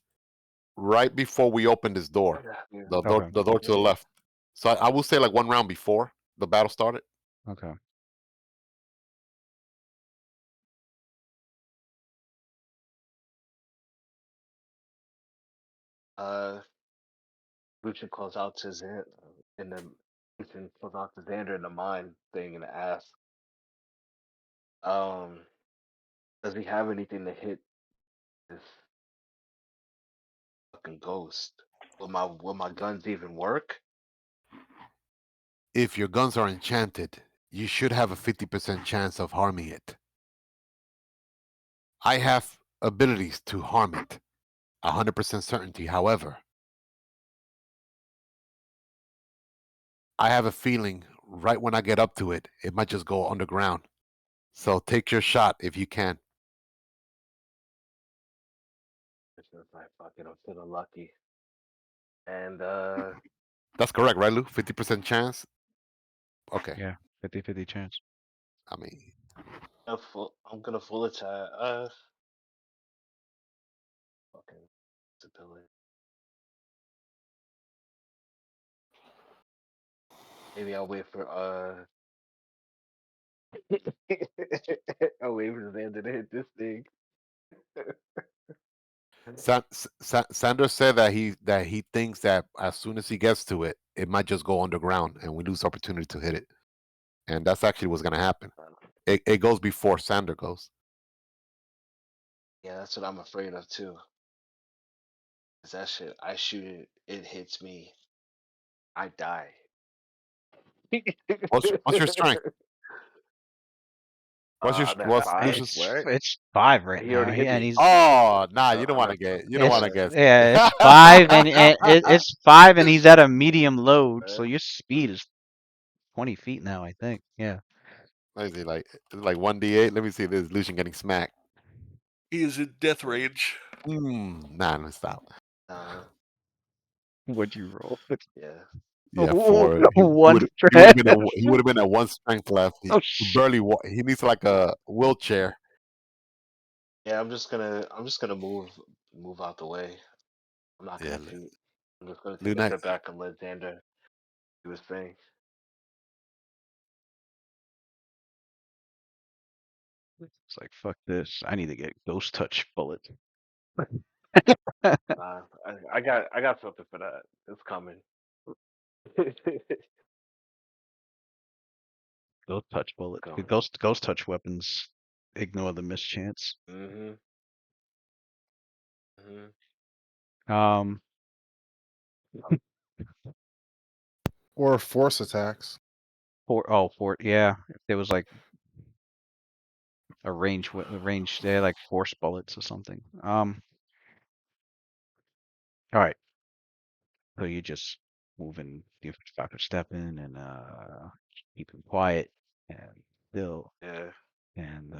right before we opened this door. Yeah. okay, The door to the left. So I will say like one round before the battle started. okay. Uh, Lucian calls out to in the Lucian calls out to Xander in the mind thing and asks, um, does he have anything to hit this fucking ghost? Will my guns even work? If your guns are enchanted, you should have a 50% chance of harming it. I have abilities to harm it. 100% certainty, however. I have a feeling right when I get up to it, it might just go underground. So take your shot if you can. It's just like fucking, I'm feeling lucky. And That's correct, right, Lou? 50% chance? Okay. Yeah, 50-50 chance. I mean, I'm gonna full attack. Fucking ability. Maybe I'll wait for I'll wait for Xander to hit this thing. Sanders said that he thinks that as soon as he gets to it, it might just go underground and we lose opportunity to hit it. And that's actually what's gonna happen. It goes before Sander goes. Yeah, that's what I'm afraid of too. Cause that shit, I shoot it, it hits me, I die. What's your strength? I'm at What's five, Lucius? right? It's 5 right He now. already hit And me. he's Oh, nah, So you don't I'm want at to get you don't want it's to guess. yeah, it's 5 it's 5 and he's at a medium load, so right? your speed is 20 feet now, I think. Yeah. Let me see, like 1d8. Let me see this Lucian getting smacked. He is in death range. Nah, let me stop. Uh, What'd you roll? yeah. Yeah, 4. One strength. He would have been at 1 strength left. He Oh shit. barely he needs like a wheelchair. Yeah, I'm just gonna move out the way. I'm not Yeah, gonna shoot. I'm just gonna take a Luna. step back and let Xander do his thing. It's like fuck this. I need to get ghost touch bullets. Nah, I got something for that. It's coming. Ghost touch bullet. Coming. Ghost touch weapons ignore the mischance. Mhm. Mhm. Um, Or force attacks. yeah. If there was like a range, they had like force bullets or something. All right. So you just moving, you stop and stepping, and keep him quiet and still, Yeah. and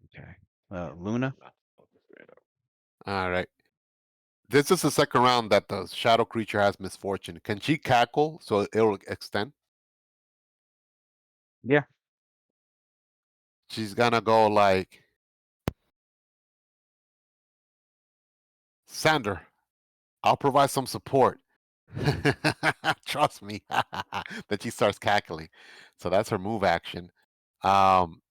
okay. Luna. Nah, fuck this right up. All right. This is the second round that the shadow creature has misfortune. Can she cackle so it'll extend? Yeah. She's gonna go like, Sander, I'll provide some support. Trust me. Then she starts cackling. So that's her move action. Um,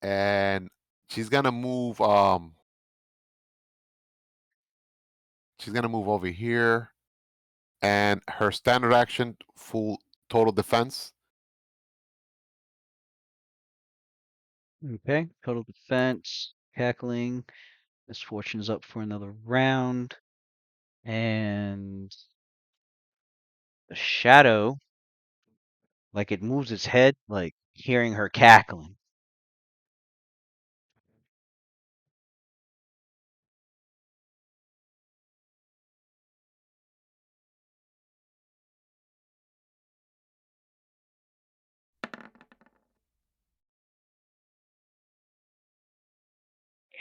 and she's gonna move. She's gonna move over here, and her standard action, full total defense. Okay. Total defense. Cackling. Misfortune's up for another round. And the shadow, like it moves its head, like hearing her cackling.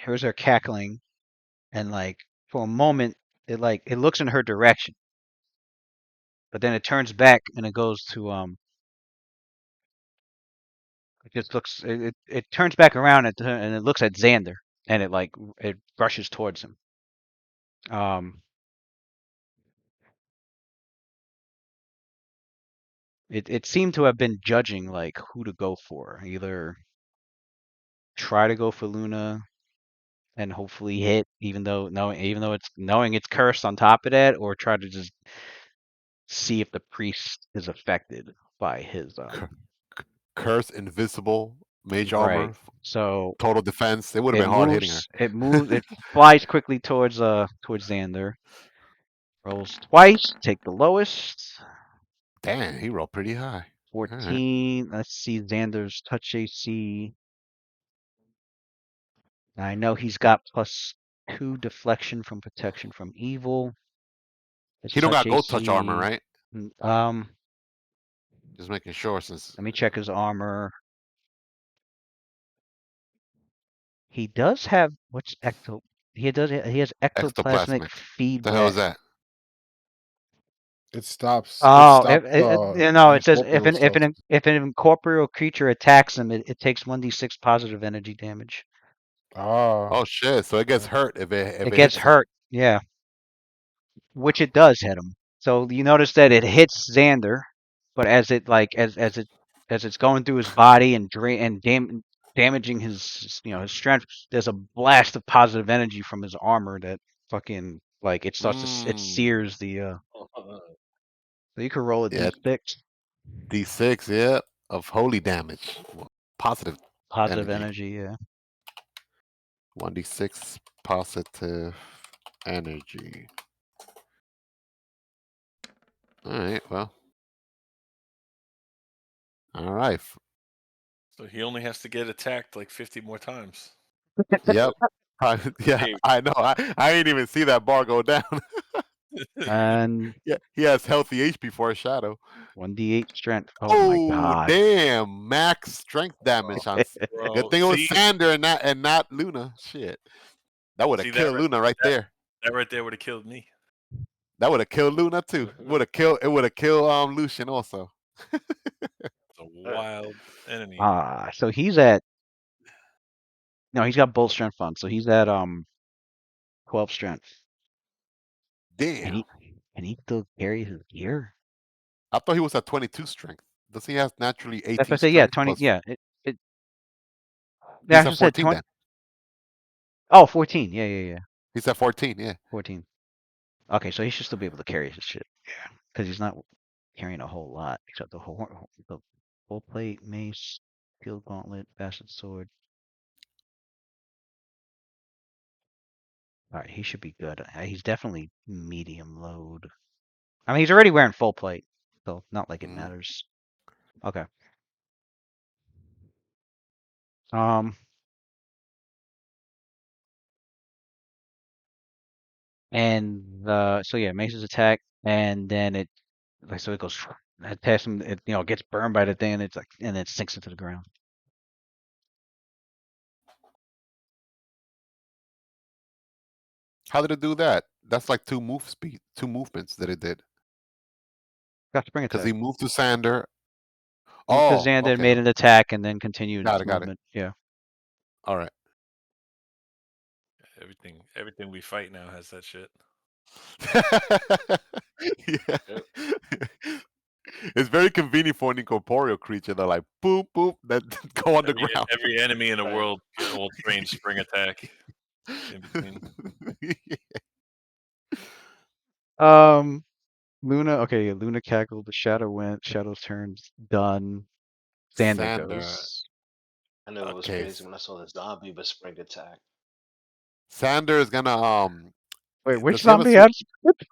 Hears her cackling, and like for a moment, it looks in her direction, but then it turns back and it goes to it just looks it turns back around and it looks at Xander, and it rushes towards him. It seemed to have been judging like who to go for. Either try to go for Luna and hopefully hit, even though knowing it's cursed on top of that, or try to just see if the priest is affected by his Cur- Curse, invisible, mage right. armor, So total defense. It would have it been hard hitting her. it flies quickly towards Xander. Rolls twice, take the lowest. Damn, he rolled pretty high. All right. 14. Let's see Xander's touch AC. I know he's got +2 deflection from protection from evil. His He don't touch got gold touch armor, AC. right? Um, Just making sure since Let me check his armor. He does have what's ecto. He has ectoplasmic ectoplasmic. The hell is feedback. that? It stops. It Oh, stops. no, it says Incorporeal stuff. if an incorporeal creature attacks him, it takes 1d6 positive energy damage. Ah. Oh shit! So it gets hurt if It it gets hits him. hurt, yeah, which it does hit him. So you notice that it hits Xander, but as it's going through his body and damaging his strength, there's a blast of positive energy from his armor that fucking like it Mm. sears the. So you could roll a Yeah, d6 D6. Yeah, of holy damage, positive positive energy. energy, yeah. 1d6 positive energy. All right. Well. All right. So he only has to get attacked like 50 more times. Yep. Yeah, Hey, I know. I ain't even see that bar go down. And Yeah, he has healthy HP for a shadow. 1d8 strength. Oh my Oh god. damn! Max strength damage on. Good bro, thing it was see, Sander and not Luna. Shit, that would have see that killed right, Luna right that, there. that right there would have killed me. That would have killed Luna too. Would have killed. It would have killed Lucian also. It's a wild enemy. So he's at no, he's got both strength on, so he's at 12 strength. Damn. Can he still carry his gear? I thought he was at 22 strength. Does he have naturally That's what 18 I say, yeah, strength 20, plus? yeah. He Yeah, I said just said 14 20. then. Oh, 14. Yeah. He said 14. Yeah. 14. Okay, so he should still be able to carry his shit. Yeah, because he's not carrying a whole lot except the full plate, mace, field gauntlet, bastard sword. All right, he should be good. He's definitely medium load. I mean, he's already wearing full plate, so not like it Mhm. matters. Okay. Um, and so yeah, mace's attack, and then it like so it goes past him. It gets burned by the thing, and it's like and then it sinks into the ground. How did it do that? That's like two movements that it did. Got spring Because attack. he moved to Sander. Moved to Oh, Xander, okay. made an attack, and then continued its Got it. movement. Yeah. All right. Everything we fight now has that shit. Yeah. Yep. It's very convenient for an incorporeal creature. They're like boop boop that go on the ground. Every enemy in the Right. world will train spring attack in between. Luna. Okay, yeah, Luna cackled. The shadow went. Shadow's turns done. Xander Sander. goes. I knew it was Okay. crazy when I saw the zombie with spring attack. Sander is gonna Wait, which does he have a zombie sweep? has?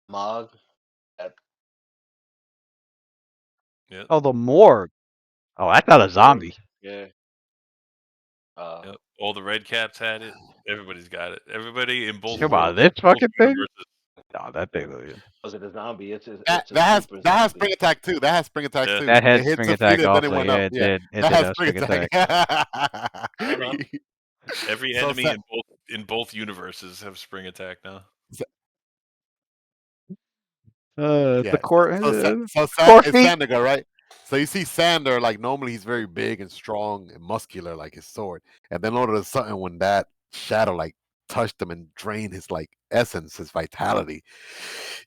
Mog. Yep. Oh, the morgue. Oh, that's not a Morgue. zombie. Yeah. Yep. All the red caps had it. Everybody's got it. Everybody in both Come on, worlds, this both fucking thing. universes. Oh, that thing. Was it a zombie? It's That, a that has super that has zombie. spring attack too. That has spring attack Yeah. too. That had It hit spring attack Sophia, then it also. went Yeah, up. it Yeah. did. It That did has have spring spring attack. attack. I don't know. Every So enemy Sa- in both universes have spring attack now. The Yeah. core. So it's Feet. Sandaga, right? So you see Sander, like normally he's very big and strong and muscular, like his sword. And then all of a sudden, when that shadow like touched him and drained his like essence, his vitality,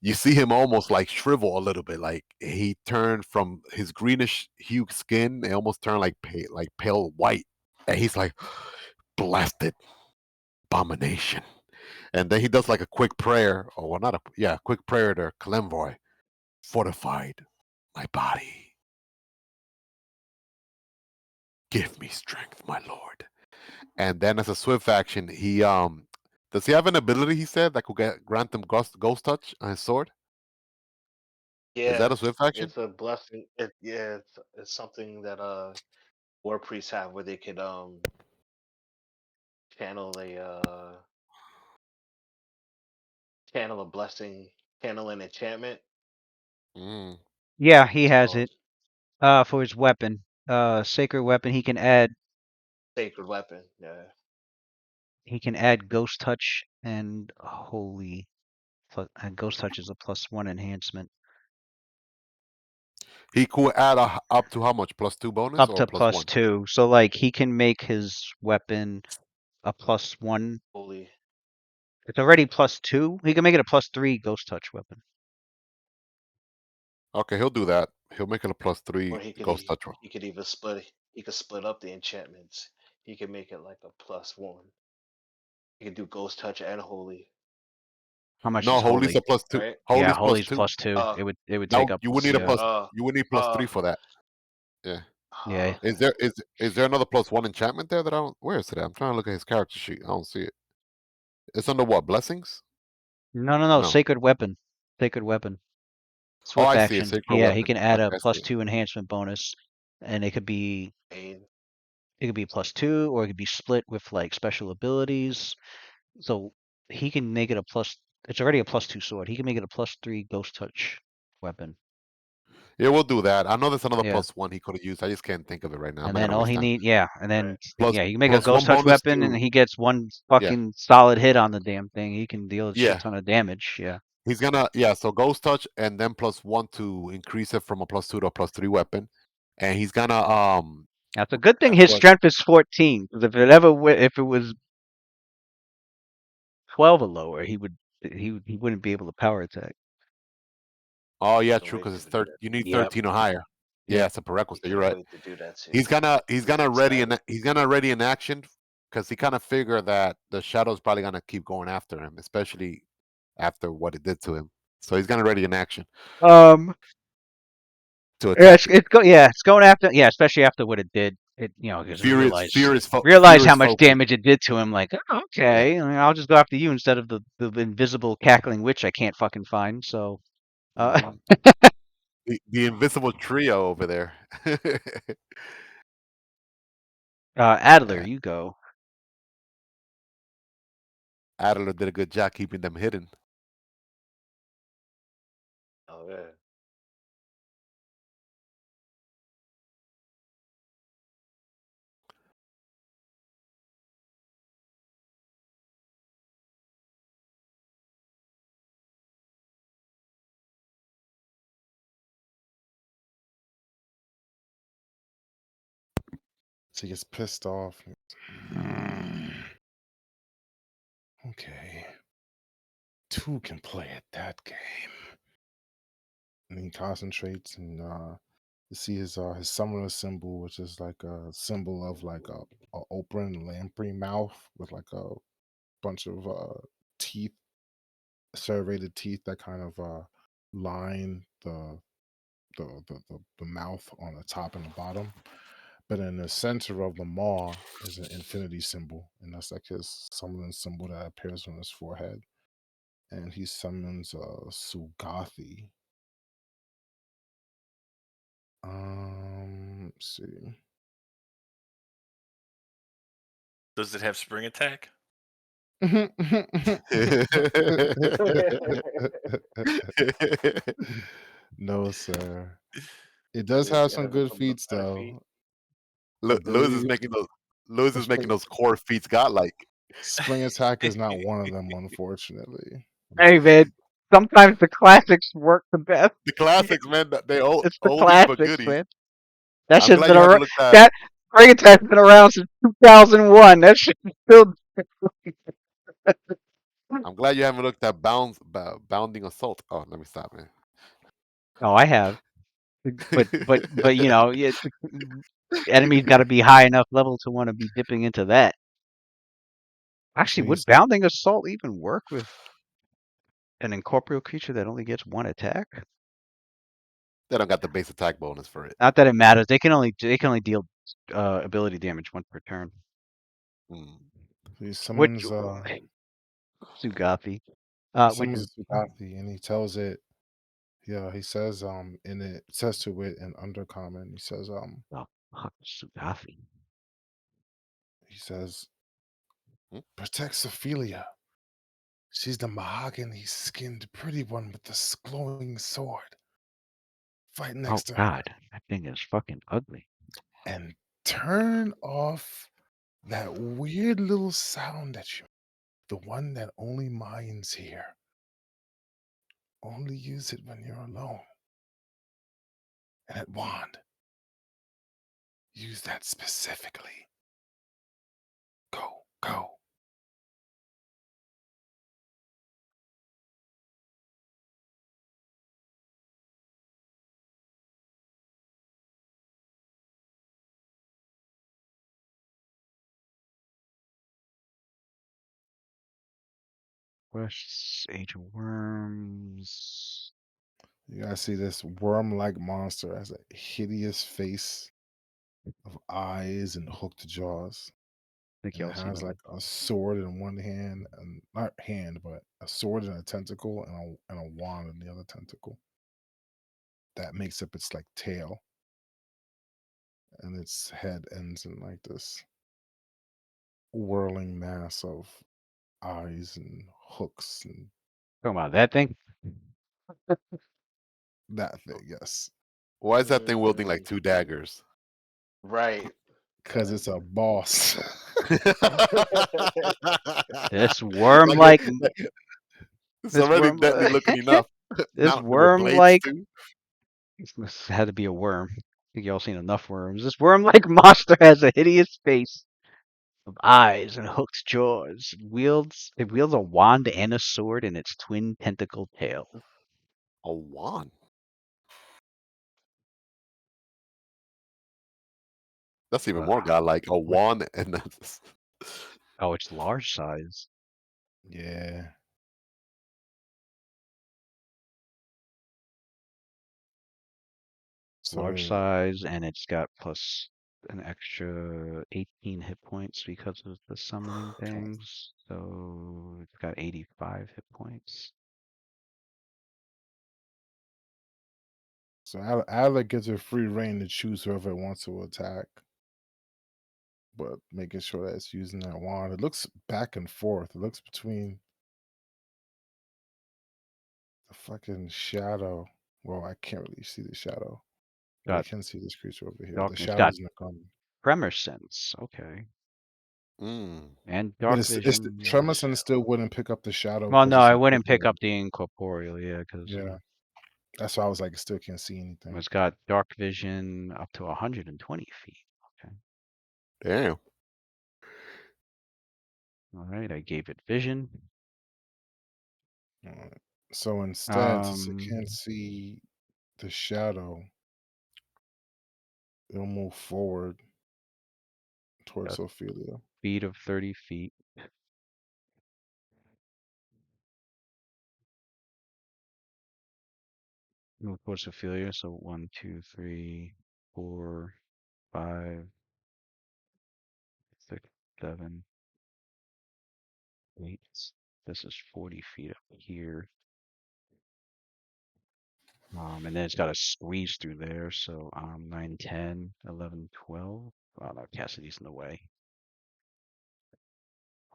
you see him almost like shrivel a little bit. Like he turned from his greenish hue skin, it almost turned like pale white. And he's like, blasted abomination. And then he does like a quick prayer, or well, not a quick prayer to Kalemvoy. Fortified my body. Give me strength, my lord. And then as a swift action, he does he have an ability he said that could grant him ghost touch on his sword? Is Yeah. that a swift action? It's a blessing. It's something that war priests have where they could channel a channel a blessing, channel an enchantment. Mm. Yeah, he It's has called it. For his weapon. Sacred weapon. He can add sacred weapon. Yeah. ghost touch and holy. And ghost touch is a +1 enhancement. He could add up to how much? +2 bonus Up or to +1? +2. So like he can make his weapon a +1. Holy. It's already +2. He can make it a +3 ghost touch weapon. Okay, he'll do that. He'll make it a Or +3 ghost touch roll. he could even split. He could split up the enchantments. He could make it like a +1. He could do ghost touch and holy. How much No, is holy's holy? a +2. Right? Yeah, Holy's holy's +2. +2. Uh It would Now take up you would need a yeah. plus. You would need +3 for that. Yeah. Yeah. okay. Is there another +1 enchantment there that I don't? Where is it? I'm trying to look at his character sheet. I don't see it. It's under what? Blessings? No. No. Sacred weapon. Sacred weapon. Oh, Swift I see it. action. Sacred Yeah, he weapon. can add Okay, a I see it. +2 enhancement bonus, and it could be Pain. +2, or it could be split with like special abilities. So he can make it a plus. It's already a +2 sword. He can make it a +3 ghost touch weapon. Yeah, we'll do that. I know there's another Yeah. +1 he could have used. I just can't think of it right now. I'm And not then gonna all waste he time. need, yeah, and then Right. Plus yeah, you can make a plus ghost one touch bonus weapon, and to he gets one yeah fucking solid hit on the damn thing. He can deal a shit yeah. ton of damage. Yeah, He's gonna so ghost touch and then +1 to increase it from a +2 to a +3 weapon, and he's gonna that's a good thing. I His forgot. strength is 14. Because if it was 12 or lower, he wouldn't be able to power attack. Oh yeah, No true way because to it's do that. You need Yep. 13 or higher. Yeah, Yeah. it's a prerequisite. You You're can't right. wait to do that too. He's gonna Excited. ready in action because he kind of figured that the Shadow's probably gonna keep going after him, especially after what it did to him. So he's gonna ready in action Um. to Yeah, attack it. it's going after. Yeah, especially after what it did. It because it realize Fear how is much focused. damage it did to him. Like, oh, Yeah. okay, I mean, I'll just go after you instead of the invisible cackling witch I can't fucking find. So, uh, Mhm. The invisible trio over there. Adler, Yeah. you go. Adler did a good job keeping them hidden. Oh yeah. So he gets pissed off. "Mm, okay. Two can play at that game." And he concentrates and you see his summoner symbol, which is like a symbol of like a open lamprey mouth with like a bunch of teeth, serrated teeth that kind of line the mouth on the top and the bottom. But in the center of the maw is an infinity symbol, and that's like his summoning symbol that appears on his forehead. And he summons Sugathi. Let's see. Does it have spring attack? No, sir. It Is does it have some gonna good become the feats better feet? though. Lewis is Ability making those. Lewis for is making those core feats godlike. spring attack is not one of them, unfortunately. Hey man, sometimes the classics work the best. The classics, man. They It's the oldies but classics, goodies. man. That I'm shit's glad been you haven't around. looked at. That Spring Attack's been around since 2001. That shit still. I'm glad you haven't looked at bounding assault. Oh, let me stop, man. Oh, I have. But yeah, enemy's got to be high enough level to want to be dipping into that. So Actually, would he's bounding assault even work with an incorporeal creature that only gets one attack? They don't got the base attack bonus for it. Not that it matters. They can only deal ability damage once per turn. Hmm. he Which summons Sugathi. Which is Sugathi, and he tells it. Yeah, he says in it says to it in undercommon. oh fuck Sugathi. He says Hmm? protect Ophelia. She's the mahogany skinned pretty one with the glowing sword. Fight Oh next to her god, that thing is fucking ugly. and turn off that weird little sound that you, the one that only minds hear. Only use it when you're alone. And that wand, use that specifically. Go, go. Quests, Age of Worms. You guys see this worm-like monster has a hideous face of eyes and hooked jaws. I think And it y'all seen has them. like a sword in one hand, and not hand, but a sword and a tentacle, and a wand in the other tentacle. That makes up its like tail, and its head ends in like this whirling mass of eyes and hooks and Talking about that thing? that thing. Yes, Why is that thing wielding like Mm, two daggers? right. because it's a boss. This worm Like like it's this already worm deadly looking enough. this Now with worm blades like too. this had to be a worm. I think y'all seen enough worms. This worm like monster has a hideous face of eyes and hooked jaws. It wields a wand and a sword in its twin tentacle tail. A wand. That's even more godlike. A wand and that's Oh, it's large size. Yeah. It's So large size, and it's got plus an extra 18 hit points because of the summoning things. So it's got 85 hit points. so Adler gets a free reign to choose whoever it wants to attack, but making sure that it's using that wand. It looks back and forth. It looks between the fucking shadow. Well, I can't really see the shadow, but I Got can see this creature over here. The darkness. Got shadow's in the corner. tremor sense. Okay. mm. And But dark it's vision. Tremorson still wouldn't pick up the shadow Well, because no, it's I wouldn't pick incorporeal. up the incorporeal, yeah, because Yeah, that's why I was like, it still can't see anything. it's got dark vision up to 120 feet. Okay. Damn. All right, I gave it vision. Alright. So instead, since it Um, can't see the shadow, it'll move forward towards Ophelia. speed of 30 feet. Move towards Ophelia. So 1, 2, 3, 4, 5, 6, 7, 8. This is 40 feet up here. And then it's got to squeeze through there. So 9, 10, 11, 12. Oh no, Cassidy's in the way.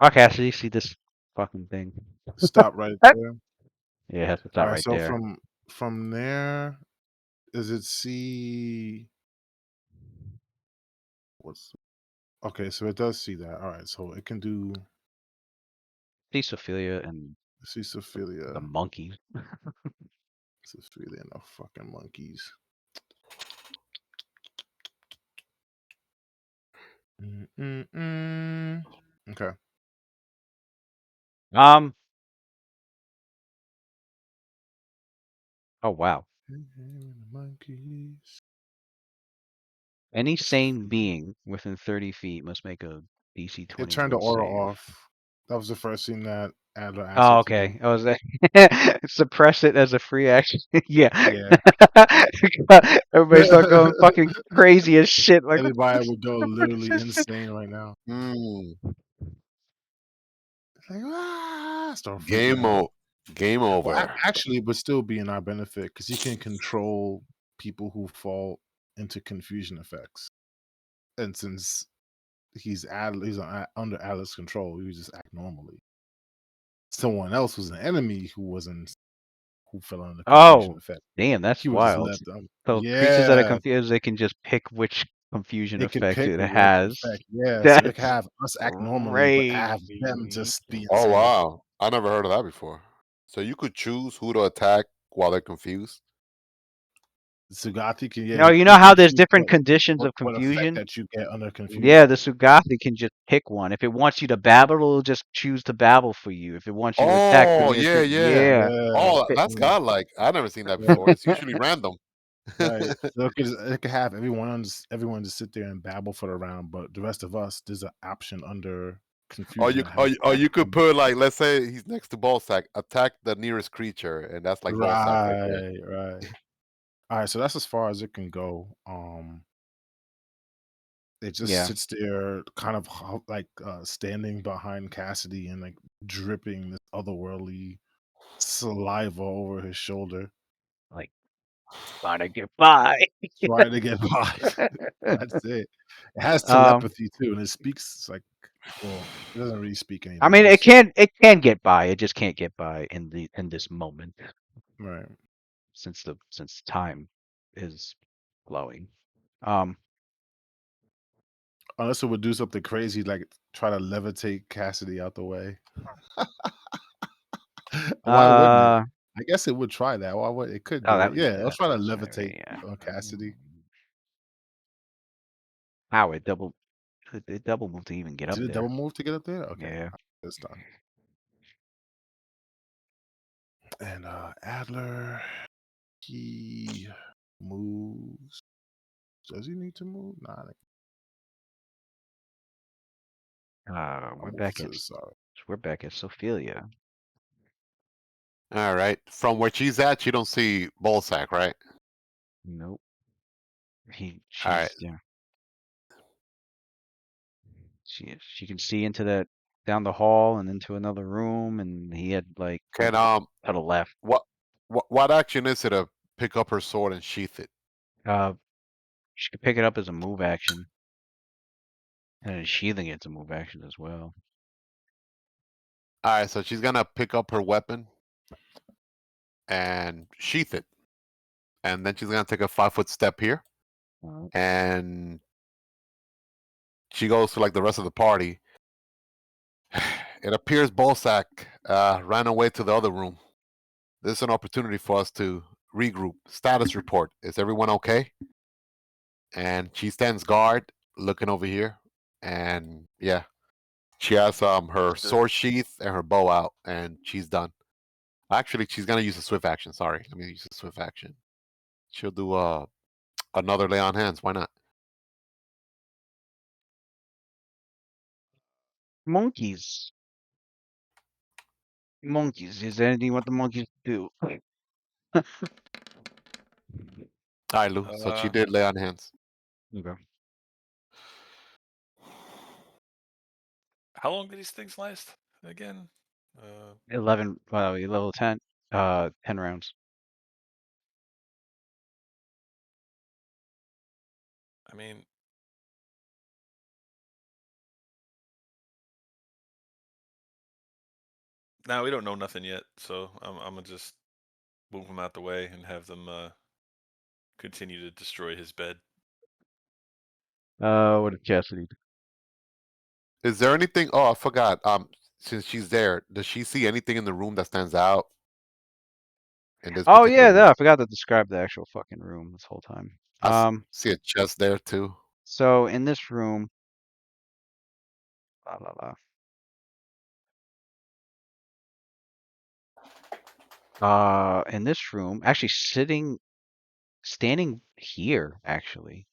Oh, Cassidy, see this fucking thing? Stop right there. Yeah, it has to All stop right. right So there. from there, does it see what's okay? So it does see that. All right. So it can do See Sophia and see Sophia. the monkey. Sophia and the fucking monkeys. Okay. Oh wow. Monkeys. Any sane being within 30 feet must make a DC It turned the 21 aura save. off. That was the first thing that Adler asked Oh, it to do. okay. I was suppress it as a free action. Yeah. Yeah. Everybody start going fucking crazy as shit. Like Everybody would go literally insane right now. Mm. It's like, start freaking Game out. game Well, over. actually, it would still be in our benefit because he can control people who fall into confusion effects. And since he's under Adler's control, he would just act normally. Someone else was an enemy who fell under confusion oh, effect. damn, that's He would just wild. let them. So creatures that are Yeah, confused, they can just pick which confusion it could effect pick it what has. effect. Yeah, so it could That's have us act normally, but have them crazy. just be Oh insane. wow. I never heard of that before. So you could choose who to attack while they're confused? Sugati can, yeah, No, you know you how can there's choose different conditions of what effect confusion? that you get under Yeah, confusion. the Sugati can just pick one. If it wants you to babble, it'll just choose to babble for you. If it wants you to attack, Oh, then yeah, yeah. yeah. Yeah, Oh, It- that's yeah, godlike. I've never seen that yeah, before. It's usually random. right. So it could have everyone just sit there and babble for the round, but the rest of us, there's an option under Or confusion you that or, has or you could action. put like, let's say he's next to ballsack, attack the nearest creature, and that's like ballsack right there. Right. All right, so that's as far as it can go. It just yeah, sits there, kind of standing behind Cassidy and like dripping this otherworldly saliva over his shoulder, like trying to get by. trying to get by. That's it. It has um, telepathy too, and it speaks like, well, it doesn't really speak any I mean, it language. can get by. It just can't get by in this moment Right. since time is flowing. Um, Unless it would do something crazy, like try to levitate Cassidy out the way. Why wouldn't it? uh, I guess it would try that. Why would it could oh, do that it? was Yeah, yeah, let's that's try to levitate necessary. Yeah. Cassidy. How it double moved to even get up Did it double there. move to get up there? Okay, Yeah. it's done. And Adler, he moves. Does he need to move? Nah. We're I'm back at so sorry. Sophelia. All right. From where she's at, you don't see Ballsack, right? Nope. All right. She's yeah. She can see into that down the hall and into another room, and he had like Can to the left. what what action is it to pick up her sword and sheath it? Uh, she could pick it up as a move action, and then sheathing it's a move action as well. All right, so she's gonna pick up her weapon and sheath it, and then she's gonna take a 5-foot step here, Alright. and she goes to like the rest of the party. It appears Ballsack ran away to the other room. This is an opportunity for us to regroup. Status report. Is everyone okay? And she stands guard, looking over here, and yeah, she has her Understood. sword sheath and her bow out, and she's done. Actually, she's gonna use a swift action. Sorry, let me use a swift action. She'll do another lay on hands. Why not? Monkeys. Monkeys. Is there anything you want the monkeys to do? All right, Lou. So she Uh, did lay on hands. Okay. how long do these things last again? 11. Well, level 10. 10 rounds. I mean, now we don't know nothing yet, so I'm gonna just move him out the way and have them continue to destroy his bed. What did Cassidy do? Is there anything? Oh, I forgot. Since she's there, does she see anything in the room that stands out in this Oh particular yeah, room? I forgot to describe the actual fucking room this whole time. See a chest there too. So in this room, la la la. In this room, actually standing here, actually,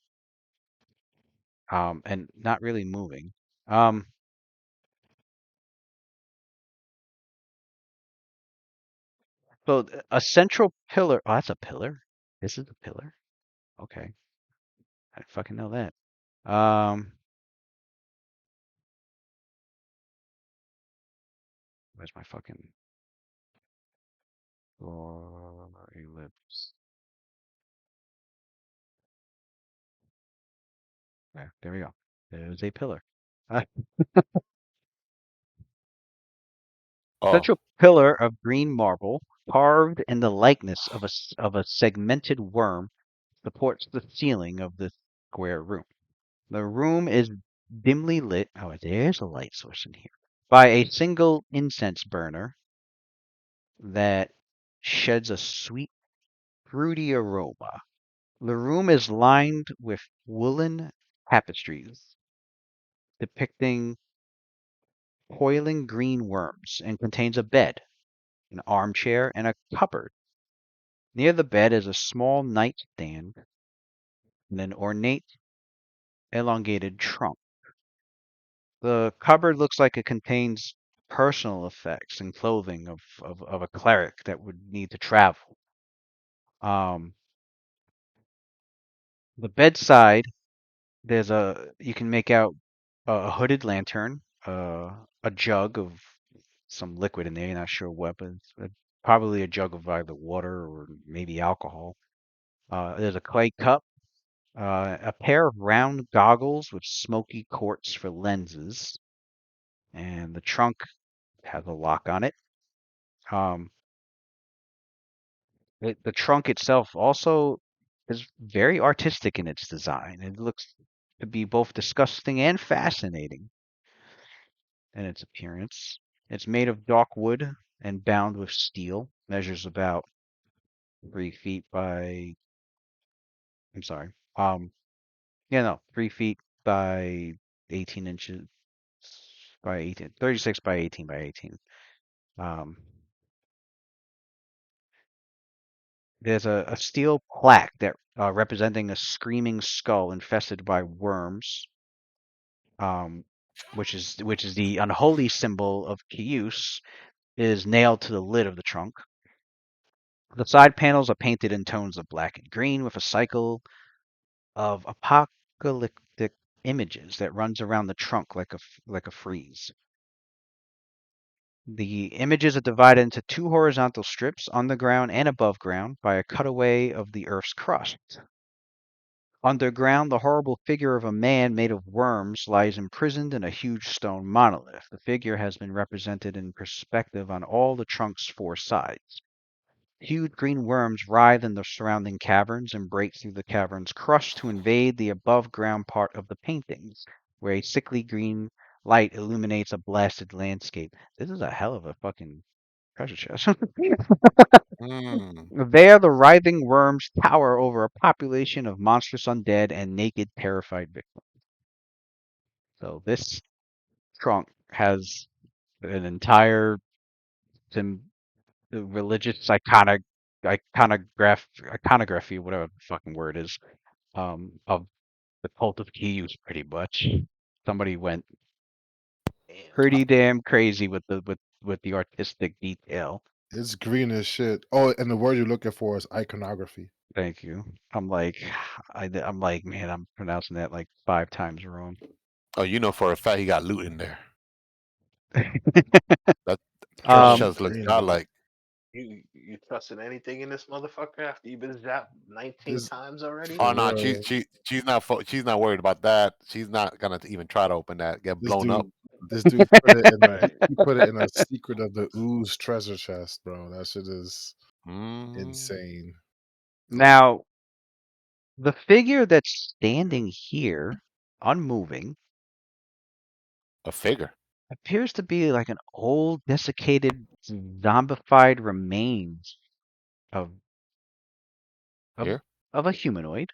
and not really moving. Um, so a central pillar. Oh, that's a pillar. This is a pillar. Okay, I didn't fucking know that. Where's my fucking ellipse? There we go. There's a pillar. Oh, Central pillar of green marble, carved in the likeness of of a segmented worm, supports the ceiling of the square room. The room is dimly lit. Oh, there's a light source in here. By a single incense burner that sheds a sweet, fruity aroma. The room is lined with woolen tapestries depicting coiling green worms and contains a bed, an armchair, and a cupboard. Near the bed is a small nightstand and an ornate, elongated trunk. The cupboard looks like it contains personal effects and clothing of a cleric that would need to travel. Um, the bedside, you can make out a hooded lantern, a jug of some liquid in there. You're not sure what, but probably a jug of either water or maybe alcohol. There's a clay cup, a pair of round goggles with smoky quartz for lenses, and the trunk has a lock on it. Um, the trunk itself also is very artistic in its design. It looks to be both disgusting and fascinating in its appearance. It's made of dark wood and bound with steel. Measures about 3 feet by. I'm sorry. Yeah, no, 3 feet by 18 inches by 18, 36 by 18 by 18. Um, there's a steel plaque that representing a screaming skull infested by worms. Um, which is the unholy symbol of Kius, is nailed to the lid of the trunk. The side panels are painted in tones of black and green with a cycle of apocalyptic images that runs around the trunk like a frieze. The images are divided into two horizontal strips, underground and above ground, by a cutaway of the Earth's crust. Underground, the horrible figure of a man made of worms lies imprisoned in a huge stone monolith. The figure has been represented in perspective on all the trunk's four sides. Huge green worms writhe in the surrounding caverns and break through the cavern's crust to invade the above-ground part of the paintings, where a sickly green light illuminates a blasted landscape. This is a hell of a fucking treasure chest. Mm. There, the writhing worms tower over a population of monstrous undead and naked, terrified victims. So this trunk has an entire religious iconography, whatever the fucking word is, of the cult of Kiyus, pretty much. Somebody went Damn. pretty damn crazy with the artistic detail. It's green as shit. Oh, and the word you're looking for is iconography. Thank you. I'm like, I'm like, man, I'm pronouncing that like 5 times wrong. Oh, you know for a fact he got loot in there. That treasure Probably chest looks green, bro. godlike. You trusting anything in this motherfucker after you've been zapped 19 This times already? Oh for no, real. she's not worried about that. She's not gonna even try to open that. Get This blown up. dude, this dude put it in a Right. he put it in a secret of the ooze treasure chest, bro. That shit is Mm, insane. Now, the figure that's standing here, unmoving, a figure. appears to be like an old, desiccated, zombified remains of of, Here. of a humanoid.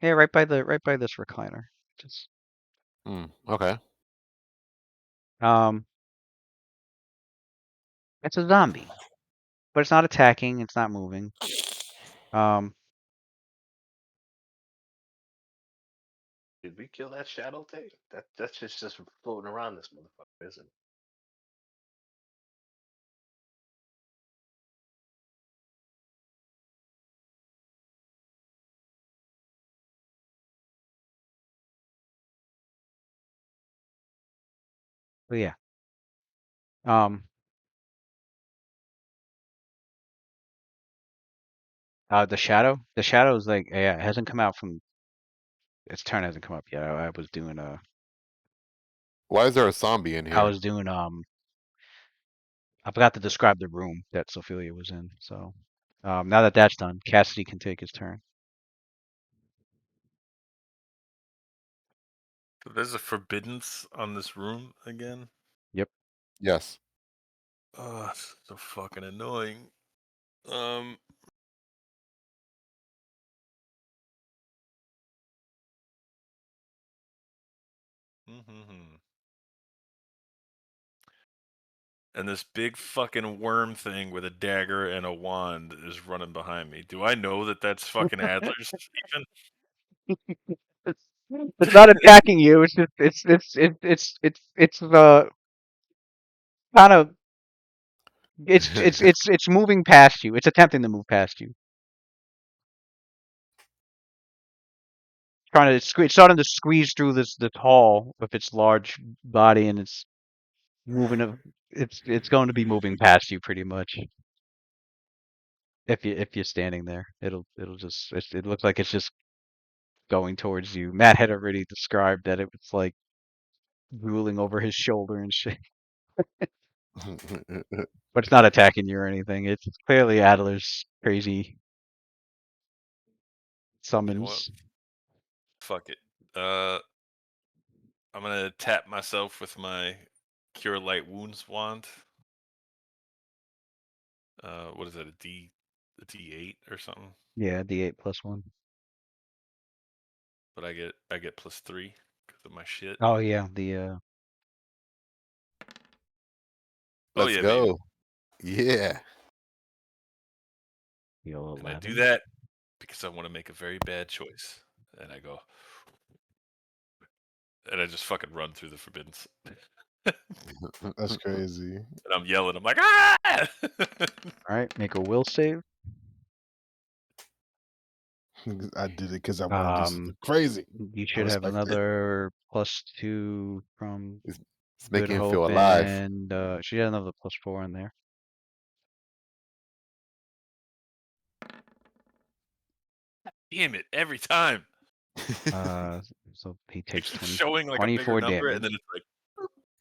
Yeah, right by this recliner. Just Okay. um, it's a zombie, but it's not attacking. It's not moving. Um, Did we kill that shadow thing? That's just floating around this motherfucker, isn't it? but yeah. Um, the shadow is like, yeah, it hasn't come out from its turn. Hasn't come up yet. I was doing Why is there a zombie in I here? was doing I forgot to describe the room that Sophia was in. So, now that that's done, Cassidy can take his turn. So there's a forbiddance on this room again. Yep. Yes. Oh, it's so fucking annoying. Um. And this big fucking worm thing with a dagger and a wand is running behind me. Do I know that that's fucking Adler's even? It's not attacking you. It's just it's the kind of it's moving past you. It's attempting to move past you. It's starting to squeeze through this hall with its large body, and it's moving. It's going to be moving past you pretty much. If you're standing there, it'll just it looks like it's just going towards you. Matt had already described that it was like drooling over his shoulder and shit, but it's not attacking you or anything. It's clearly Adler's crazy You know what? summons. Fuck it. I'm gonna tap myself with my Cure Light Wounds wand. What is that? A D8 or something? Yeah, D8 plus 1. But I get +3 because of my shit. Oh yeah, the Oh Let's yeah, baby. go. Yeah. heal And I do 11. that because I want to make a very bad choice. And I go, and I just fucking run through the forbiddance. That's crazy. And I'm yelling. I'm like, ah! All right, make a will save. I did it because I want to do something crazy. You I should have respect it. another +2 from It's Good making him Hope, feel alive. and she had another +4 in there. Damn it! Every time. So he takes It's 20, showing like a 24 bigger number, damage. and then it's like,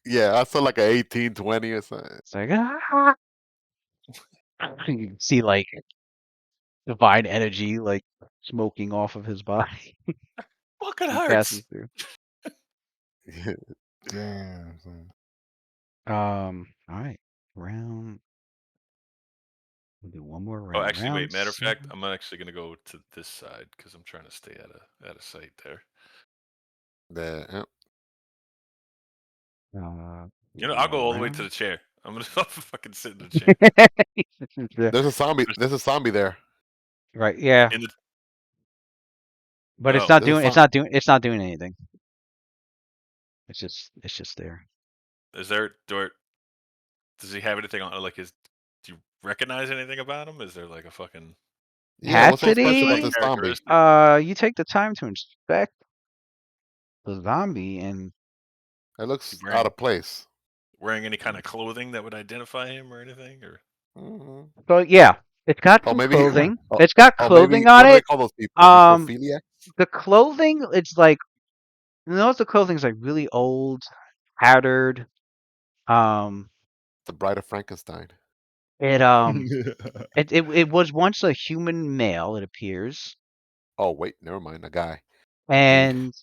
Yeah, I saw like a 18, 20 or something. It's like you can see like divine energy like smoking off of his body. fucking He hurts. passes through. Damn. Son. All right, round. We'll do one more Oh, round. actually, Round wait. Matter of fact, 7. I'm actually gonna go to this side because I'm trying to stay out of sight there. Yeah. You know, I'll go One all the way to the round. chair. I'm gonna fucking sit in the chair. There's a zombie. There's a zombie there. Right, yeah, In the but it's oh, not There's a doing. It's zombie. not doing. It's not doing anything. It's just there. is there? Does he have anything on? Like, do you recognize anything about him? Is there like a fucking Yeah, what's so special like about Capacity. this zombie? characteristic? You take the time to inspect the zombie, and It looks out Wearing of place. wearing any kind of clothing that would identify him or anything? Or hmm so yeah, it's got Oh, some maybe. clothing. Oh, It's got oh, maybe. clothing on What do they it. call those people? Um, Necrophilia? the clothing, it's like the clothing's like really old, tattered. Um, The Bride of Frankenstein. it um, it was once a human male, it appears, Oh wait, never mind. A guy. Dude. and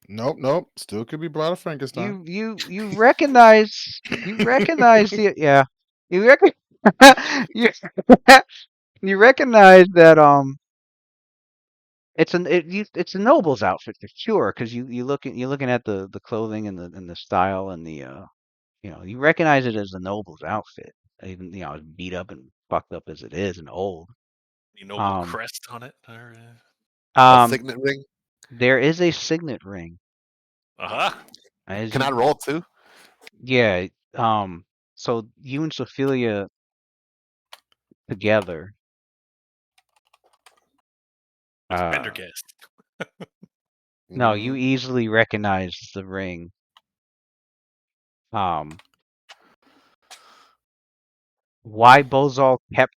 Nope. Still could be Bride of Frankenstein. you recognize the yeah, you rec you you recognize that it's a noble's outfit for sure because you're looking at the clothing and the style and the you recognize it as the noble's outfit, even as beat up and fucked up as it is and old. any noble um crest on it? Or A um signet ring. there is a signet ring uh-huh. as Can you I roll too? yeah. So you and Sophia together It's uh Pendergast. no, you Mm, easily recognize the ring. um why Bozal kept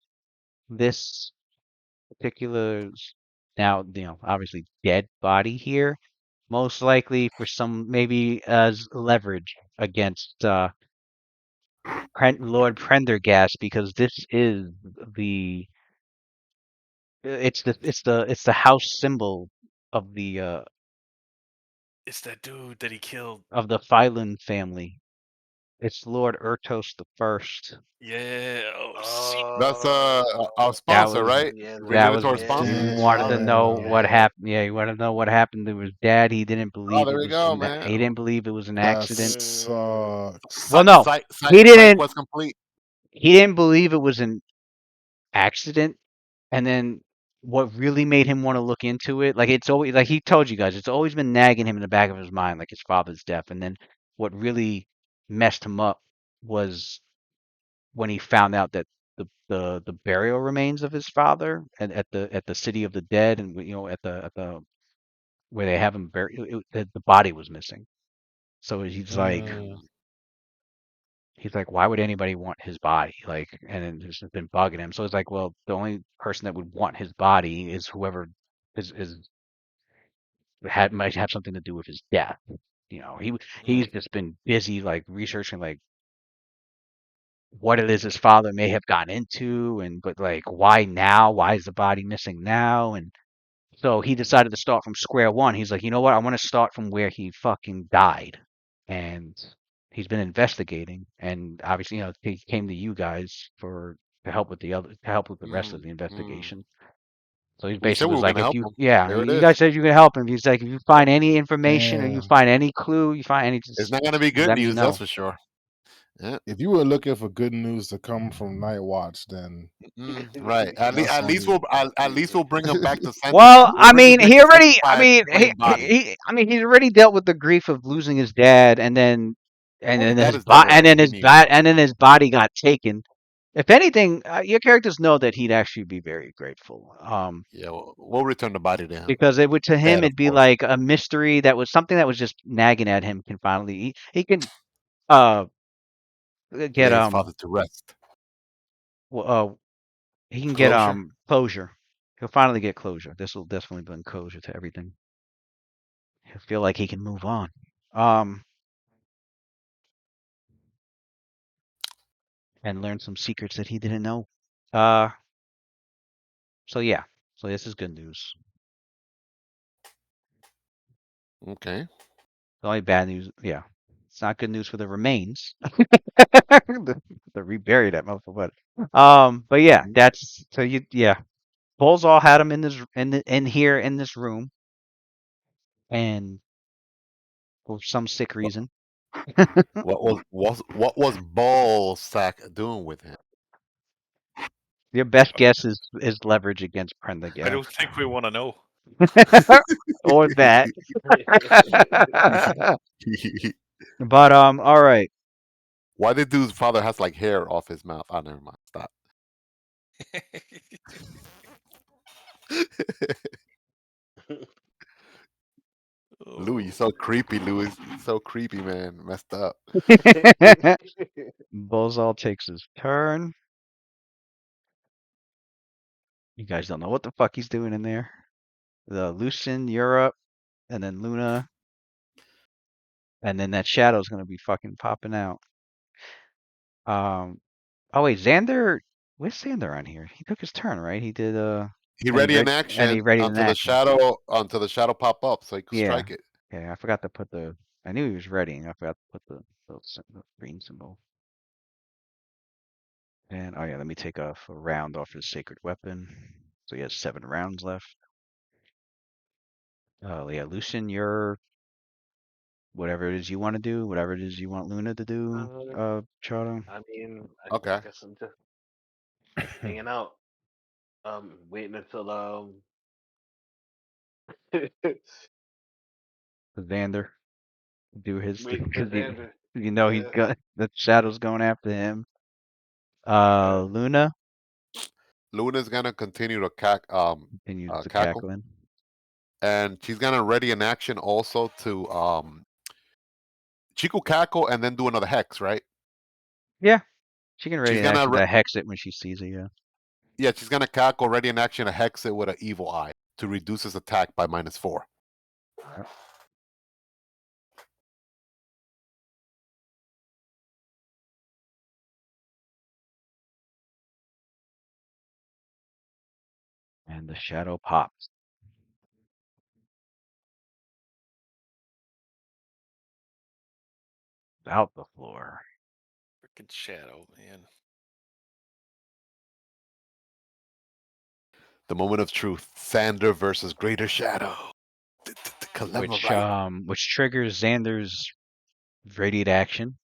this particular now obviously dead body here, most likely for some maybe as leverage against Lord Prendergast, because this is the it's the house symbol of It's that dude that he killed. the Phylan family. It's Lord Ertos the First. Yeah. Oh shit. that's our Oh, That sponsor, was right? yeah, that Renewed was to our yeah, you sponsor. wanted to know Damn. what yeah. happened. Yeah, you wanted to know what happened to his dad. He didn't Oh, believe there it we was go, man. he didn't believe it was an That accident. sucks. Well, no, he Psych didn't. was complete. He didn't believe it was an accident. And then what really made him want to look into it, like it's always like he told you guys, it's always been nagging him in the back of his mind, like his father's death. And then what really messed him up was when he found out that the burial remains of his father at the city of the dead, and at the where they have him buried, the body was missing. So Mm. he's like, why would anybody want his body? Like, and it's just been bugging him. So it's like, well, the only person that would want his body is whoever is might have something to do with his death. He's Mm. just been busy like researching like what it is his father may have gotten into, and but like why now? Why is the body missing now? And so he decided to start from square one. He's like, you know what? I want to start from where he fucking died. And he's been investigating, and obviously, he came to you guys to help with the rest of Mm. the Mm. investigation. So he We said basically we was were like, gonna if help you, him. yeah, There it you is. guys said you can help him. He's like, if you find any information or you Damn. find any clue, you find any, It's just not gonna be good let me news, that's know. for sure. Yeah. If you were looking for good news to come from Night Watch, then Right. that's At on least you. we'll bring him back to center. Well, We'll I bring him mean, back he to already. I 65 mean, plain body. he's already dealt with the grief of losing his dad, and then That is never a continue. and then his body got taken. If anything, your characters know that he'd actually be very grateful. Yeah, we'll return the body to him. Because it would to him Dead, of it'd be course. like a mystery that was something that was just nagging at him. Can finally he can get Lay his father to rest. he can get Closure. closure. He'll finally get closure. This will definitely bring closure to everything. He'll feel like he can move on. And learn some secrets that he didn't know. So yeah. So this is good news. Okay. The only bad news, yeah. It's not good news for the remains. to rebury that motherfucker. But yeah, that's so yeah. Bulls all had him in this in here in this room, and for some sick reason. What was Ballsack doing with him? Your best guess is leverage against I Prendergast. don't think we want to know. Or that. But all right. Why the dude's father has like hair off his mouth? Oh, never mind. Stop. Louis, you're so creepy, Louis. You're so creepy, man. Messed up. Bozal takes his turn. You guys don't know what the fuck he's doing in there. The Lucian, Europe, and then Luna. And then that shadow's gonna be fucking popping out. Oh wait, Xander, where's Xander on here? He took his turn, right? He did He and ready in and he action ready in action. until the shadow pop up so he could Yeah. strike it. Okay, I forgot to put I knew he was ready, and I forgot to put the green symbol. And oh yeah, let me take off a round off his sacred weapon. So he has 7 rounds left. Oh yeah, Lucian, you're whatever it is you want to do, whatever it is you want Luna to do, Chato. I mean, I Okay. guess I'm just hanging out. Waiting until Xander do his waiting for because Xander. you know he's Yeah. got the shadow's going after him. Okay. Luna Luna's gonna continue to continues the cackle, cackling. and she's gonna ready in action also to Chico cackle and then do another hex, right? Yeah, she can ready She's in gonna action to hex it when she sees it. Yeah. yeah, she's gonna cackle ready in action to hex it with an evil eye to reduce his attack by -4. Yep. And the shadow pops out the floor. Freaking shadow, man. The moment of truth: Sander versus Greater Shadow. Which triggers Xander's radiant action.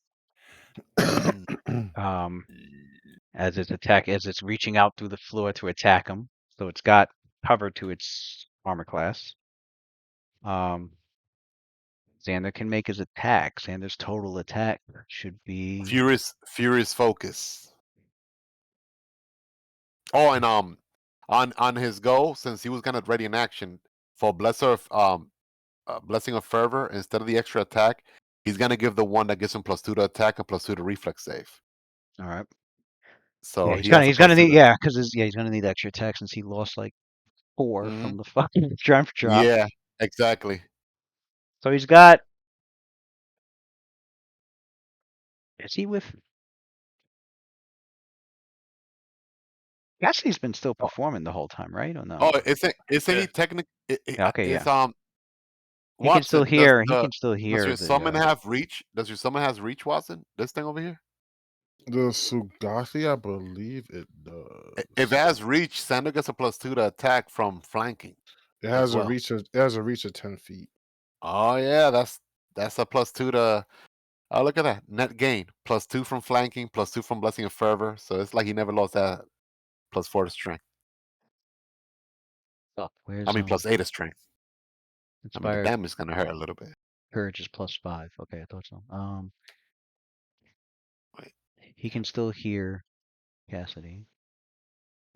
As it's reaching out through the floor to attack him. So it's got cover to its armor class. Xander can make his attack. Xander's total attack should be Furious focus. Oh, and on his go, since he was gonna ready in action for blessing of fervor instead of the extra attack, he's gonna give the one that gives him +2 to attack and +2 to reflex save. all right. So Yeah, he has a he's gonna +2 need because he's gonna need extra attack since he lost like 4 Mhm. from the fucking strength drop. Yeah, exactly. So he's got. Is he with? Actually, he's been still performing the whole time, right? Or no? Oh, isn't Yeah. he technical? Yeah, okay, Is yeah. He can still Watson? hear. He can still Does hear your the. summon have reach? Does your summon has reach, Watson? This thing over here. The Sugasi, I believe it If it does. has reach, Sander gets a +2 to attack from flanking. It has well. It has a reach of 10 feet. Oh yeah, that's a +2 to Oh, look at that. Net gain. +2 from flanking, +2 from blessing of fervor. So it's like he never lost that. +4 to strength. Where's I mean, +8 to strength. I mean, the inspired damage is gonna hurt a little bit. courage is +5. Okay, I thought so. Wait. He can still hear Cassidy.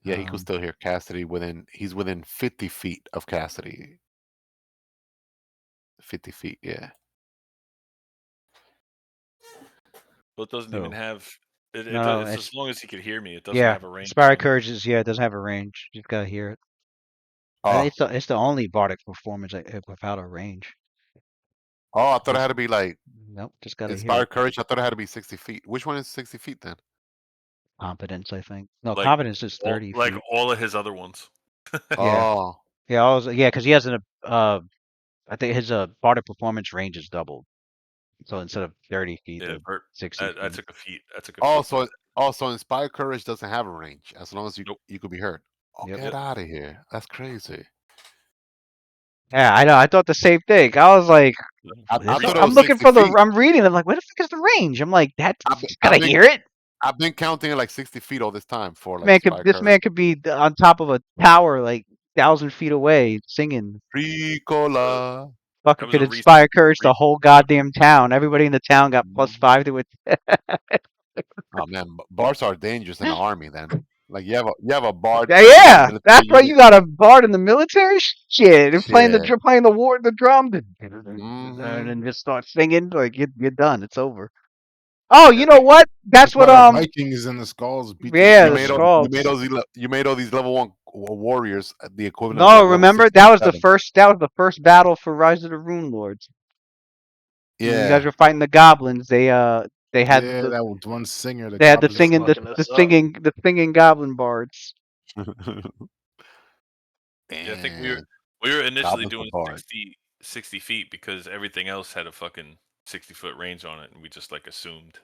Yeah, he could still hear Cassidy he's within 50 feet of Cassidy. 50 feet, yeah. Well, it doesn't even have. No, It's it's as long as he could hear me. It doesn't yeah. have a range. Inspired on it. courage is it doesn't have a range. You've got to hear it. Oh, It's the only bardic performance without a range. I thought it had to be like Nope, just got to hear inspired it. courage. I thought it had to be 60 feet. Which one is 60 feet then? Competence, I think. No, Like, competence is 30 Like feet. all of his other ones. Yeah. Oh, Yeah, because he has I think his bardic performance range is doubled. So instead of 30 feet, Yeah, they're 60 I feet. took a feet. I took a oh, feet. so inspired courage doesn't have a range as long as Nope. you could be heard. Oh, Yep. get out of here! That's crazy. Yeah, I know. I thought the same thing. I was like, I this is, thought it I'm was looking 60 for the. feet. I'm reading. I'm like, where the fuck is the range? I'm like, that's I've gotta been hear it. I've been counting it like 60 feet all this time for like Man could inspired this courage. man could be on top of a tower like 1,000 feet away singing. Ricola. Fucking That was could a recent. inspire courage the whole goddamn town. Everybody in the town got +5 to it. Oh man, bards are dangerous in the army. Then, like you have a bard Yeah, in a yeah. military That's why unit. you got a bard in the military. Shit, and Shit. playing the war the drum, and Hmm. then just start singing. Like you're done. It's over. Oh, you Yeah, know what? That's That's what why the Vikings and the Skulls beat the Yeah, You the made shit all out of Skrulls. you made all these level 1 warriors the equivalent No, of level remember 6 that and was the 7. first battle for Rise of the Rune Lords. When you guys Yeah. were fighting the goblins, they had Yeah, that was one singer, the they had the goblin Just singing singer. fucking us up. the singing goblin bards. Yeah, I think Damn. we were initially Goblins are doing bard. 60 feet because everything else had a fucking 60-foot range on it, and we just like assumed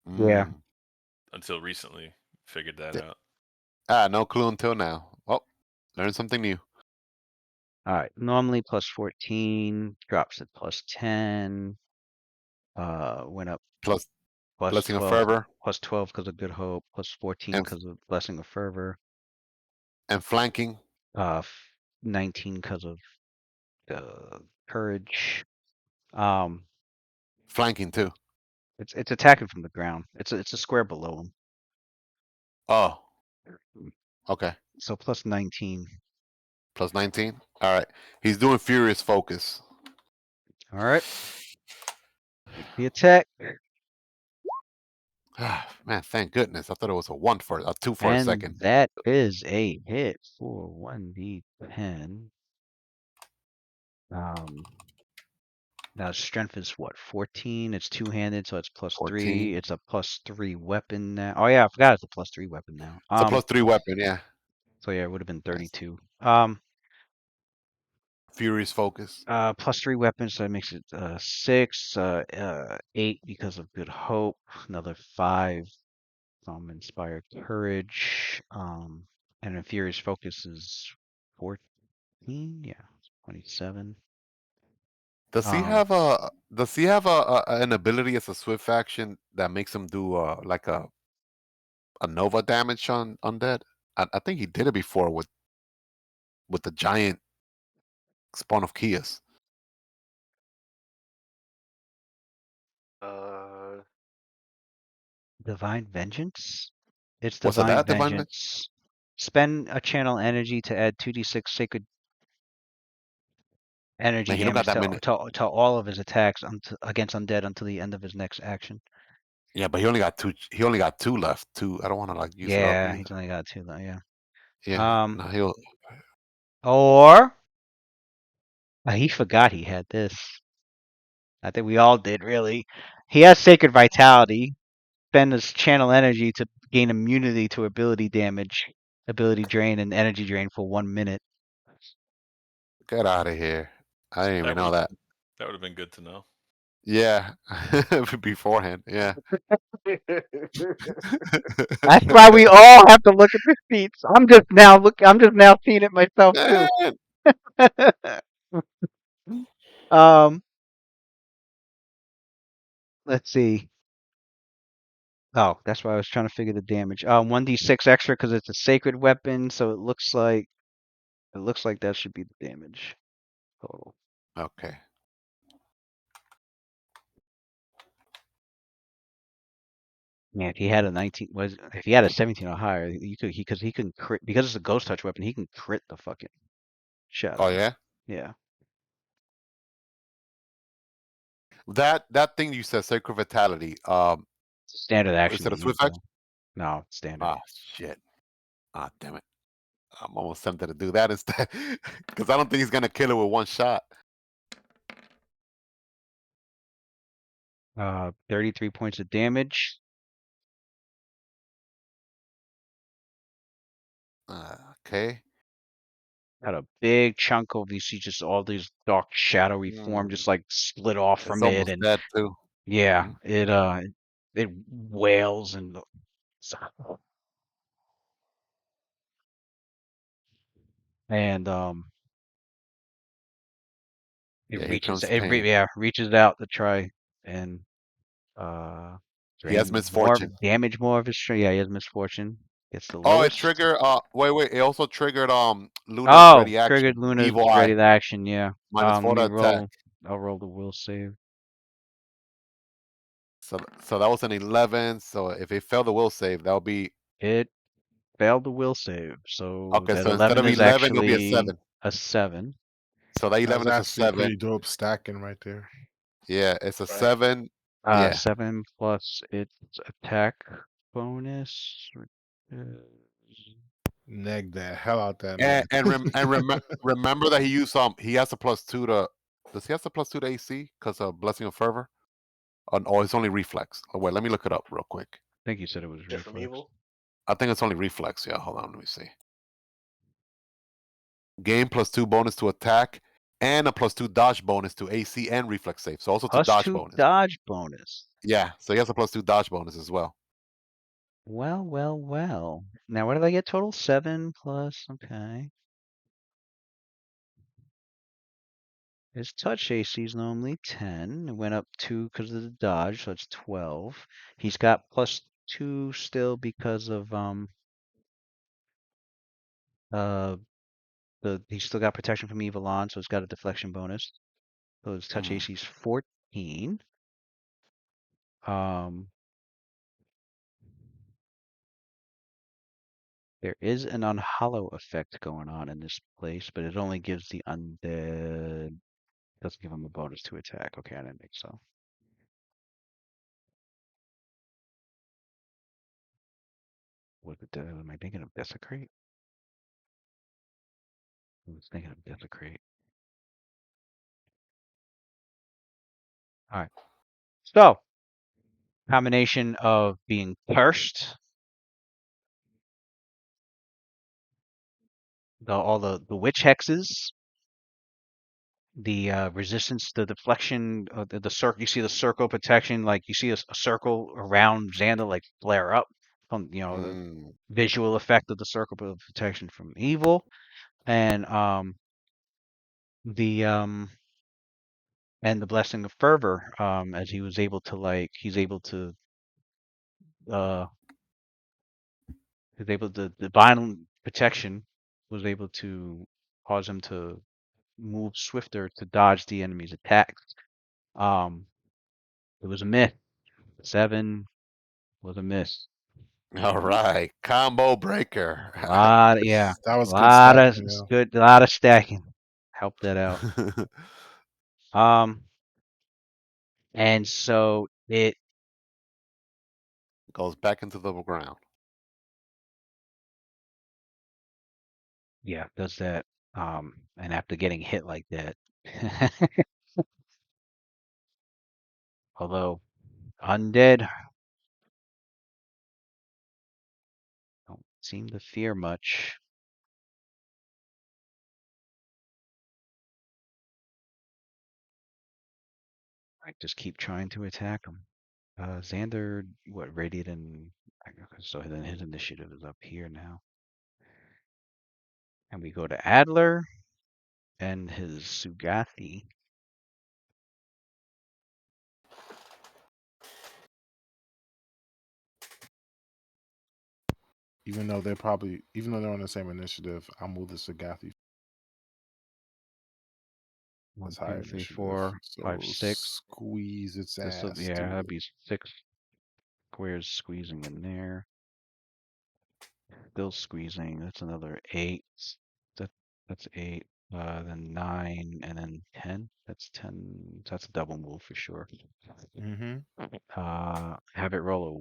Yeah. Mm. until recently figured that Th- out. No clue until now. Oh, learn something new. All right. Normally +14 drops at +10. Went up Plus plus blessing of 12 fervor because of Good Hope. +14 and because of Blessing of Fervor. flanking. 19 because of Courage. Um, Flanking too. it's attacking from the ground. It's a square below him. Oh, okay. So +19. Plus 19. All right. He's doing furious focus. All right. The attack. Man, thank goodness. I thought it was a 2 for a second. And that is a hit for 1d10. Now strength is what? 14. It's two-handed, so it's +3. 14. It's a +3 weapon now. Oh yeah, I forgot it's a +3 weapon now. It's a +3 weapon, yeah. So yeah, it would have been Nice. 32. Furious focus. +3 weapons, so that makes it 6. 8 because of Good Hope. Another 5 from Inspired Courage. And then Furious Focus is 14. Yeah, 27. Does he have an ability as a swift action that makes him do like a nova damage on undead? I think he did it before with the giant spawn of Kias. Uh, Divine Vengeance? It's Was it Divine that divine? Vengeance. Spend a channel energy to add 2d6 sacred energy Man, he don't got damage that many. to all of his attacks against undead until the end of his next action. Yeah, but he only got 2. He only got 2 left. 2. I don't want to like use it up Yeah, either. he's only got 2 though, yeah. Yeah, no, he'll. Or he forgot he had this. I think we all did, really. He has Sacred Vitality. Spend his channel energy to gain immunity to ability damage, ability drain, and energy drain for 1 minute. Get out of here! I didn't even know that. That would have been good to know. Yeah, beforehand. Yeah. That's why we all have to look at the feats. I'm just now seeing it myself too. Man. um, Let's see. Oh, that's why I was trying to figure the damage. 1d6 extra because it's a sacred weapon, so it looks like that should be the damage total. Okay. Man, if he had a 19, if he had a 17 or higher, he can crit because it's a ghost touch weapon. He can crit the fucking Oh shadow. yeah. Yeah, That thing you said, sacred vitality. standard Is action it to a use swift action? though. No, standard. Ah, shit. Ah, damn it. I'm almost tempted to do that instead, because I don't think he's gonna kill it with one shot. 33 points of damage. Okay. Got a big chunk of you see just all these dark shadowy form just Mm, like split off it's from it, almost and dead too. yeah, Mhm. it wails and it Yeah, here reaches comes it re pain. yeah reaches out to try and uh He has drain more of misfortune. damage more of his strength. Yeah, he has misfortune. Gets the Oh, it lowest. triggered. Wait. It also triggered Luna's Oh, ready triggered action. Luna's Evil eye ready to action. Yeah. -4 Let me to attack. roll. I'll roll the will save. So that was an 11. So if it failed the will save, that would be It failed the will save, so okay. that So instead 11 of is 11, it'll be a actually 7. a 7. So that That's 11 is a actually 7. pretty dope stacking right there. Yeah, it's a Right. 7. Yeah, 7 plus its attack bonus. Neg the hell out that and man. remember that he has a +2 to. Does he have a +2 to AC because of blessing of fervor? Oh, it's only reflex. Oh wait, let me look it up real quick. I think you said it was Shit from reflex. evil. I think it's only reflex. Yeah, hold on, let me see. Gain +2 bonus to attack and a +2 dodge bonus to AC and reflex save. So also to Plus dodge 2 bonus. dodge bonus. Yeah, so he has a +2 dodge bonus as well. Well, well, well. Now, what did I get total? 7 plus. Okay. His touch AC is normally 10. It went up 2 because of the dodge, so it's 12. He's got plus 2 still because of uh he's still got protection from evil on, so it's got a deflection bonus. So his touch Mhm. AC is 14. Um there is an unhollow effect going on in this place, but it only gives the undead. Doesn't give him a bonus to attack. Okay, I didn't think so. Am I thinking of desecrate? I was thinking of desecrate. All right. So combination of being cursed, all the witch hexes, the resistance, the deflection, the circle. You see the circle protection, like you see a circle around Xander, like flare up. The Mm. visual effect of the circle of protection from evil, and the and the blessing of fervor. As he was able to uh divine protection was able to cause him to move swifter to dodge the enemy's attacks. Um, it was a miss. 7 was a miss. All right, combo breaker. Yeah, That a was good lot of stacking, yo. good, a lot of stacking. Help that out. Um, and so it, Goes back into the ground. yeah, does that. And after getting hit like that, although undead don't seem to fear much. I just keep trying to attack him. Xander, what, Radiant and so then his initiative is up here now. And we go to Adler and his Sugathi. Even though they're on the same initiative, I'll move the Sagathi. 1, That's 2, higher 3, initiative. 4, So 5, 6. squeeze its This will, ass. yeah, to that'd it. be 6 squares squeezing in there. Still squeezing. That's another 8. That's 8. Then 9, and then 10. That's 10. That's a double move for sure. Mm-hmm. Have it roll a.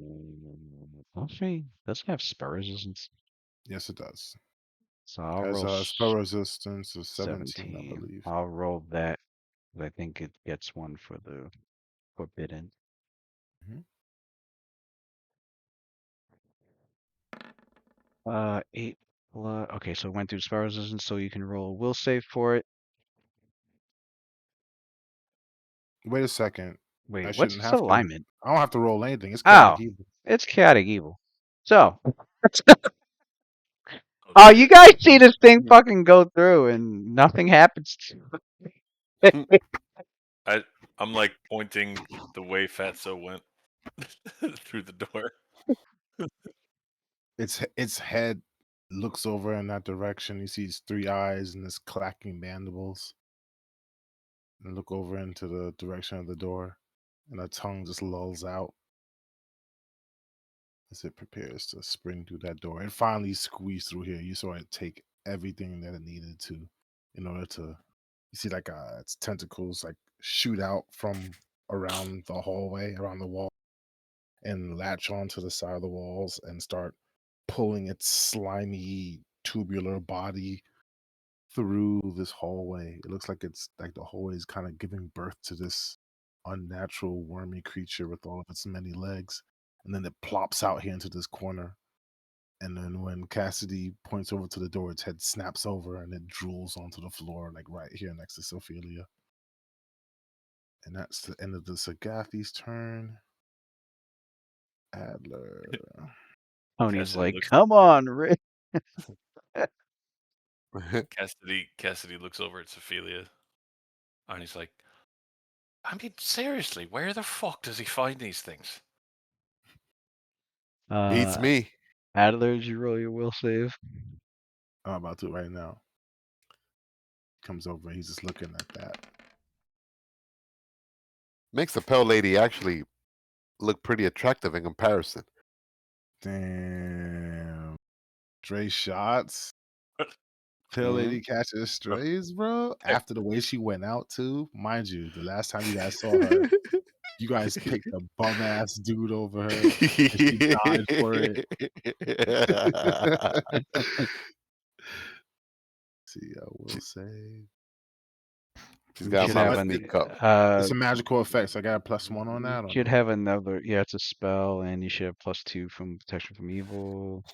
Actually, does it have spell resistance? Yes, it does. So I'll Has roll a spell resistance of 17, I 17. believe. I'll roll that. 'Cause I think it gets one for the forbidden. Mhm. 8 plus. Okay, so it went through spell resistance, so you can roll a will save for it. Wait a second. Wait, I what's shouldn't its have to. alignment? I don't have to roll anything. It's Oh, chaotic evil. it's chaotic evil. So, Oh, oh, you shit. guys see this thing fucking go through and nothing happens to it. I'm like pointing the way Fatso went through the door. Its head looks over in that direction. He sees 3 eyes and his clacking mandibles. And look over into the direction of the door, and a tongue just lolls out as it prepares to spring through that door. It finally squeezed through here. You saw it take everything that it needed to in order to. You see, like its tentacles like shoot out from around the hallway, around the wall, and latch onto the side of the walls and start pulling its slimy tubular body through this hallway. It looks like it's like the hallway is kind of giving birth to this unnatural wormy creature with all of its many legs. And then it plops out here into this corner. And then when Cassidy points over to the door, its head snaps over and it drools onto the floor, like right here next to Sophelia. And that's the end of the Sagathi's turn. Adler. Tony's Cassidy like, looks come on, Rick. Cassidy looks over at Ophelia, and he's like, I mean, seriously, where the fuck does he find these things? Beats me. Adler, did you roll your will save? I'm about to right now. Comes over, he's just looking at that. Makes the pale lady actually look pretty attractive in comparison. Damn. Stray shots. Pale Mhm. lady catches strays, bro. Hey. After the way she went out, too. Mind you, the last time you guys saw her, you guys picked a bum ass dude over her, and she died for it. See, I will say. She's You got should my have mystique cup. It's a magical effect, so I got a +1 on that. You Or should no? have another. Yeah, it's a spell, and you should have +2 from protection from evil.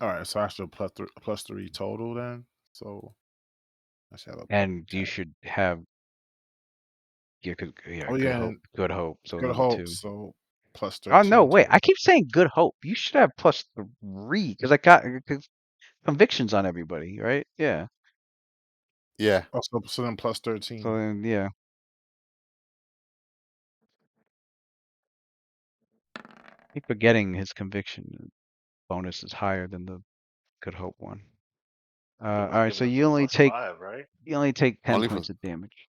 All right, so I should have +3 total then. So I should have a And you 10. should have Oh good yeah, hope. and Good hope. So good another hope. 2. So Oh no, +13 wait. total. I keep saying good hope. You should have +3 because I got convictions on everybody, right? Yeah. Yeah. Oh, so then +13. So then, yeah. Keep forgetting his conviction bonus is higher than the good hope one. It All was right. So giving us a +5, right? you only take 10 Only for points of damage.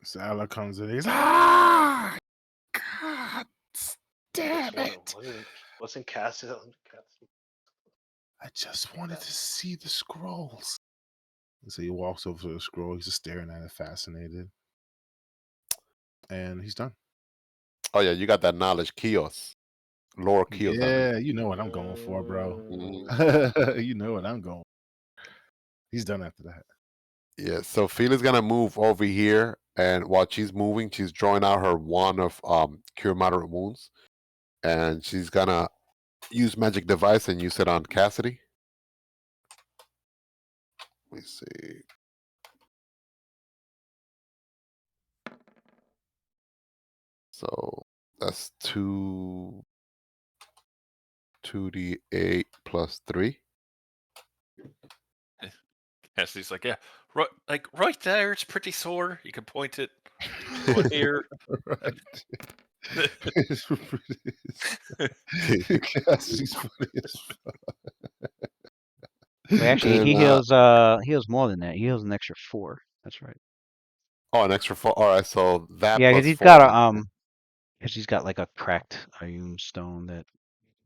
Salah comes in. He's God damn it! Wasn't Cassidy? I just wanted to see the scrolls. And so he walks over to the scroll. He's just staring at it, fascinated. And he's done. Oh yeah, you got that knowledge Kios. Lore Kios, I mean. Yeah, you know what I'm going for, bro. Mhm. You know what I'm going. He's done after that. Yeah, so Felia's gonna move over here, and while she's moving, she's drawing out her wand of cure moderate wounds, and she's gonna use magic device and use it on Cassidy. Let me see. So that's 2d8 plus 3. Cassidy's like, yeah, right there. It's pretty sore. You can point it. Go here. Right. Cassie's funny as fuck. Wait, actually, And, he heals more than that. He heals an extra 4. That's right. oh, an extra 4. All right, so that Yeah, because plus he's 4. got a because he's got like a cracked ion stone that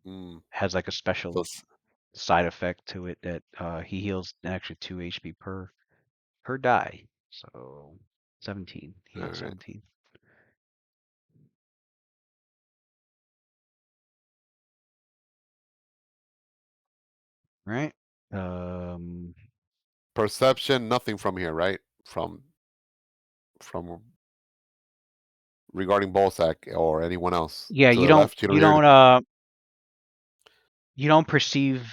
Mm, has like a so special side effect to it that he heals an extra 2 HP per die. So 17. He all heals right. 17. Right? Perception, nothing from here, right? From regarding Ballsack or anyone else Yeah, to the left. You don't hear anything. You don't perceive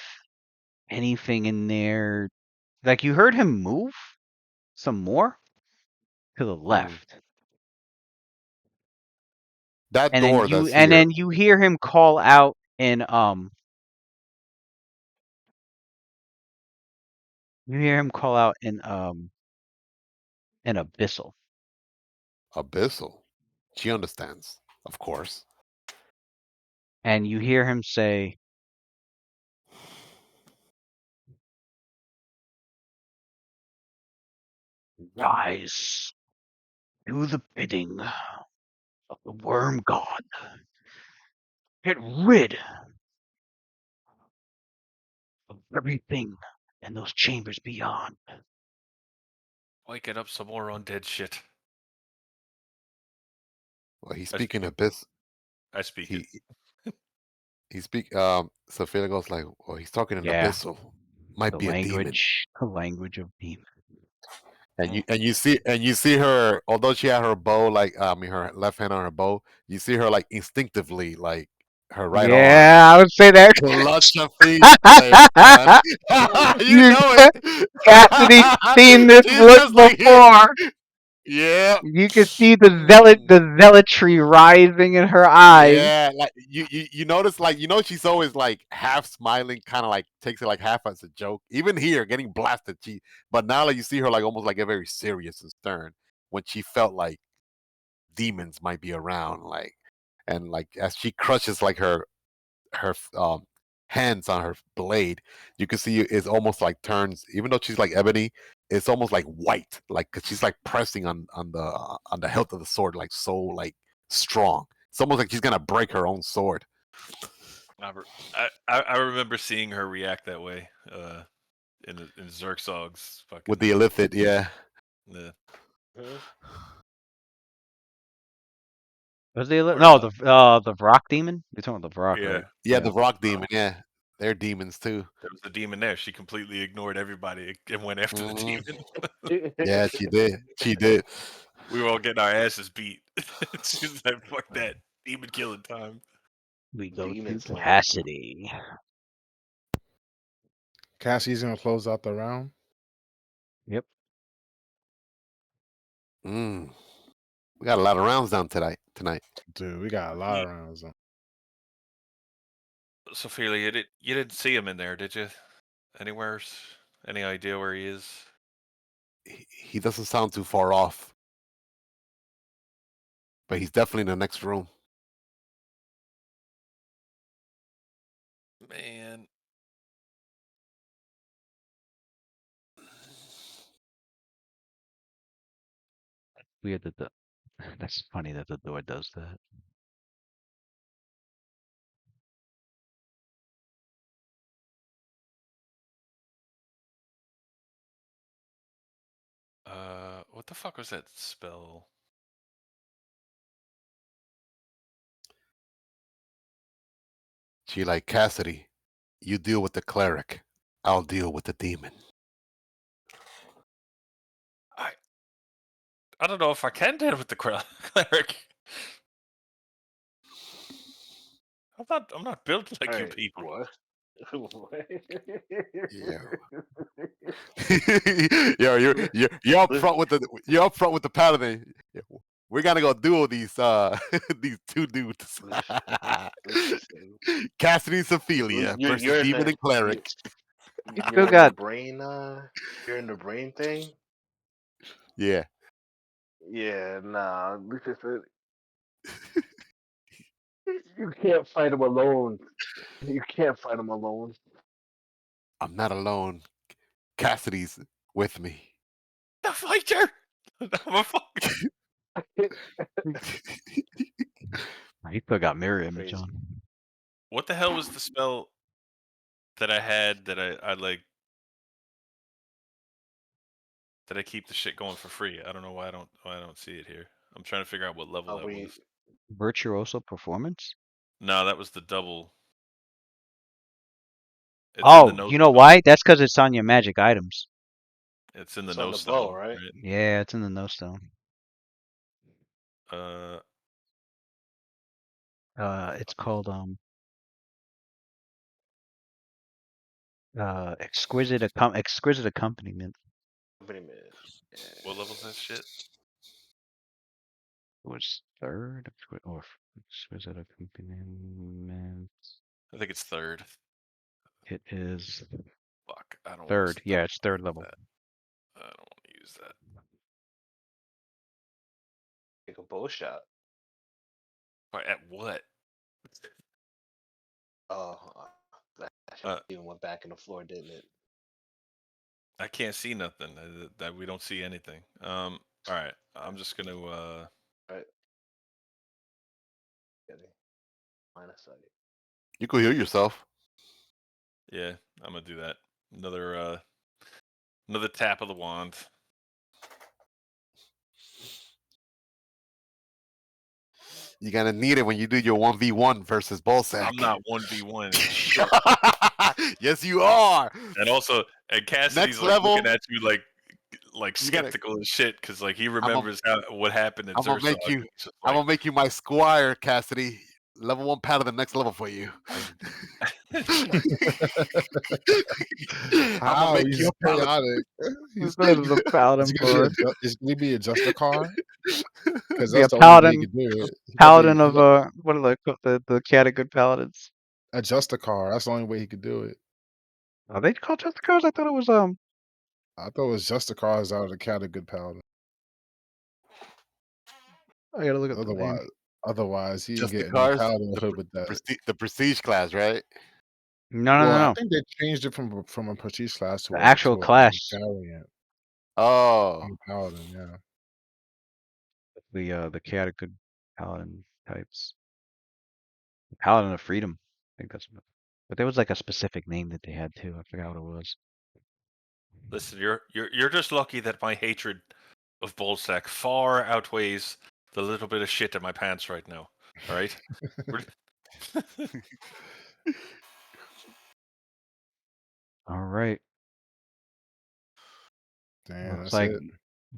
anything in there. Like you heard him move some more to the Mm. left. That And then door that's and here. then you hear him call out in you hear him call out in abyssal. Abyssal. She understands, of course. And you hear him say, "Rise, do the bidding of the worm god. Get rid of everything in those chambers beyond." Waking up some more undead shit. Well, he's I speaking speak it. abyss. I speak it. He speak. Sophia goes like, "Well, he's talking in Yeah, abyssal. Might be a demon." the language of demon. And you see her, although she had her bow, like I mean her left hand on her bow, you see her like instinctively, like her right arm Yeah, I would say that. clutch her feet. Like, you You know it. Cassidy's seen this She's look just like him. before. Yeah. You can see the Mm. zealotry rising in her eyes. Yeah, like you notice, like she's always like half smiling, kind of like takes it like half as a joke. Even here, getting blasted, but now like you see her like almost like get very serious and stern when she felt like demons might be around, like, and like as she crushes like her hands on her blade, you can see it's almost like turns, even though she's like ebony, it's almost like white, like 'cause she's like pressing on the hilt of the sword, like so like strong. It's almost like she's gonna break her own sword. I remember seeing her react that way in Zerxog's fucking With the illithid, yeah. yeah. Was the Or, no the rock demon? You're talking about the rock, yeah, right? Yeah, Yeah. the rock demon, yeah. They're demons too. there was a demon there. She completely ignored everybody and went after the Mhm. demon. Yeah, she did. She did. We were all getting our asses beat. She's like, "Fuck that demon killing time." We go Demon to Slayer. Cassidy. Cassie's gonna close out the round. Yep. Mm. We got a lot of rounds down tonight. Dude, we got a lot of rounds on. Sophia, you didn't see him in there, did you? Anywhere? Any idea where he is? He doesn't sound too far off, but he's definitely in the next room. Man, Weird that the that's funny that the door does that. what the fuck was that spell? She like, Cassidy, you deal with the cleric. I'll deal with the demon. I don't know if I can deal with the cleric. I'm not built like you Alright, people. what? What? Yeah. Yo, you're up front with the paladin. Yeah, we're gonna go duel these these two dudes. Listen, Cassidy and Ophelia versus you're in demon the and cleric. You still you're in the got brain you're in the brain thing. Yeah. Yeah, nah. You can't fight him alone. You can't fight him alone. I'm not alone. Cassidy's with me. The fighter. I'm a fucking. He still got mirror image Crazy. on. What the hell was the spell that I had that I like? That I keep the shit going for free? I don't know why I don't see it here. I'm trying to figure out what level that We was. Virtuoso performance. No, that was the double. It's in the Oh, no you know spell. why? That's because it's on your magic items. It's in the it's no on the stone, bow, right? right? Yeah, it's in the no stone. It's called exquisite accompaniment. What level's that shit? It was third or exquisite accompaniment. I think it's third. It is Fuck, I don't want third. to. Yeah, it's third level. That. I don't want to use that. Take a bow shot. At what? Oh, that even went back in the floor, didn't it? I can't see nothing. That we don't see anything. All right. I'm just gonna. Right. Line of sight. You could heal yourself. Yeah, I'm gonna do that. Another tap of the wand. You're gonna need it when you do your 1v1 versus Ballsack. I'm not 1v1 and shit. Yes, you are. And also, and Cassidy's Next like looking level, at you like you gotta. skeptical as shit because like he I'm gonna, remembers what happened in I'm gonna Zersog. make you. And it's just I'm like, gonna make you my squire, Cassidy. Level 1 paladin, next level for you. I'm gonna How? make He's you a paladin. chaotic. He's the paladin Is gonna be a Justicar? Because Be a that's the only way he paladin, could do it. paladin of what are the category paladins? A Justicar. That's the only way he could do it. Are they called Justicars? I thought it was I thought it was Justicars out of the category paladin. I gotta look at the name. Otherwise, he ain't Just the getting no cars, paladin hood with that. the prestige class, right? No, Well, I no. think they changed it from a prestige class to The a actual class. variant. Oh, Paladin, yeah. The category paladin types. Paladin of Freedom. I think that's what. But there was like a specific name that they had too. I forgot what it was. listen, you're just lucky that my hatred of Bolsack far outweighs the little bit of shit in my pants right now. All right. All right. Damn, Looks that's like it.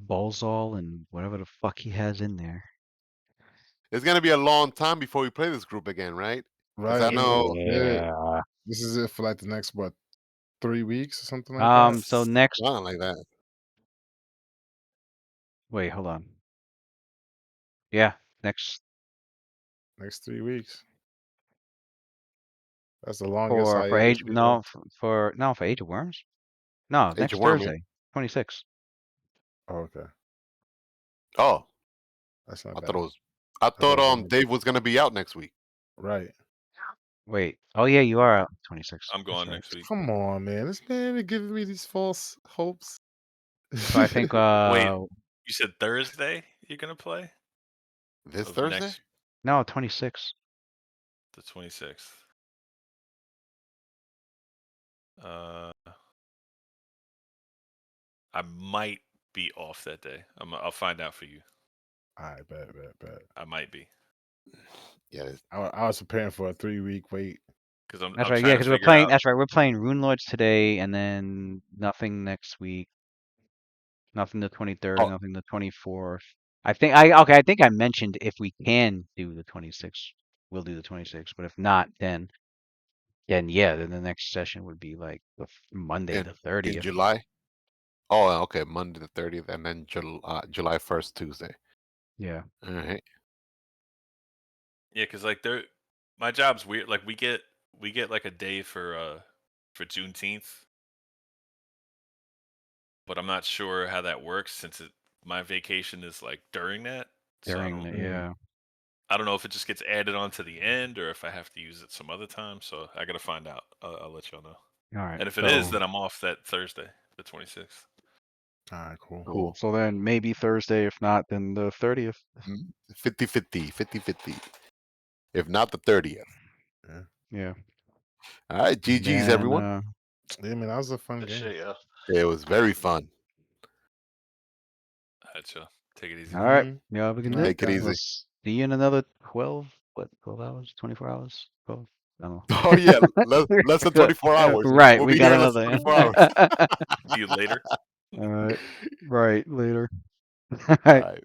Bolzol and whatever the fuck he has in there. it's gonna be a long time before we play this group again, right? Because Right. I know. Yeah. This is it for like the next 3 weeks or something like that. So next. Something like that. Wait, hold on. Yeah, next 3 weeks. That's the longest for hiatus. Age for Age of Worms. No, Age next of Worm, yeah. Thursday, 26th. Oh, okay. Oh, That's not I bad. thought it was. I thought Dave was gonna be out next week. Right. Wait. Oh yeah, you are out 26th. I'm going That's right. next week. Come on, man. This man is giving me these false hopes. So I think Wait, you said Thursday you're gonna play? This Of Thursday? No, 26th. The 26th. I might be off that day. I'll find out for you. All right, bet. I might be. Yeah. I was preparing for a 3-week wait. Because I'm That's I'm right. Yeah, trying to because we're figure playing. out. That's right. We're playing Rune Lords today, and then nothing next week. Nothing the 23rd. Oh, Nothing the 24th. I think I think I mentioned if we can do the 26th, we'll do the 26th. But if not, then yeah, then the next session would be like Monday the in 30th. July. Oh, okay. Monday the 30th, and then July 1st, Tuesday. Yeah. All right. Yeah, because like my job's weird. Like we get like a day for Juneteenth, but I'm not sure how that works since my vacation is like during that. So I During don't. the, yeah. I don't know if it just gets added on to the end or if I have to use it some other time. So I got to find out. I'll let y'all know. All right. And if it is, then I'm off that Thursday, the 26th. All right, cool. Cool. So then maybe Thursday. If not, then the 30th. 50-50, 50-50. If not the 30th. Yeah. All right, GG's, everyone. Yeah, man, that was a fun Good game. shit, yeah. It was very fun. All right, y'all. Take it easy. All right. Yeah, we can do Take it easy. We'll see you in another 12 hours, 24 hours, 12. I don't know. Oh yeah, less than 24 hours. Right. We'll We be got here in less than another. 24 hours. See you later. All right. Right. Later. All right.